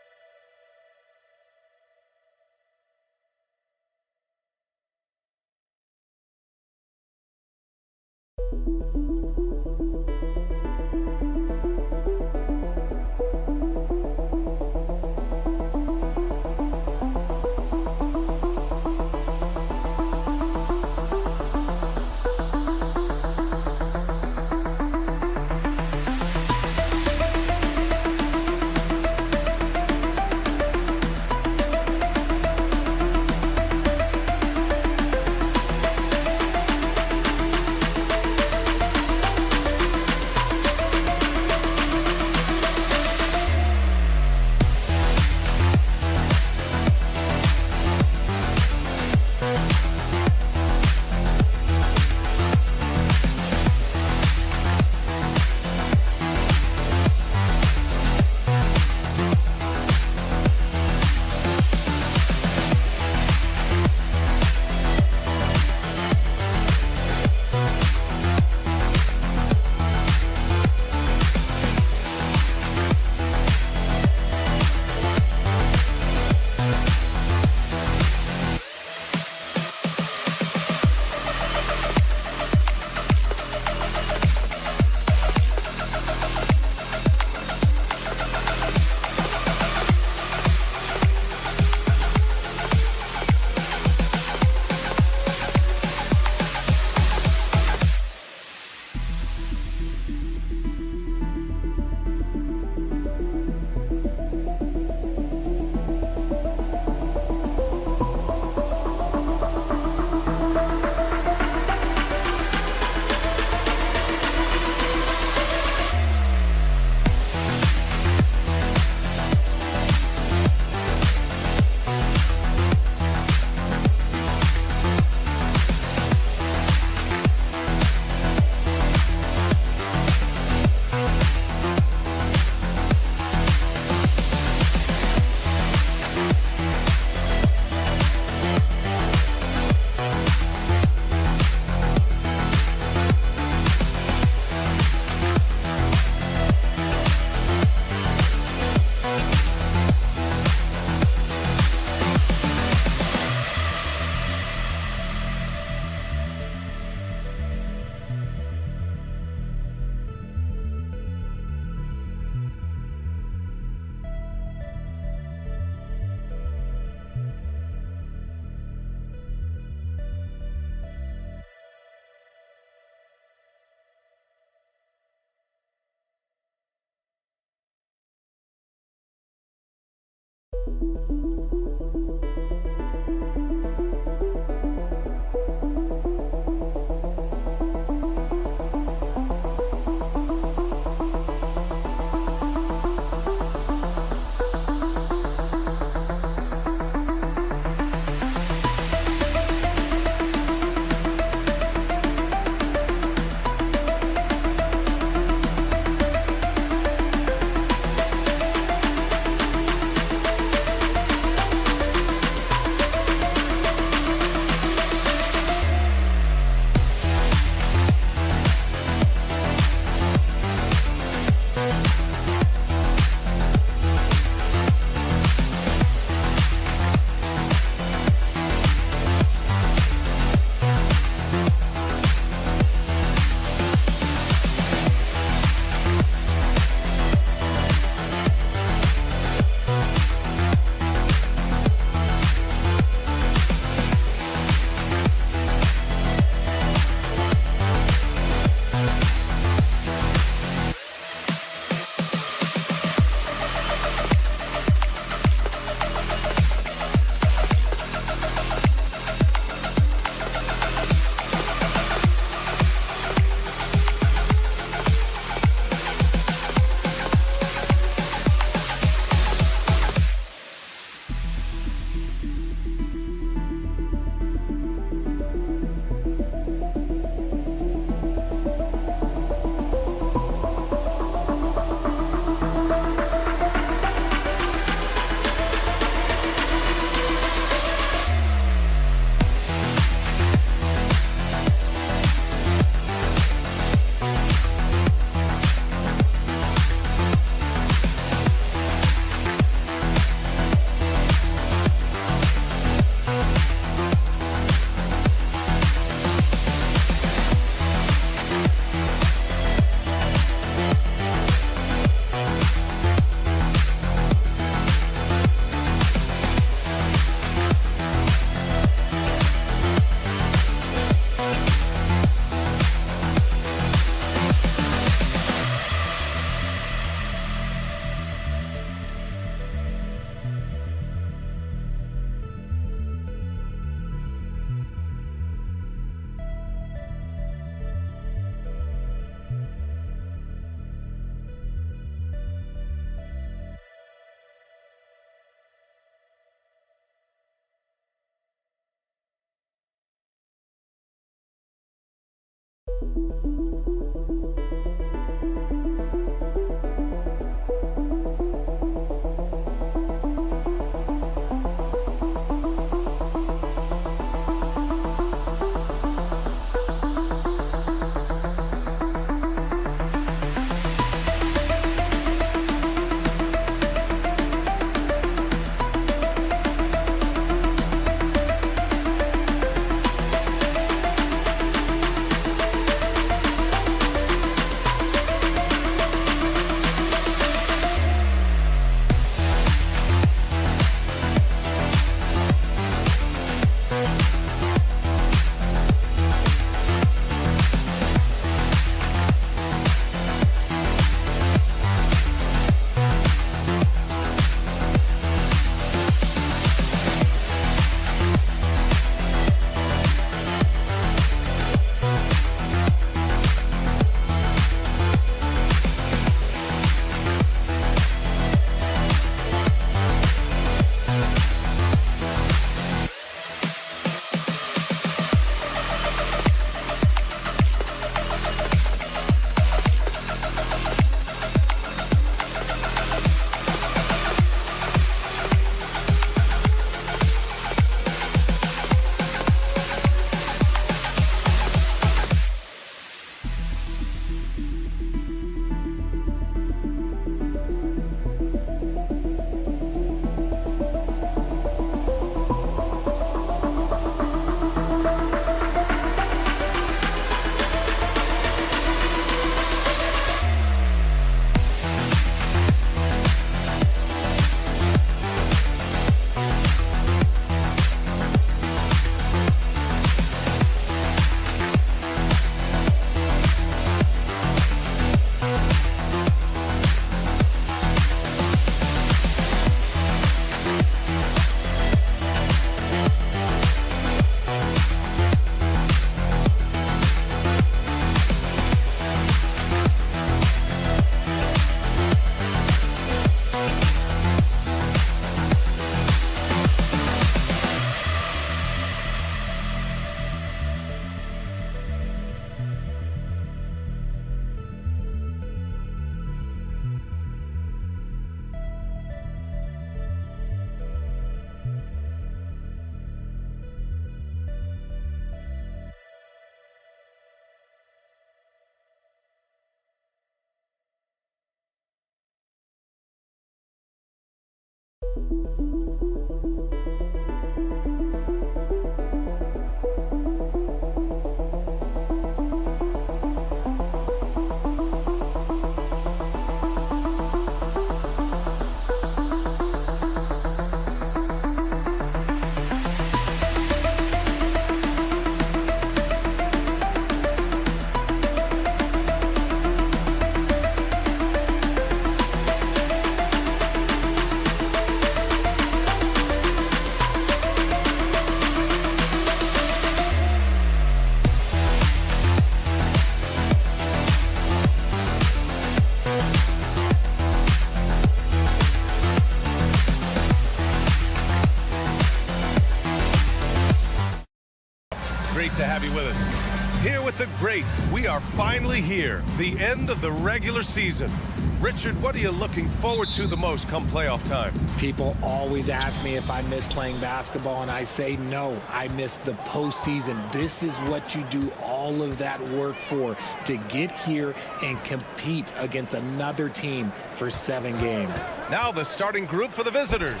great to have you with us. Here with the great, we are finally here. The end of the regular season. Richard, what are you looking forward to the most come playoff time? People always ask me if I miss playing basketball, and I say no. I miss the postseason. This is what you do all of that work for, to get here and compete against another team for 7 games. Now the starting group for the visitors.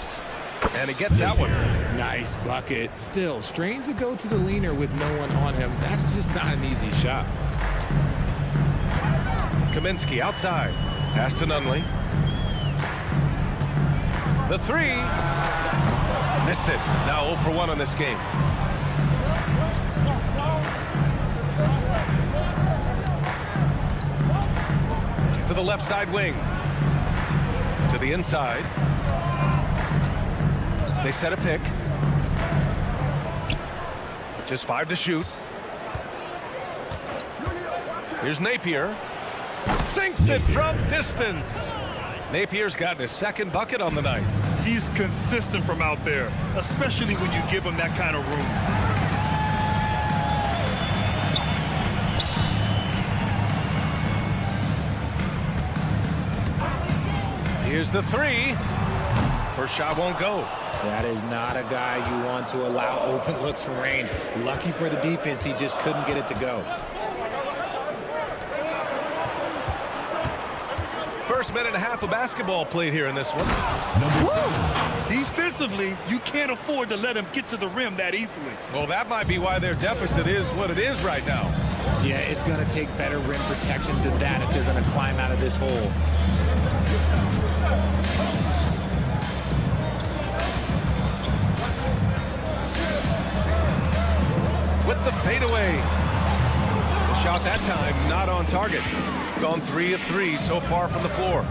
And he gets that one. Nice bucket. Still, strange to go to the leaner with no one on him. That's just not an easy shot. Kaminsky outside. Pass to Nunley. The 3. Missed it. Now 0 for 1 on this game. To the left side wing. To the inside. They set a pick. Just 5 to shoot. Here's Napier. Sinks it from distance. Napier's gotten his 2nd bucket on the night. He's consistent from out there, especially when you give him that kind of room. Here's the 3. First shot won't go. That is not a guy you want to allow open looks from range. Lucky for the defense, he just couldn't get it to go. First minute and a half of basketball played here in this one. Defensively, you can't afford to let him get to the rim that easily. Well, that might be why their deficit is what it is right now. Yeah, it's going to take better rim protection than that if they're going to climb out of this hole. With the fadeaway. The shot that time not on target. Gone 3 of 3 so far from the floor.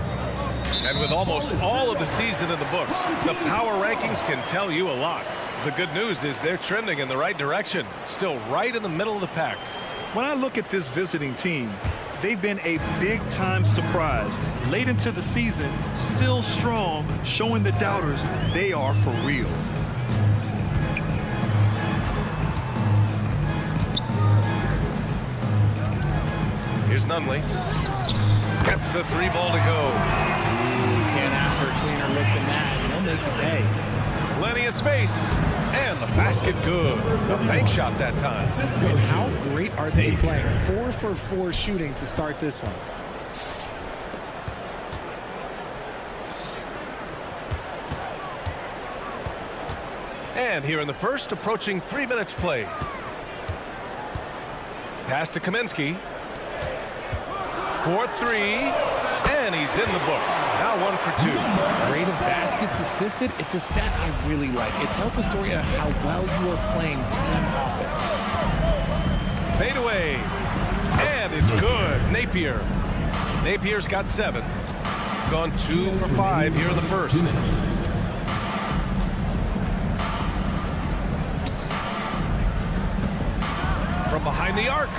And with almost all of the season in the books, the power rankings can tell you a lot. The good news is they're trending in the right direction. Still right in the middle of the pack. When I look at this visiting team, they've been a big-time surprise. Late into the season, still strong, showing the doubters they are for real. Here's Nunley. Gets the 3 ball to go. Can't ask for a cleaner look than that. He'll make you pay. Plenty of space. And the basket good. A bank shot that time. And how great are they playing? 4 for 4 shooting to start this one. And here in the first, approaching 3 minutes played. Pass to Kaminsky. 4-3, and he's in the books. Now 1 for 2. Rate of baskets assisted, it's a stat I really like. It tells the story of how well you are playing team offense. Fade away, and it's good. Napier. Napier's got 7. Gone 2 for 5 here in the first. From behind the arc.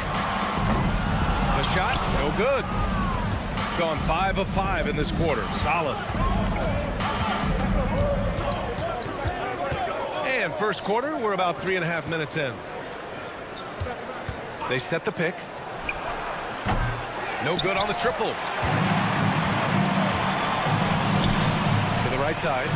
The shot, no good. Gone 5 of 5 in this quarter. Solid. And first quarter, we're about 3.5 minutes in. They set the pick. No good on the triple. To the right side.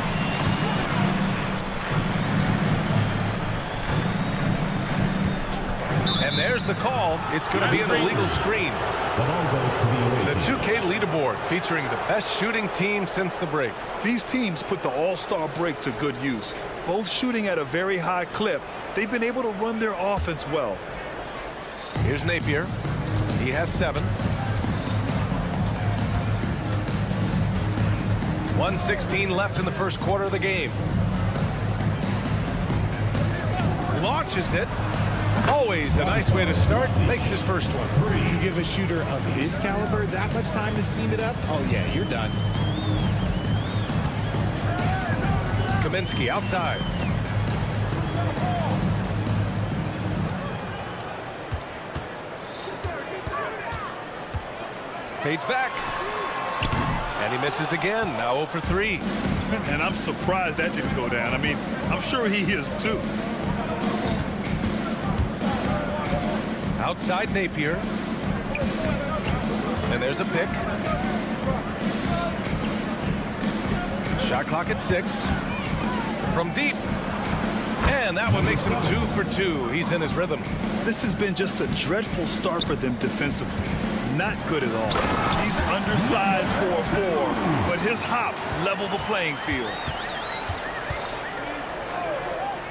And there's the call. It's going to be an illegal screen. The ball goes to the The 2K leaderboard featuring the best shooting team since the break. These teams put the all-star break to good use. Both shooting at a very high clip, they've been able to run their offense well. Here's Napier. He has 7. 1:16 left in the first quarter of the game. Launches it. Always a nice way to start. Makes his first one. You give a shooter of his caliber that much time to seam it up? Oh, yeah, you're done. Kaminsky outside. Fades back. And he misses again. Now 0 for 3. And I'm surprised that didn't go down. I mean, I'm sure he is too. Outside Napier. And there's a pick. Shot clock at 6. From deep. And that one makes him 2 for 2. He's in his rhythm. This has been just a dreadful start for them defensively. Not good at all. He's undersized for a 4, but his hops level the playing field.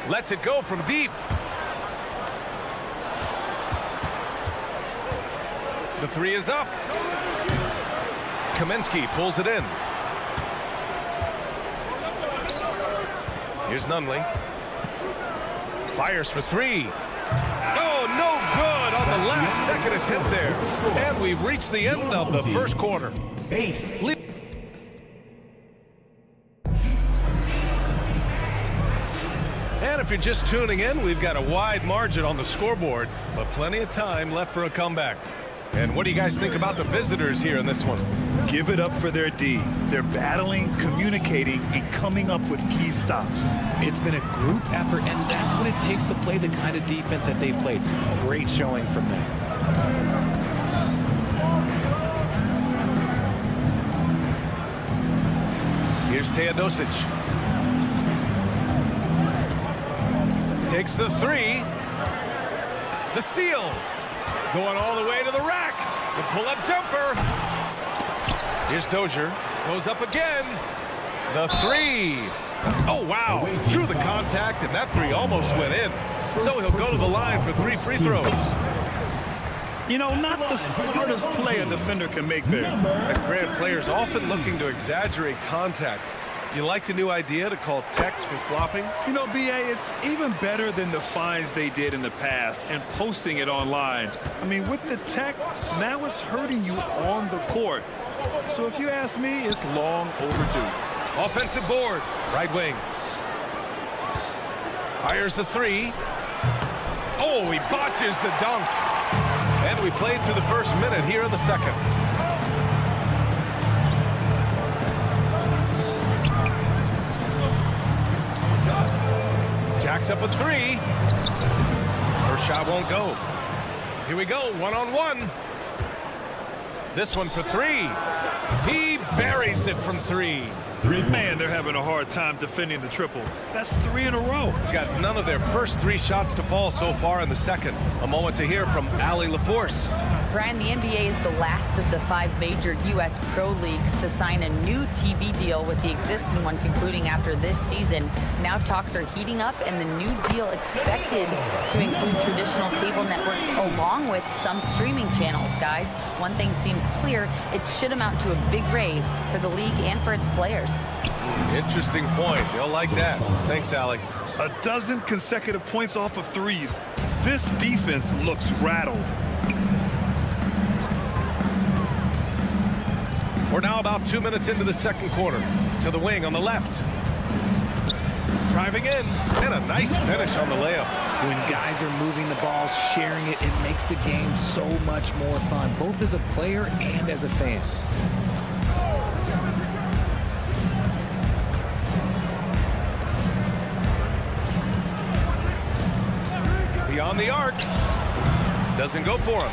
Lets it go from deep. The 3 is up. Kaminsky pulls it in. Here's Nunley. Fires for 3. Oh, no good on the last second attempt there. And we've reached the end of the first quarter. 8. And if you're just tuning in, we've got a wide margin on the scoreboard, but plenty of time left for a comeback. And what do you guys think about the visitors here in this one? Give it up for their D. They're battling, communicating, and coming up with key stops. It's been a group effort, and that's what it takes to play the kind of defense that they've played. Great showing from them. Here's Teodosic. Takes the 3. The steal. Going all the way to the rack. The pull-up jumper. Here's Dozier. Goes up again. The 3. Oh, wow. Drew the contact, and that 3 almost went in. So he'll go to the line for 3 free throws. You know, not the smartest play a defender can make there. And Grant, players often looking to exaggerate contact. You like the new idea to call techs for flopping? You know, B.A., it's even better than the fines they did in the past and posting it online. I mean, with the tech, now it's hurting you on the court. So if you ask me, it's long overdue. Offensive board, right wing. Fires the 3. Oh, he botches the dunk. And we played through the first minute here in the second. Jacks up a 3. First shot won't go. Here we go, 1-on-1. This one for 3. He buries it from 3. Man, they're having a hard time defending the triple. That's 3 in a row. Got none of their first 3 shots to fall so far in the second. A moment to hear from Allie LaForce. Brian, the NBA is the last of the 5 major U.S. pro leagues to sign a new TV deal, with the existing one concluding after this season. Now talks are heating up, and the new deal expected to include traditional cable networks along with some streaming channels. Guys, one thing seems clear: it should amount to a big raise for the league and for its players. Interesting point. You'll like that. Thanks, Allie. A dozen consecutive points off of 3s. This defense looks rattled. We're now about 2 minutes into the second quarter. To the wing on the left. Driving in, and a nice finish on the layup. When guys are moving the ball, sharing it, it makes the game so much more fun, both as a player and as a fan. Beyond the arc. Doesn't go for him.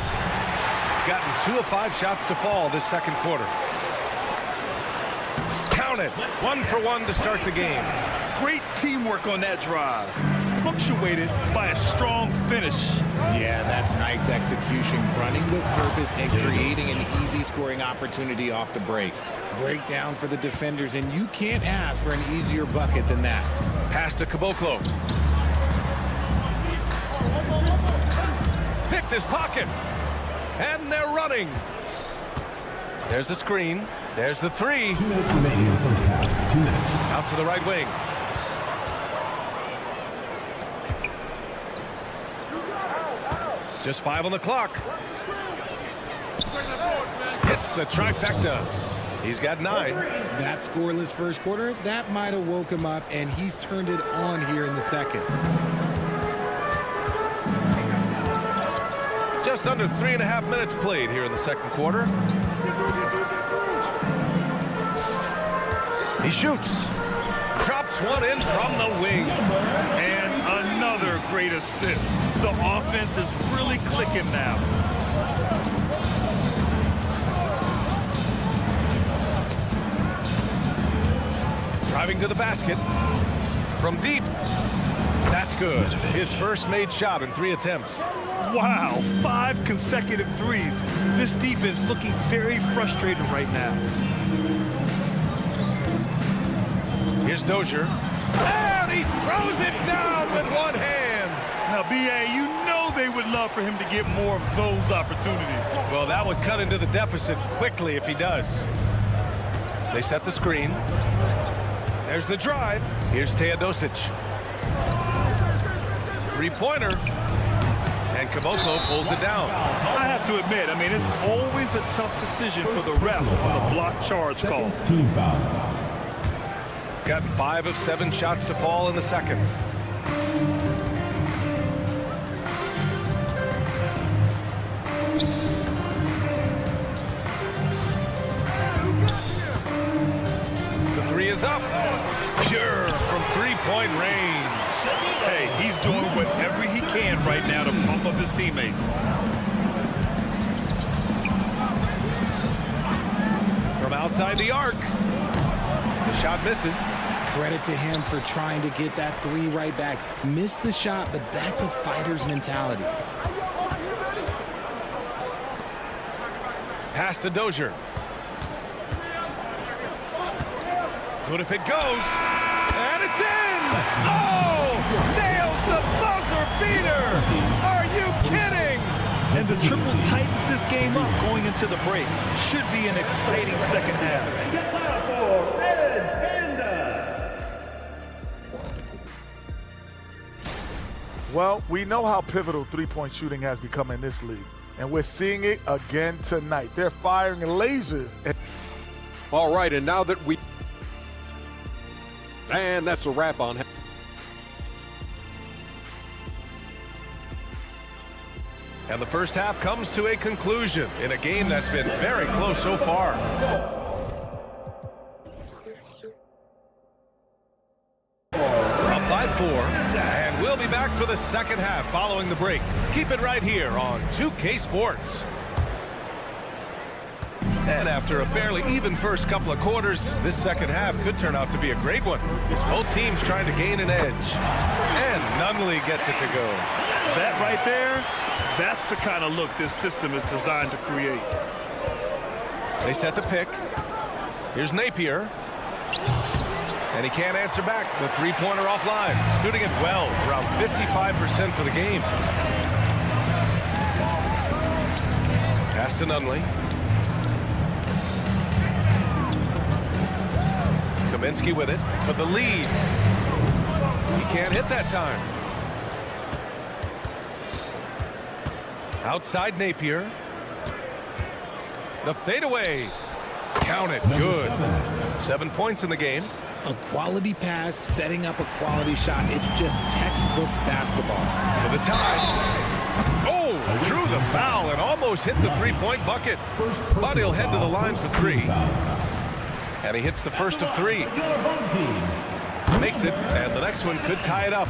Gotten 2 of 5 shots to fall this second quarter. Counted. 1 for 1 to start the game. Great teamwork on that drive. Punctuated by a strong finish. Yeah, that's nice execution. Running with purpose and creating an easy scoring opportunity off the break. Breakdown for the defenders, and you can't ask for an easier bucket than that. Pass to Caboclo. Picked his pocket. And they're running. There's a screen. There's the 3. 2 minutes remaining in the first half. 2 minutes. Out to the right wing. Just 5 on the clock. Hits the trifecta. He's got 9. That scoreless first quarter, that might have woke him up, and he's turned it on here in the second. Just under 3.5 minutes played here in the second quarter. He shoots. Drops one in from the wing. And another Another great assist. The offense is really clicking now. Driving to the basket. From deep. That's good. His first made shot in 3 attempts. Wow, 5 consecutive threes. This defense looking very frustrated right now. Here's Dozier. And he throws it down with one hand. Now, B.A., you know they would love for him to get more of those opportunities. Well, that would cut into the deficit quickly if he does. They set the screen. There's the drive. Here's Teodosic. Three-pointer. And Kamoto pulls it down. I have to admit, I mean, it's always a tough decision for the ref on the block charge call. Team foul. Got 5 of 7 shots to fall in the second. The 3 is up. Pure from 3-point range. Hey, he's doing whatever he can right now to pump up his teammates. From outside the arc. The shot misses. Credit to him for trying to get that 3 right back. Missed the shot, but that's a fighter's mentality. Pass to Dozier. Good if it goes. And it's in! Oh! Nails the buzzer beater! Are you kidding? And the triple tightens this game up going into the break. Should be an exciting second half. Well, we know how pivotal three-point shooting has become in this league, and we're seeing it again tonight. They're firing lasers. All right, and now that we... And that's a wrap on... And the first half comes to a conclusion in a game that's been very close so far. Up by 4, and we'll be back for the second half following the break. Keep it right here on 2K Sports. And after a fairly even first couple of quarters, this second half could turn out to be a great one, as both teams trying to gain an edge. And Nunley gets it to go. That right there, that's the kind of look this system is designed to create. They set the pick. Here's Napier. And he can't answer back. The three-pointer offline. Shooting it well, around 55% for the game. Pass to Nunley. Kaminsky with it for the lead. He can't hit that time. Outside Napier. The fadeaway. Count it. Good. 7 points in the game. A quality pass, setting up a quality shot. It's just textbook basketball. For the tie. Oh, drew the foul and almost hit the three-point bucket. But he'll head to the line for 3. And he hits the first of 3. Makes it, and the next one could tie it up.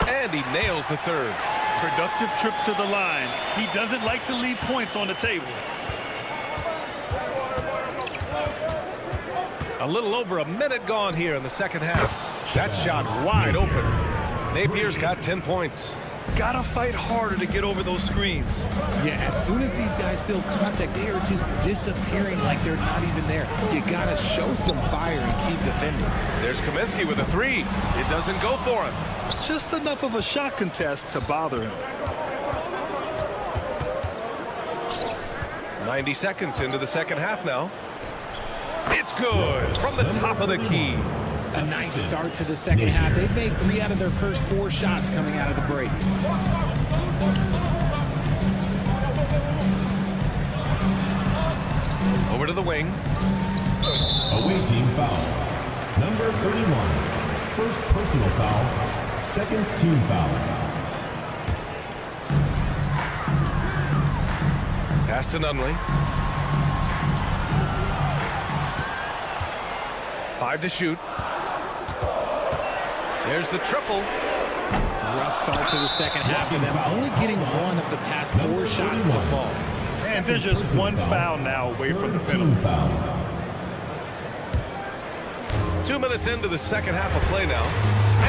And he nails the third. Productive trip to the line. He doesn't like to leave points on the table. A little over a minute gone here in the second half. That shot wide open. Napier's got 10 points. Gotta fight harder to get over those screens. Yeah, as soon as these guys feel contact, they are just disappearing like they're not even there. You gotta show some fire and keep defending. There's Kaminsky with a 3. It doesn't go for him. Just enough of a shot contest to bother him. 90 seconds into the second half now. It's good from the top of the key. A nice start to the second half. They've made 3 out of their first 4 shots coming out of the break. Over to the wing. Away team foul. Number 31. First personal foul. Second team foul. Pass to Nunley. 5 to shoot. There's the triple. Rough start to the second half for them, only getting one of the past 4 shots to fall. And they're just one foul now away from the penalty. 2 minutes into the second half of play now.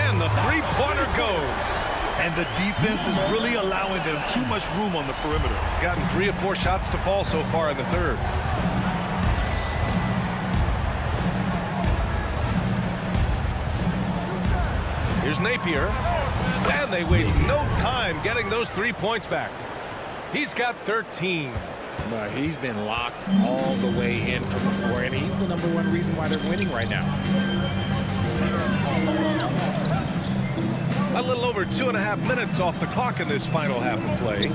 And the three-pointer goes. And the defense is really allowing them too much room on the perimeter. Gotten 3 of 4 shots to fall so far in the third. Here's Napier. And they waste no time getting those 3 points back. He's got 13. No, he's been locked all the way in from the floor, and he's the #1 reason why they're winning right now. A little over 2.5 minutes off the clock in this final half of play.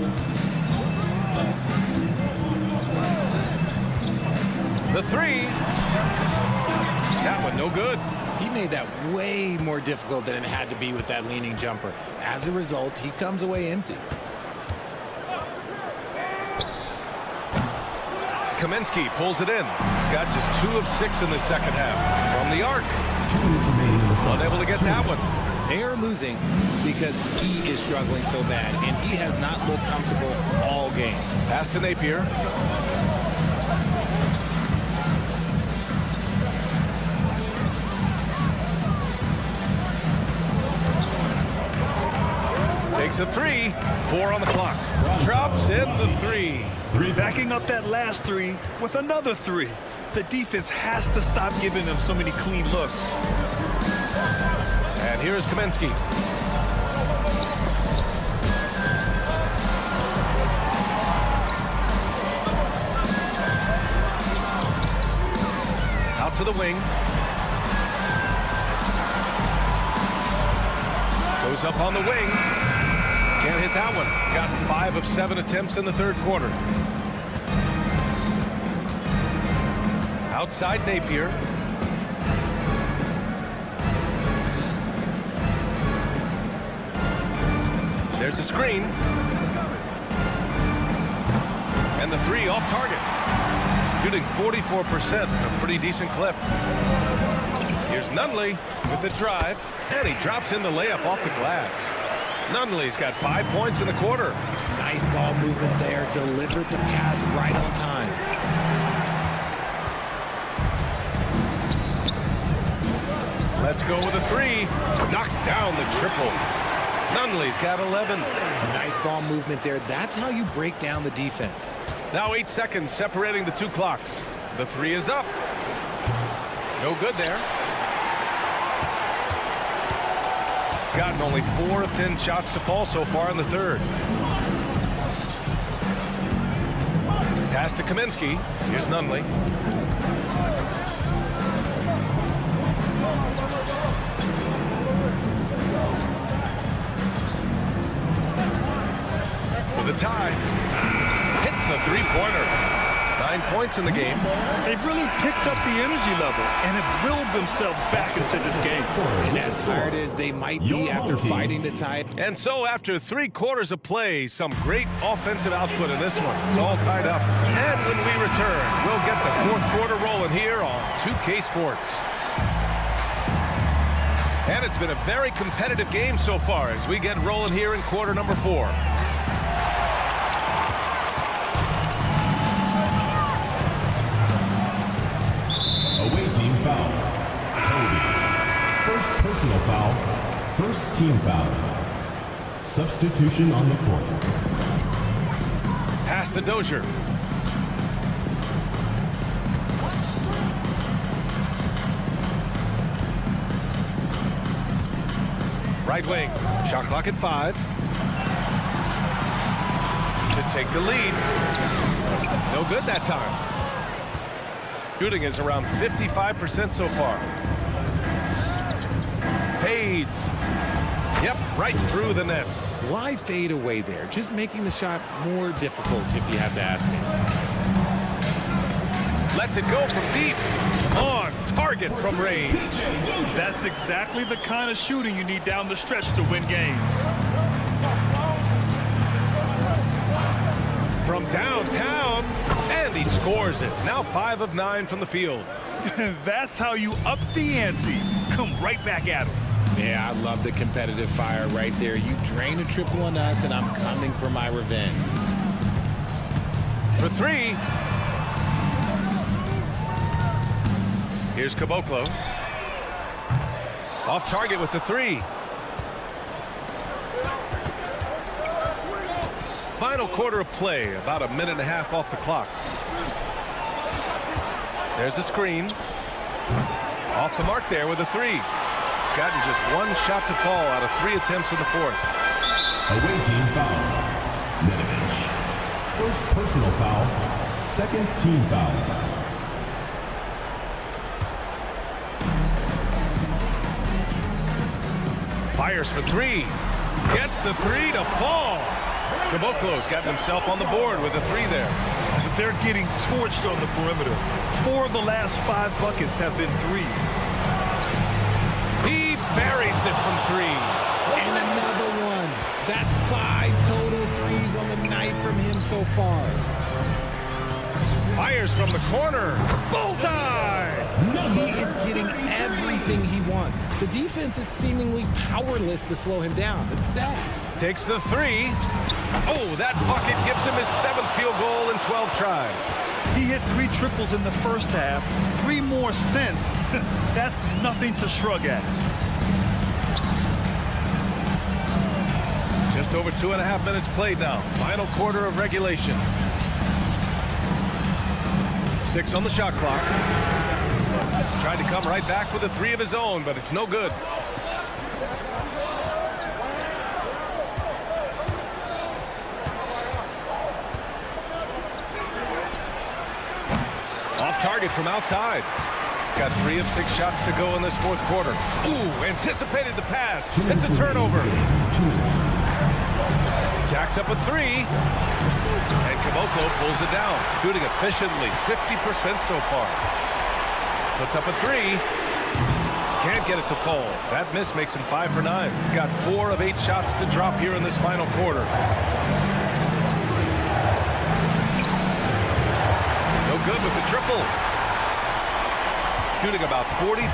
The three. That one no good. He made that way more difficult than it had to be with that leaning jumper. As a result, he comes away empty. Kaminsky pulls it in. Got just 2 of 6 in the second half. From the arc. Unable to get that one. They are losing because he is struggling so bad, and he has not looked comfortable all game. Pass to Napier. Takes a 3. 4 on the clock. Drops in the 3. Backing up that last 3 with another 3. The defense has to stop giving them so many clean looks. And here's Kaminsky. Out to the wing. Goes up on the wing. Can't hit that one. Got 5 of 7 attempts in the third quarter. Outside Napier. There's a screen. And the 3 off target. Shooting 44%, a pretty decent clip. Here's Nunley with the drive. And he drops in the layup off the glass. Nunley's got 5 points in the quarter. Nice ball movement there. Delivered the pass right on time. Let's go with a 3. Knocks down the triple. Nunley's got 11. Nice ball movement there. That's how you break down the defense. Now 8 seconds separating the 2 clocks. The 3 is up. No good there. Gotten only 4 of 10 shots to fall so far in the third. Pass to Kaminsky. Here's Nunley. The tie. Hits a 3-pointer. 9 points in the game. They've really picked up the energy level and have willed themselves back into this game. And as tired as they might be after fighting to tie it. And so after 3 quarters of play, some great offensive output in this one. It's all tied up. And when we return, we'll get the 4th quarter rolling here on 2K Sports. And it's been a very competitive game so far as we get rolling here in quarter number 4. Away team foul. Toby. First personal foul. First team foul. Substitution on the court. Pass to Dozier. Right wing. Shot clock at 5. To take the lead. No good that time. Shooting is around 55% so far. Fades. Yep, right through the net. Why fade away there? Just making the shot more difficult, if you have to ask me. Lets it go from deep. On target from range. That's exactly the kind of shooting you need down the stretch to win games. From downtown, and he scores it. Now 5 of 9 from the field. That's how you up the ante. Come right back at him. Yeah, I love the competitive fire right there. You drain a triple on us, and I'm coming for my revenge. For three. Here's Caboclo. Off target with the three. Final quarter of play, about a minute and a half off the clock. There's a screen. Off the mark there with a three. Gotten just one shot to fall out of 3 attempts in the fourth. Away team foul. Nedovic. First personal foul. Second team foul. Fires for three. Gets the three to fall. Caboclo's gotten himself on the board with a three there. But they're getting torched on the perimeter. 4 of the last 5 buckets have been threes. He buries it from three. And another one. That's 5 total threes on the night from him so far. Fires from the corner. Bullseye! He is getting everything he wants. The defense is seemingly powerless to slow him down. It's sad. Takes the three. Oh, that bucket gives him his 7th field goal in 12 tries. He hit 3 triples in the first half, 3 more since. That's nothing to shrug at. Just over 2.5 minutes played now. Final quarter of regulation. 6 on the shot clock. Tried to come right back with a three of his own, but it's no good. Off target from outside. Got 3 of 6 shots to go in this fourth quarter. Ooh, anticipated the pass. It's a turnover. Jacks up a three. And Caboclo pulls it down. Shooting efficiently, 50% so far. Puts up a three. Can't get it to fall. That miss makes him 5 for 9. Got 4 of 8 shots to drop here in this final quarter. No good with the triple. Shooting about 43%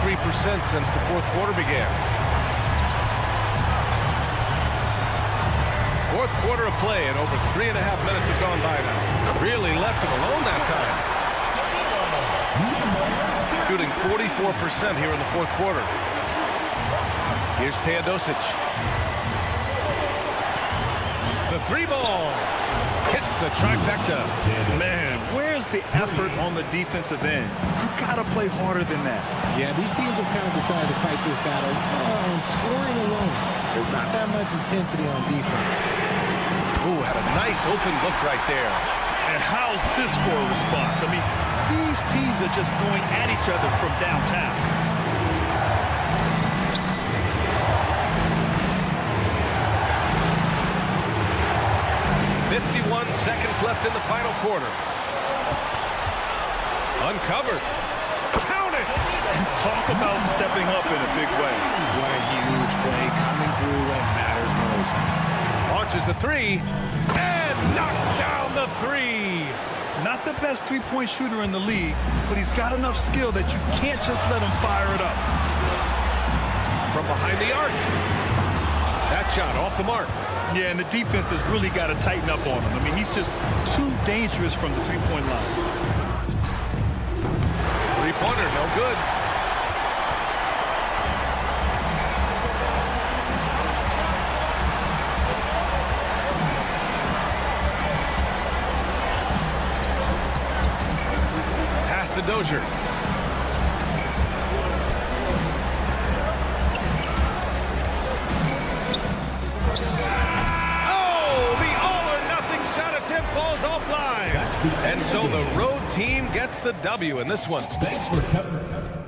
since the fourth quarter began. Fourth quarter of play, and over 3.5 minutes have gone by now. Really left him alone that time. Shooting 44% here in the fourth quarter. Here's Teodosic. The three ball hits the trifecta. Man, where's the effort on the defensive end? You gotta play harder than that. Yeah, these teams have kind of decided to fight this battle on scoring alone. There's not that much intensity on defense. Ooh, had a nice open look right there. And how's this for a response? I mean, these teams are just going at each other from downtown. Seconds left in the final quarter. Uncovered. Count it! Talk about stepping up in a big way. What a huge play coming through when it matters most. Launches the three and knocks down the three. Not the best three-point shooter in the league, but he's got enough skill that you can't just let him fire it up. From behind the arc. That shot off the mark. Yeah, and the defense has really got to tighten up on him. I mean, he's just too dangerous from the three-point line. Three-pointer, no good. Pass to Dozier. Falls offline. And so the road team gets the W in this one. Thanks for covering.